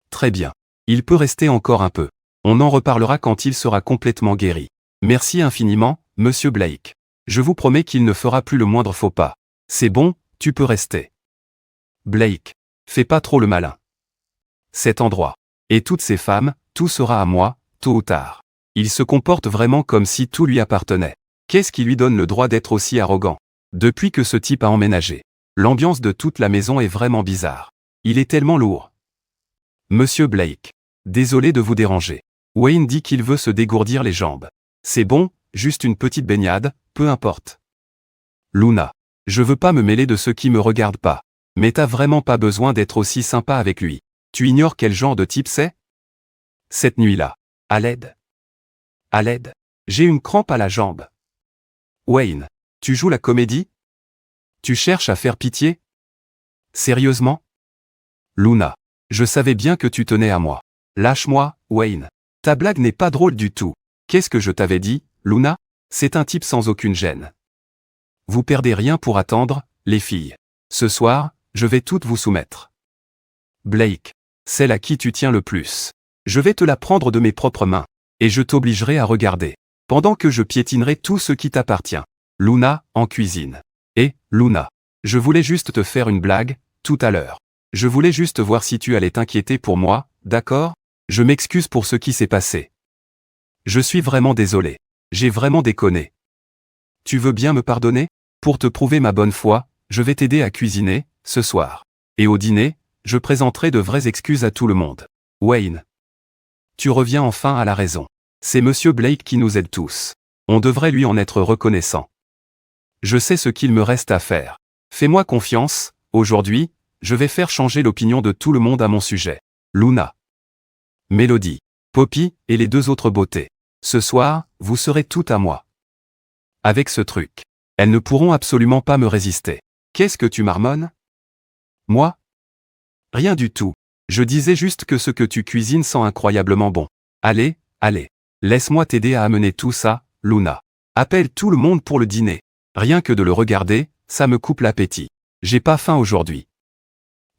Très bien. Il peut rester encore un peu. On en reparlera quand il sera complètement guéri. Merci infiniment, Monsieur Blake. Je vous promets qu'il ne fera plus le moindre faux pas. C'est bon, tu peux rester. Blake. Fais pas trop le malin. Cet endroit. Et toutes ces femmes, tout sera à moi, tôt ou tard. Il se comporte vraiment comme si tout lui appartenait. Qu'est-ce qui lui donne le droit d'être aussi arrogant? Depuis que ce type a emménagé, l'ambiance de toute la maison est vraiment bizarre. Il est tellement lourd. Monsieur Blake. Désolé de vous déranger. Wayne dit qu'il veut se dégourdir les jambes. C'est bon, juste une petite baignade, peu importe. Luna. Je veux pas me mêler de ceux qui me regardent pas. Mais t'as vraiment pas besoin d'être aussi sympa avec lui. Tu ignores quel genre de type c'est? Cette nuit-là. À l'aide. À l'aide. J'ai une crampe à la jambe. Wayne. Tu joues la comédie? Tu cherches à faire pitié? Sérieusement? Luna. Je savais bien que tu tenais à moi. Lâche-moi, Wayne. Ta blague n'est pas drôle du tout. Qu'est-ce que je t'avais dit, Luna? C'est un type sans aucune gêne. Vous perdez rien pour attendre, les filles. Ce soir, je vais toutes vous soumettre. Blake. Celle à qui tu tiens le plus. Je vais te la prendre de mes propres mains. Et je t'obligerai à regarder. Pendant que je piétinerai tout ce qui t'appartient. Luna, en cuisine. Et, Luna. Je voulais juste te faire une blague, tout à l'heure. Je voulais juste voir si tu allais t'inquiéter pour moi, d'accord? Je m'excuse pour ce qui s'est passé. Je suis vraiment désolé. J'ai vraiment déconné. Tu veux bien me pardonner? Pour te prouver ma bonne foi, je vais t'aider à cuisiner, ce soir. Et au dîner, je présenterai de vraies excuses à tout le monde. Wayne. Tu reviens enfin à la raison. C'est Monsieur Blake qui nous aide tous. On devrait lui en être reconnaissant. Je sais ce qu'il me reste à faire. Fais-moi confiance, aujourd'hui, je vais faire changer l'opinion de tout le monde à mon sujet. Luna. Mélodie. Poppy, et les deux autres beautés. Ce soir, vous serez toutes à moi. Avec ce truc. Elles ne pourront absolument pas me résister. Qu'est-ce que tu marmonnes? Moi? Rien du tout. Je disais juste que ce que tu cuisines sent incroyablement bon. Allez, allez. Laisse-moi t'aider à amener tout ça, Luna. Appelle tout le monde pour le dîner. Rien que de le regarder, ça me coupe l'appétit. J'ai pas faim aujourd'hui.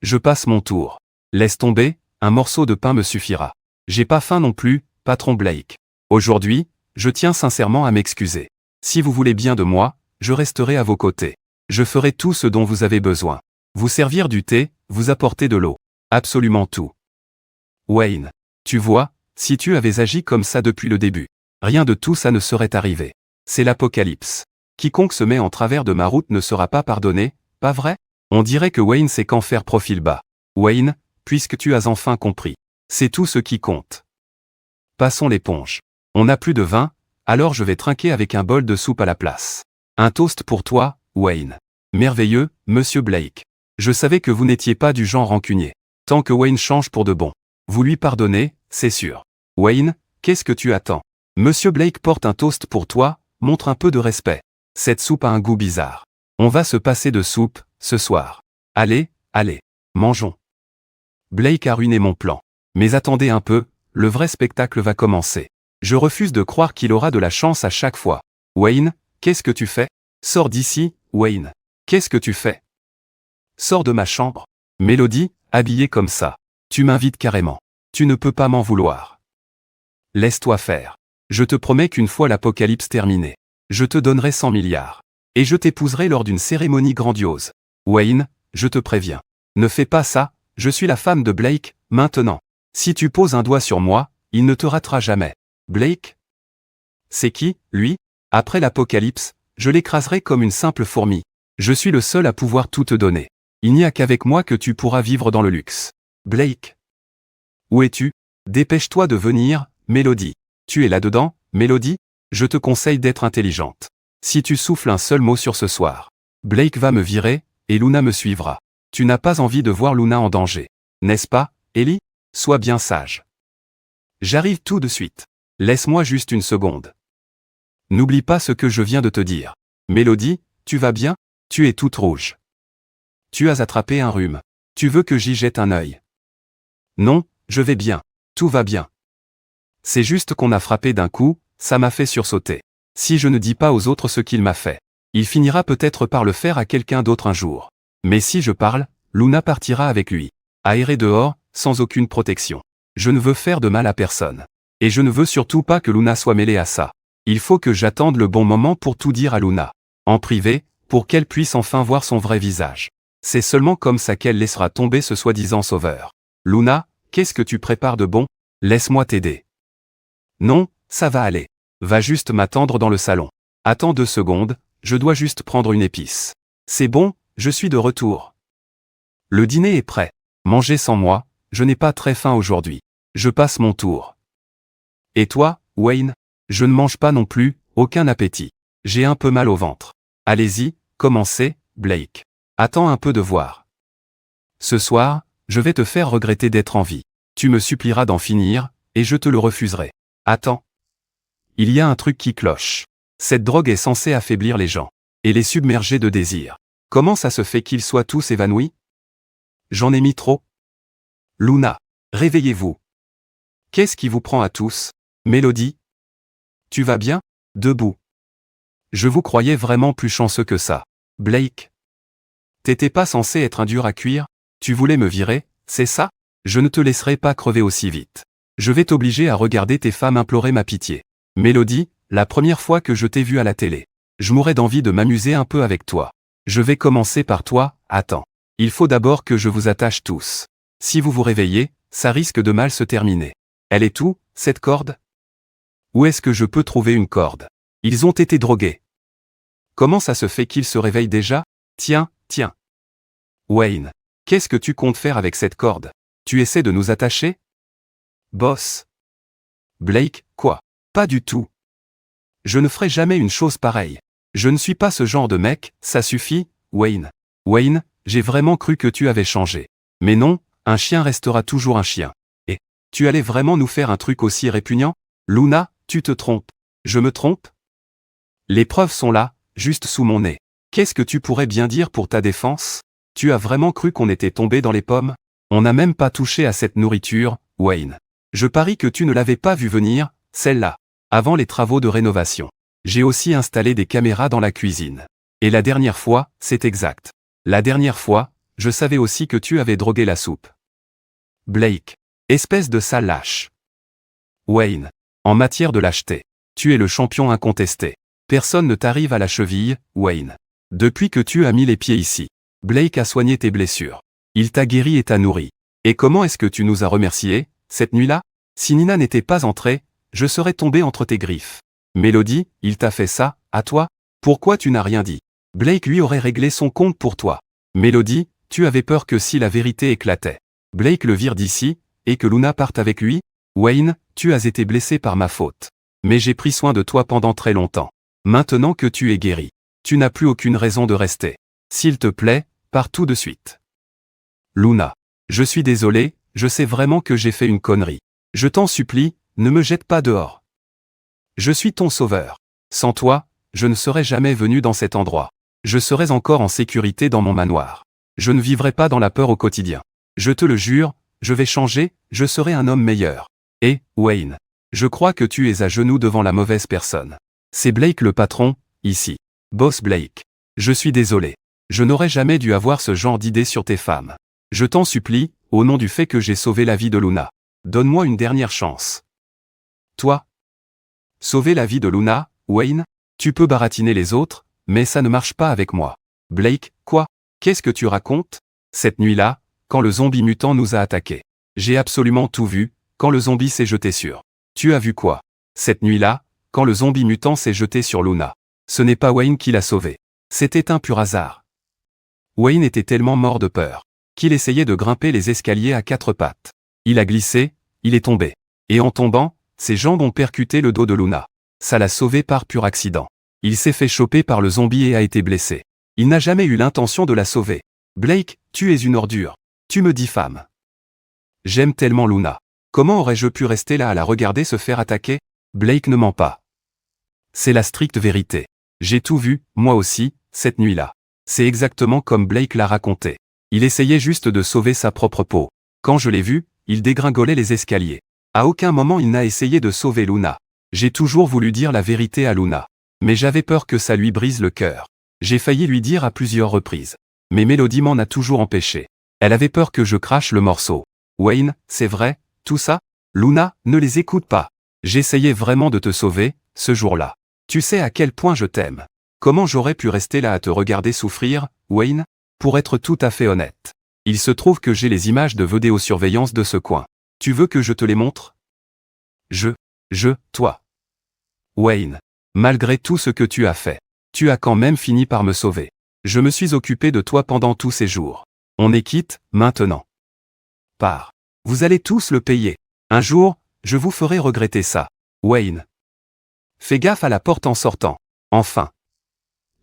Je passe mon tour. Laisse tomber, un morceau de pain me suffira. J'ai pas faim non plus, patron Blake. Aujourd'hui, je tiens sincèrement à m'excuser. Si vous voulez bien de moi, je resterai à vos côtés. Je ferai tout ce dont vous avez besoin. Vous servir du thé, vous apporter de l'eau. Absolument tout. Wayne. Tu vois, si tu avais agi comme ça depuis le début, rien de tout ça ne serait arrivé. C'est l'apocalypse. Quiconque se met en travers de ma route ne sera pas pardonné, pas vrai? On dirait que Wayne sait qu'en faire profil bas. Wayne, puisque tu as enfin compris. C'est tout ce qui compte. Passons l'éponge. On n'a plus de vin, alors je vais trinquer avec un bol de soupe à la place. Un toast pour toi, Wayne. Merveilleux, monsieur Blake. Je savais que vous n'étiez pas du genre rancunier. Tant que Wayne change pour de bon. Vous lui pardonnez, c'est sûr. Wayne, qu'est-ce que tu attends? Monsieur Blake porte un toast pour toi, montre un peu de respect. Cette soupe a un goût bizarre. On va se passer de soupe, ce soir. Allez, allez, mangeons. Blake a ruiné mon plan. Mais attendez un peu, le vrai spectacle va commencer. Je refuse de croire qu'il aura de la chance à chaque fois. Wayne, qu'est-ce que tu fais? Sors d'ici, Wayne. Qu'est-ce que tu fais? Sors de ma chambre. Mélodie, habillée comme ça. Tu m'invites carrément. Tu ne peux pas m'en vouloir. Laisse-toi faire. Je te promets qu'une fois l'apocalypse terminée, je te donnerai 100 milliards. Et je t'épouserai lors d'une cérémonie grandiose. Wayne, je te préviens. Ne fais pas ça, je suis la femme de Blake, maintenant. Si tu poses un doigt sur moi, il ne te ratera jamais. Blake? C'est qui, lui? Après l'apocalypse, je l'écraserai comme une simple fourmi. Je suis le seul à pouvoir tout te donner. Il n'y a qu'avec moi que tu pourras vivre dans le luxe. Blake? Où es-tu? Dépêche-toi de venir, Mélodie. Tu es là-dedans, Mélodie? Je te conseille d'être intelligente. Si tu souffles un seul mot sur ce soir, Blake va me virer, et Luna me suivra. Tu n'as pas envie de voir Luna en danger. N'est-ce pas, Ellie? Sois bien sage. J'arrive tout de suite. Laisse-moi juste une seconde. N'oublie pas ce que je viens de te dire. Mélodie, tu vas bien? Tu es toute rouge. Tu as attrapé un rhume. Tu veux que j'y jette un œil? Non, je vais bien. Tout va bien. C'est juste qu'on a frappé d'un coup, ça m'a fait sursauter. Si je ne dis pas aux autres ce qu'il m'a fait, il finira peut-être par le faire à quelqu'un d'autre un jour. Mais si je parle, Luna partira avec lui. Aéré dehors, sans aucune protection. Je ne veux faire de mal à personne. Et je ne veux surtout pas que Luna soit mêlée à ça. Il faut que j'attende le bon moment pour tout dire à Luna. En privé, pour qu'elle puisse enfin voir son vrai visage. C'est seulement comme ça qu'elle laissera tomber ce soi-disant sauveur. Luna, qu'est-ce que tu prépares de bon? Laisse-moi t'aider. Non, ça va aller. Va juste m'attendre dans le salon. Attends 2 secondes, je dois juste prendre une épice. C'est bon, je suis de retour. Le dîner est prêt. Mangez sans moi, je n'ai pas très faim aujourd'hui. Je passe mon tour. Et toi, Wayne? Je ne mange pas non plus, aucun appétit. J'ai un peu mal au ventre. Allez-y, commencez, Blake. Attends un peu de voir. Ce soir, je vais te faire regretter d'être en vie. Tu me supplieras d'en finir, et je te le refuserai. Attends. Il y a un truc qui cloche. Cette drogue est censée affaiblir les gens, et les submerger de désir. Comment ça se fait qu'ils soient tous évanouis? J'en ai mis trop. Luna, réveillez-vous. Qu'est-ce qui vous prend à tous? Mélodie? Tu vas bien? Debout. Je vous croyais vraiment plus chanceux que ça. Blake? T'étais pas censé être un dur à cuire? Tu voulais me virer, c'est ça? Je ne te laisserai pas crever aussi vite. Je vais t'obliger à regarder tes femmes implorer ma pitié. Mélodie, la première fois que je t'ai vue à la télé, je mourais d'envie de m'amuser un peu avec toi. Je vais commencer par toi, attends. Il faut d'abord que je vous attache tous. Si vous vous réveillez, ça risque de mal se terminer. Elle est où, cette corde? Où est-ce que je peux trouver une corde? Ils ont été drogués. Comment ça se fait qu'ils se réveillent déjà? Tiens, tiens. Wayne, qu'est-ce que tu comptes faire avec cette corde? Tu essaies de nous attacher? Boss. Blake, quoi? Pas du tout. Je ne ferai jamais une chose pareille. Je ne suis pas ce genre de mec, ça suffit, Wayne. Wayne, j'ai vraiment cru que tu avais changé. Mais non, un chien restera toujours un chien. Et, tu allais vraiment nous faire un truc aussi répugnant? Luna, tu te trompes. Je me trompe? Les preuves sont là, juste sous mon nez. Qu'est-ce que tu pourrais bien dire pour ta défense? Tu as vraiment cru qu'on était tombé dans les pommes? On n'a même pas touché à cette nourriture, Wayne. Je parie que tu ne l'avais pas vu venir, celle-là. Avant les travaux de rénovation. J'ai aussi installé des caméras dans la cuisine. Et la dernière fois, c'est exact. La dernière fois, je savais aussi que tu avais drogué la soupe. Blake. Espèce de sale lâche. Wayne. En matière de lâcheté, tu es le champion incontesté. Personne ne t'arrive à la cheville, Wayne. Depuis que tu as mis les pieds ici, Blake a soigné tes blessures. Il t'a guéri et t'a nourri. Et comment est-ce que tu nous as remerciés, cette nuit-là? Si Nina n'était pas entrée, je serais tombé entre tes griffes. Mélodie, il t'a fait ça, à toi? Pourquoi tu n'as rien dit? Blake lui aurait réglé son compte pour toi. Mélodie, tu avais peur que si la vérité éclatait, Blake le vire d'ici, et que Luna parte avec lui? Wayne, tu as été blessé par ma faute. Mais j'ai pris soin de toi pendant très longtemps. Maintenant que tu es guéri, tu n'as plus aucune raison de rester. S'il te plaît, pars tout de suite. Luna. Je suis désolé, je sais vraiment que j'ai fait une connerie. Je t'en supplie, ne me jette pas dehors. Je suis ton sauveur. Sans toi, je ne serais jamais venu dans cet endroit. Je serais encore en sécurité dans mon manoir. Je ne vivrai pas dans la peur au quotidien. Je te le jure, je vais changer, je serai un homme meilleur. Et, Wayne, je crois que tu es à genoux devant la mauvaise personne. C'est Blake le patron, ici. Boss Blake. Je suis désolé. Je n'aurais jamais dû avoir ce genre d'idée sur tes femmes. Je t'en supplie, au nom du fait que j'ai sauvé la vie de Luna. Donne-moi une dernière chance. Toi? Sauver la vie de Luna, Wayne? Tu peux baratiner les autres, mais ça ne marche pas avec moi. Blake, quoi? Qu'est-ce que tu racontes? Cette nuit-là, quand le zombie mutant nous a attaqués. J'ai absolument tout vu, quand le zombie s'est jeté sur. Tu as vu quoi? Cette nuit-là, quand le zombie mutant s'est jeté sur Luna. Ce n'est pas Wayne qui l'a sauvé. C'était un pur hasard. Wayne était tellement mort de peur qu'il essayait de grimper les escaliers à quatre pattes. Il a glissé, il est tombé. Et en tombant, ses jambes ont percuté le dos de Luna. Ça l'a sauvé par pur accident. Il s'est fait choper par le zombie et a été blessé. Il n'a jamais eu l'intention de la sauver. Blake, tu es une ordure. Tu me diffames. J'aime tellement Luna. Comment aurais-je pu rester là à la regarder se faire attaquer? Blake ne ment pas. C'est la stricte vérité. J'ai tout vu, moi aussi, cette nuit-là. C'est exactement comme Blake l'a raconté. Il essayait juste de sauver sa propre peau. Quand je l'ai vu, il dégringolait les escaliers. À aucun moment il n'a essayé de sauver Luna. J'ai toujours voulu dire la vérité à Luna. Mais j'avais peur que ça lui brise le cœur. J'ai failli lui dire à plusieurs reprises. Mais Mélodie m'en a toujours empêché. Elle avait peur que je crache le morceau. Wayne, c'est vrai, tout ça? Luna, ne les écoute pas. J'essayais vraiment de te sauver, ce jour-là. Tu sais à quel point je t'aime. Comment j'aurais pu rester là à te regarder souffrir, Wayne? Pour être tout à fait honnête. Il se trouve que j'ai les images de vidéosurveillance de ce coin. Tu veux que je te les montre? Toi. Wayne. Malgré tout ce que tu as fait, tu as quand même fini par me sauver. Je me suis occupé de toi pendant tous ces jours. On est quitte, maintenant. Pars. Vous allez tous le payer. Un jour, je vous ferai regretter ça. Wayne. Fais gaffe à la porte en sortant. Enfin.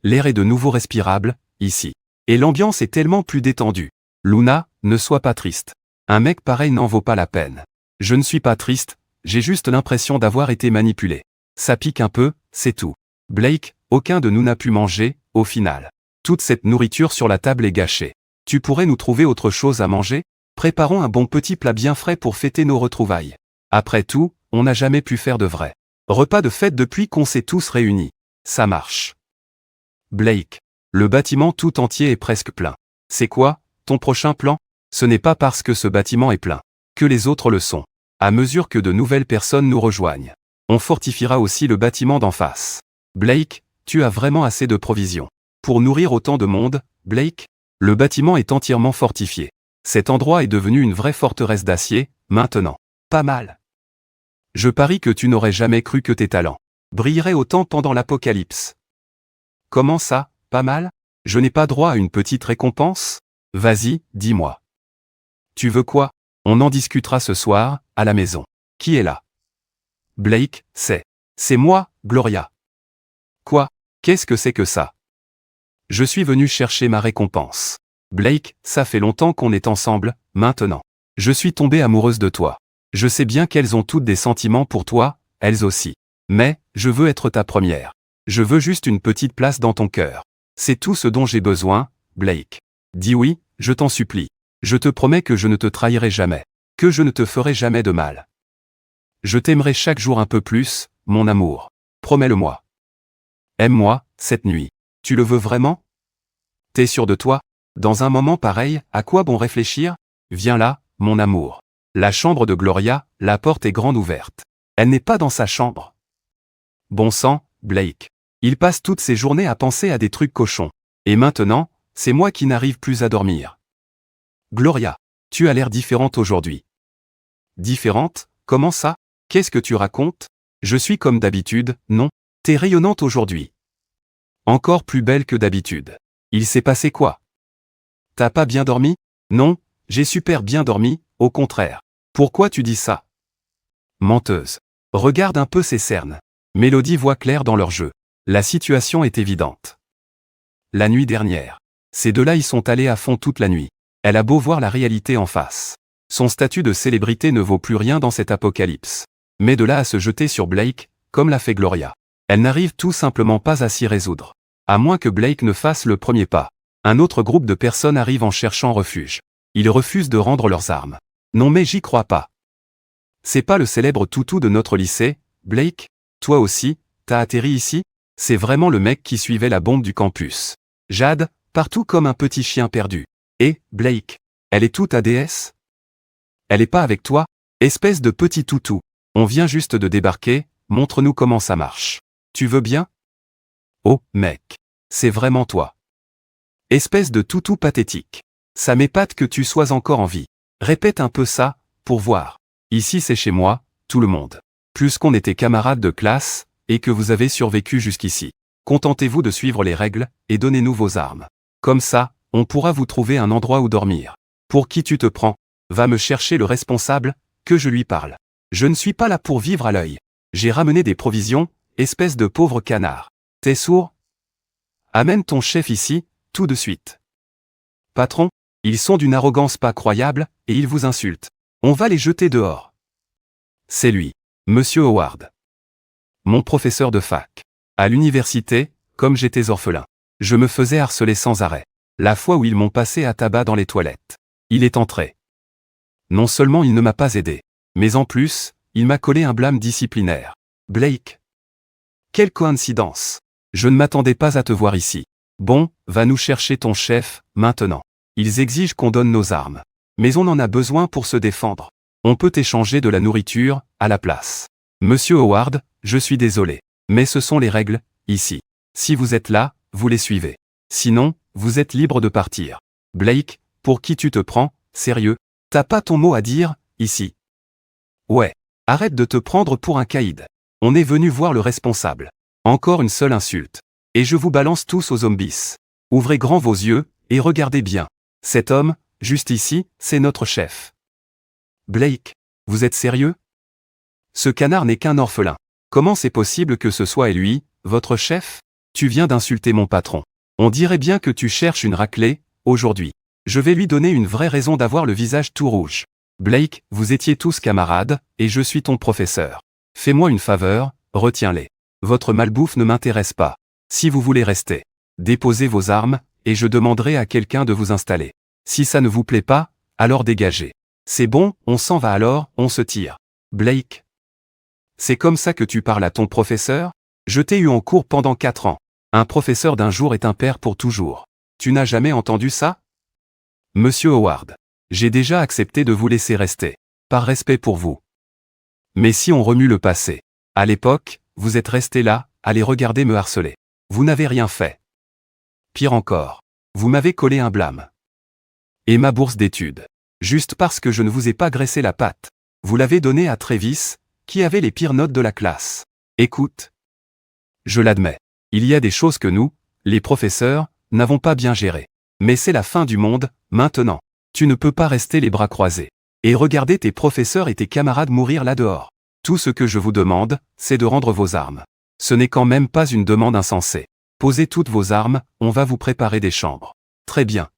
L'air est de nouveau respirable, ici. Et l'ambiance est tellement plus détendue. Luna, ne sois pas triste. Un mec pareil n'en vaut pas la peine. Je ne suis pas triste, j'ai juste l'impression d'avoir été manipulé. Ça pique un peu, c'est tout. Blake, aucun de nous n'a pu manger, au final. Toute cette nourriture sur la table est gâchée. Tu pourrais nous trouver autre chose à manger? Préparons un bon petit plat bien frais pour fêter nos retrouvailles. Après tout, on n'a jamais pu faire de vrai repas de fête depuis qu'on s'est tous réunis. Ça marche. Blake. Le bâtiment tout entier est presque plein. C'est quoi, ton prochain plan? Ce n'est pas parce que ce bâtiment est plein que les autres le sont. À mesure que de nouvelles personnes nous rejoignent, on fortifiera aussi le bâtiment d'en face. Blake, tu as vraiment assez de provisions pour nourrir autant de monde, Blake? Le bâtiment est entièrement fortifié. Cet endroit est devenu une vraie forteresse d'acier, maintenant. Pas mal. Je parie que tu n'aurais jamais cru que tes talents brilleraient autant pendant l'apocalypse. Comment ça, pas mal? Je n'ai pas droit à une petite récompense? Vas-y, dis-moi. Tu veux quoi? On en discutera ce soir, à la maison. Qui est là? Blake, c'est moi, Gloria. Quoi? Qu'est-ce que c'est que ça? Je suis venu chercher ma récompense. Blake, ça fait longtemps qu'on est ensemble, maintenant. Je suis tombée amoureuse de toi. Je sais bien qu'elles ont toutes des sentiments pour toi, elles aussi. Mais, je veux être ta première. Je veux juste une petite place dans ton cœur. C'est tout ce dont j'ai besoin, Blake. Dis oui, je t'en supplie. Je te promets que je ne te trahirai jamais. Que je ne te ferai jamais de mal. Je t'aimerai chaque jour un peu plus, mon amour. Promets-le-moi. Aime-moi, cette nuit. Tu le veux vraiment? T'es sûr de toi? Dans un moment pareil, à quoi bon réfléchir? Viens là, mon amour. La chambre de Gloria, la porte est grande ouverte. Elle n'est pas dans sa chambre. Bon sang, Blake. Il passe toutes ses journées à penser à des trucs cochons. Et maintenant, c'est moi qui n'arrive plus à dormir. Gloria, tu as l'air différente aujourd'hui. Différente? Comment ça? Qu'est-ce que tu racontes? Je suis comme d'habitude, non? T'es rayonnante aujourd'hui. Encore plus belle que d'habitude. Il s'est passé quoi? T'as pas bien dormi? Non, j'ai super bien dormi, au contraire. Pourquoi tu dis ça? Menteuse. Regarde un peu ces cernes. Mélodie voit clair dans leur jeu. La situation est évidente. La nuit dernière. Ces deux-là y sont allés à fond toute la nuit. Elle a beau voir la réalité en face. Son statut de célébrité ne vaut plus rien dans cet apocalypse. Mais de là à se jeter sur Blake, comme l'a fait Gloria. Elle n'arrive tout simplement pas à s'y résoudre. À moins que Blake ne fasse le premier pas. Un autre groupe de personnes arrive en cherchant refuge. Ils refusent de rendre leurs armes. Non mais j'y crois pas. C'est pas le célèbre toutou de notre lycée, Blake? Toi aussi, t'as atterri ici? C'est vraiment le mec qui suivait la bombe du campus. Jade, partout comme un petit chien perdu. Et, Blake, elle est toute ADS? Elle est pas avec toi? Espèce de petit toutou. On vient juste de débarquer, montre-nous comment ça marche. Tu veux bien? Oh, mec. C'est vraiment toi. Espèce de toutou pathétique. Ça m'épate que tu sois encore en vie. Répète un peu ça, pour voir. Ici c'est chez moi, tout le monde. Plus qu'on était camarades de classe, et que vous avez survécu jusqu'ici. Contentez-vous de suivre les règles, et donnez-nous vos armes. Comme ça, on pourra vous trouver un endroit où dormir. Pour qui tu te prends? Va me chercher le responsable, que je lui parle. Je ne suis pas là pour vivre à l'œil. J'ai ramené des provisions, espèce de pauvre canard. T'es sourd? Amène ton chef ici, tout de suite. Patron, ils sont d'une arrogance pas croyable, et ils vous insultent. On va les jeter dehors. C'est lui, Monsieur Howard. Mon professeur de fac. À l'université, comme j'étais orphelin, je me faisais harceler sans arrêt. La fois où ils m'ont passé à tabac dans les toilettes. Il est entré. Non seulement il ne m'a pas aidé, mais en plus, il m'a collé un blâme disciplinaire. Blake. Quelle coïncidence. Je ne m'attendais pas à te voir ici. Bon, va nous chercher ton chef, maintenant. Ils exigent qu'on donne nos armes. Mais on en a besoin pour se défendre. On peut échanger de la nourriture, à la place. Monsieur Howard, je suis désolé. Mais ce sont les règles, ici. Si vous êtes là, vous les suivez. Sinon, vous êtes libre de partir. Blake, pour qui tu te prends, sérieux? T'as pas ton mot à dire, ici. Ouais. Arrête de te prendre pour un caïd. On est venu voir le responsable. Encore une seule insulte. Et je vous balance tous aux zombies. Ouvrez grand vos yeux, et regardez bien. Cet homme, juste ici, c'est notre chef. Blake, vous êtes sérieux? Ce canard n'est qu'un orphelin. Comment c'est possible que ce soit lui, votre chef? Tu viens d'insulter mon patron. On dirait bien que tu cherches une raclée, aujourd'hui. Je vais lui donner une vraie raison d'avoir le visage tout rouge. Blake, vous étiez tous camarades, et je suis ton professeur. Fais-moi une faveur, retiens-les. Votre malbouffe ne m'intéresse pas. Si vous voulez rester, déposez vos armes, et je demanderai à quelqu'un de vous installer. Si ça ne vous plaît pas, alors dégagez. C'est bon, on s'en va alors, on se tire. Blake. C'est comme ça que tu parles à ton professeur? Je t'ai eu en cours pendant 4 ans. Un professeur d'un jour est un père pour toujours. Tu n'as jamais entendu ça? Monsieur Howard. J'ai déjà accepté de vous laisser rester. Par respect pour vous. Mais si on remue le passé. À l'époque, vous êtes resté là, à les regarder me harceler. Vous n'avez rien fait. Pire encore. Vous m'avez collé un blâme. Et ma bourse d'études. Juste parce que je ne vous ai pas graissé la patte. Vous l'avez donnée à Travis, qui avait les pires notes de la classe. Écoute. Je l'admets. Il y a des choses que nous, les professeurs, n'avons pas bien gérées. Mais c'est la fin du monde, maintenant. Tu ne peux pas rester les bras croisés. Et regarder tes professeurs et tes camarades mourir là dehors. Tout ce que je vous demande, c'est de rendre vos armes. Ce n'est quand même pas une demande insensée. Posez toutes vos armes, on va vous préparer des chambres. Très bien.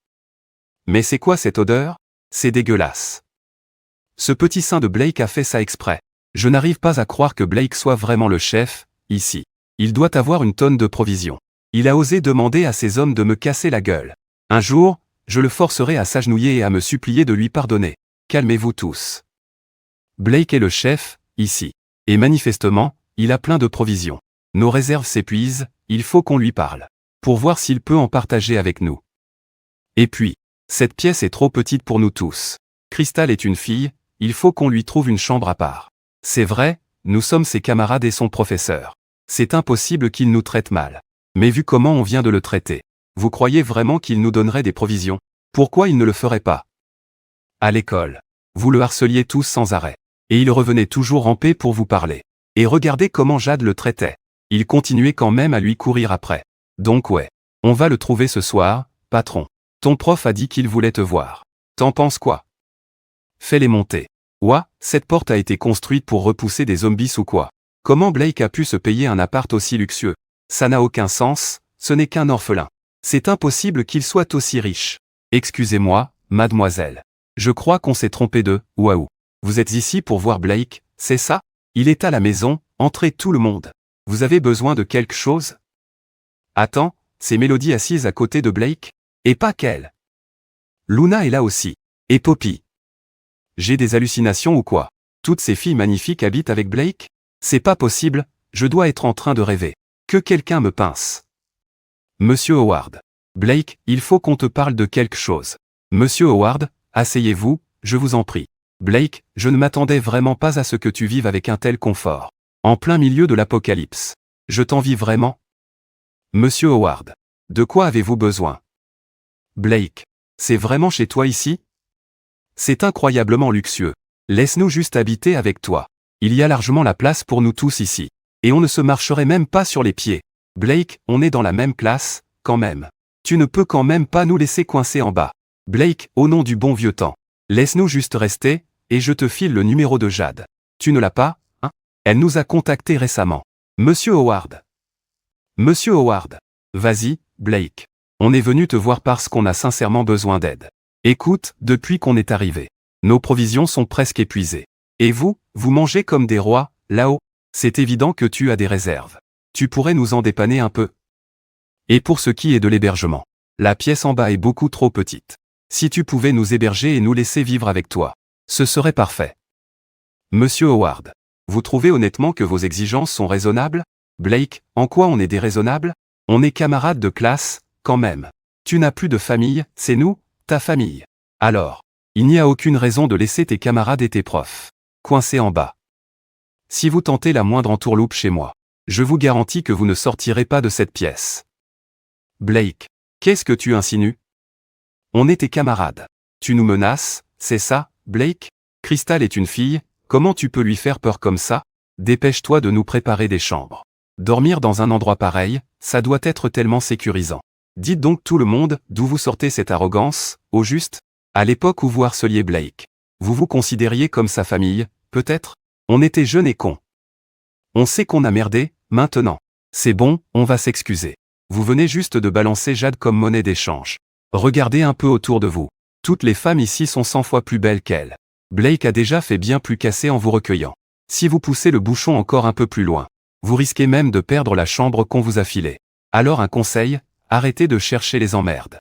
Mais c'est quoi cette odeur? C'est dégueulasse. Ce petit sein de Blake a fait ça exprès. Je n'arrive pas à croire que Blake soit vraiment le chef, ici. Il doit avoir une tonne de provisions. Il a osé demander à ces hommes de me casser la gueule. Un jour, Je le forcerai à s'agenouiller et à me supplier de lui pardonner. Calmez-vous tous. Blake est le chef, ici. Et manifestement, il a plein de provisions. Nos réserves s'épuisent, il faut qu'on lui parle. Pour voir s'il peut en partager avec nous. Et puis, cette pièce est trop petite pour nous tous. Crystal est une fille, il faut qu'on lui trouve une chambre à part. C'est vrai, nous sommes ses camarades et son professeur. C'est impossible qu'il nous traite mal. Mais vu comment on vient de le traiter, vous croyez vraiment qu'il nous donnerait des provisions? Pourquoi il ne le ferait pas? À l'école, vous le harceliez tous sans arrêt. Et il revenait toujours en paix pour vous parler. Et regardez comment Jade le traitait. Il continuait quand même à lui courir après. Donc ouais, on va le trouver ce soir, patron. Ton prof a dit qu'il voulait te voir. T'en penses quoi? Fais-les monter. Ouah, cette porte a été construite pour repousser des zombies ou quoi? Comment Blake a pu se payer un appart aussi luxueux? Ça n'a aucun sens, ce n'est qu'un orphelin. C'est impossible qu'il soit aussi riche. Excusez-moi, mademoiselle. Je crois qu'on s'est trompé de, waouh. Vous êtes ici pour voir Blake, c'est ça? Il est à la maison, entrez tout le monde. Vous avez besoin de quelque chose? Attends, c'est Mélodie assise à côté de Blake? Et pas qu'elle. Luna est là aussi. Et Poppy. J'ai des hallucinations ou quoi? Toutes ces filles magnifiques habitent avec Blake? C'est pas possible, je dois être en train de rêver. Que quelqu'un me pince. Monsieur Howard. Blake, il faut qu'on te parle de quelque chose. Monsieur Howard, asseyez-vous, je vous en prie. Blake, je ne m'attendais vraiment pas à ce que tu vives avec un tel confort. En plein milieu de l'apocalypse. Je t'envie vraiment. Monsieur Howard. De quoi avez-vous besoin? Blake. C'est vraiment chez toi ici? C'est incroyablement luxueux. Laisse-nous juste habiter avec toi. Il y a largement la place pour nous tous ici. Et on ne se marcherait même pas sur les pieds. Blake, on est dans la même classe, quand même. Tu ne peux quand même pas nous laisser coincés en bas. Blake, au nom du bon vieux temps. Laisse-nous juste rester, et je te file le numéro de Jade. Tu ne l'as pas, hein? Elle nous a contactés récemment. Monsieur Howard. Monsieur Howard. Vas-y, Blake. On est venu te voir parce qu'on a sincèrement besoin d'aide. Écoute, depuis qu'on est arrivé, nos provisions sont presque épuisées. Et vous, vous mangez comme des rois, là-haut. C'est évident que tu as des réserves. Tu pourrais nous en dépanner un peu. Et pour ce qui est de l'hébergement, la pièce en bas est beaucoup trop petite. Si tu pouvais nous héberger et nous laisser vivre avec toi, ce serait parfait. Monsieur Howard, vous trouvez honnêtement que vos exigences sont raisonnables? Blake, en quoi on est déraisonnable? On est camarades de classe, quand même. Tu n'as plus de famille, c'est nous, ta famille. Alors, il n'y a aucune raison de laisser tes camarades et tes profs coincés en bas. Si vous tentez la moindre entourloupe chez moi, je vous garantis que vous ne sortirez pas de cette pièce. Blake, qu'est-ce que tu insinues? On est tes camarades. Tu nous menaces, c'est ça, Blake? Crystal est une fille, comment tu peux lui faire peur comme ça? Dépêche-toi de nous préparer des chambres. Dormir dans un endroit pareil, ça doit être tellement sécurisant. Dites donc tout le monde, d'où vous sortez cette arrogance, au juste? À l'époque où vous harceliez Blake, vous vous considériez comme sa famille, peut-être? On était jeunes et cons. On sait qu'on a merdé, maintenant. C'est bon, on va s'excuser. Vous venez juste de balancer Jade comme monnaie d'échange. Regardez un peu autour de vous. Toutes les femmes ici sont 100 fois plus belles qu'elle. Blake a déjà fait bien plus casser en vous recueillant. Si vous poussez le bouchon encore un peu plus loin, vous risquez même de perdre la chambre qu'on vous a filée. Alors un conseil, arrêtez de chercher les emmerdes.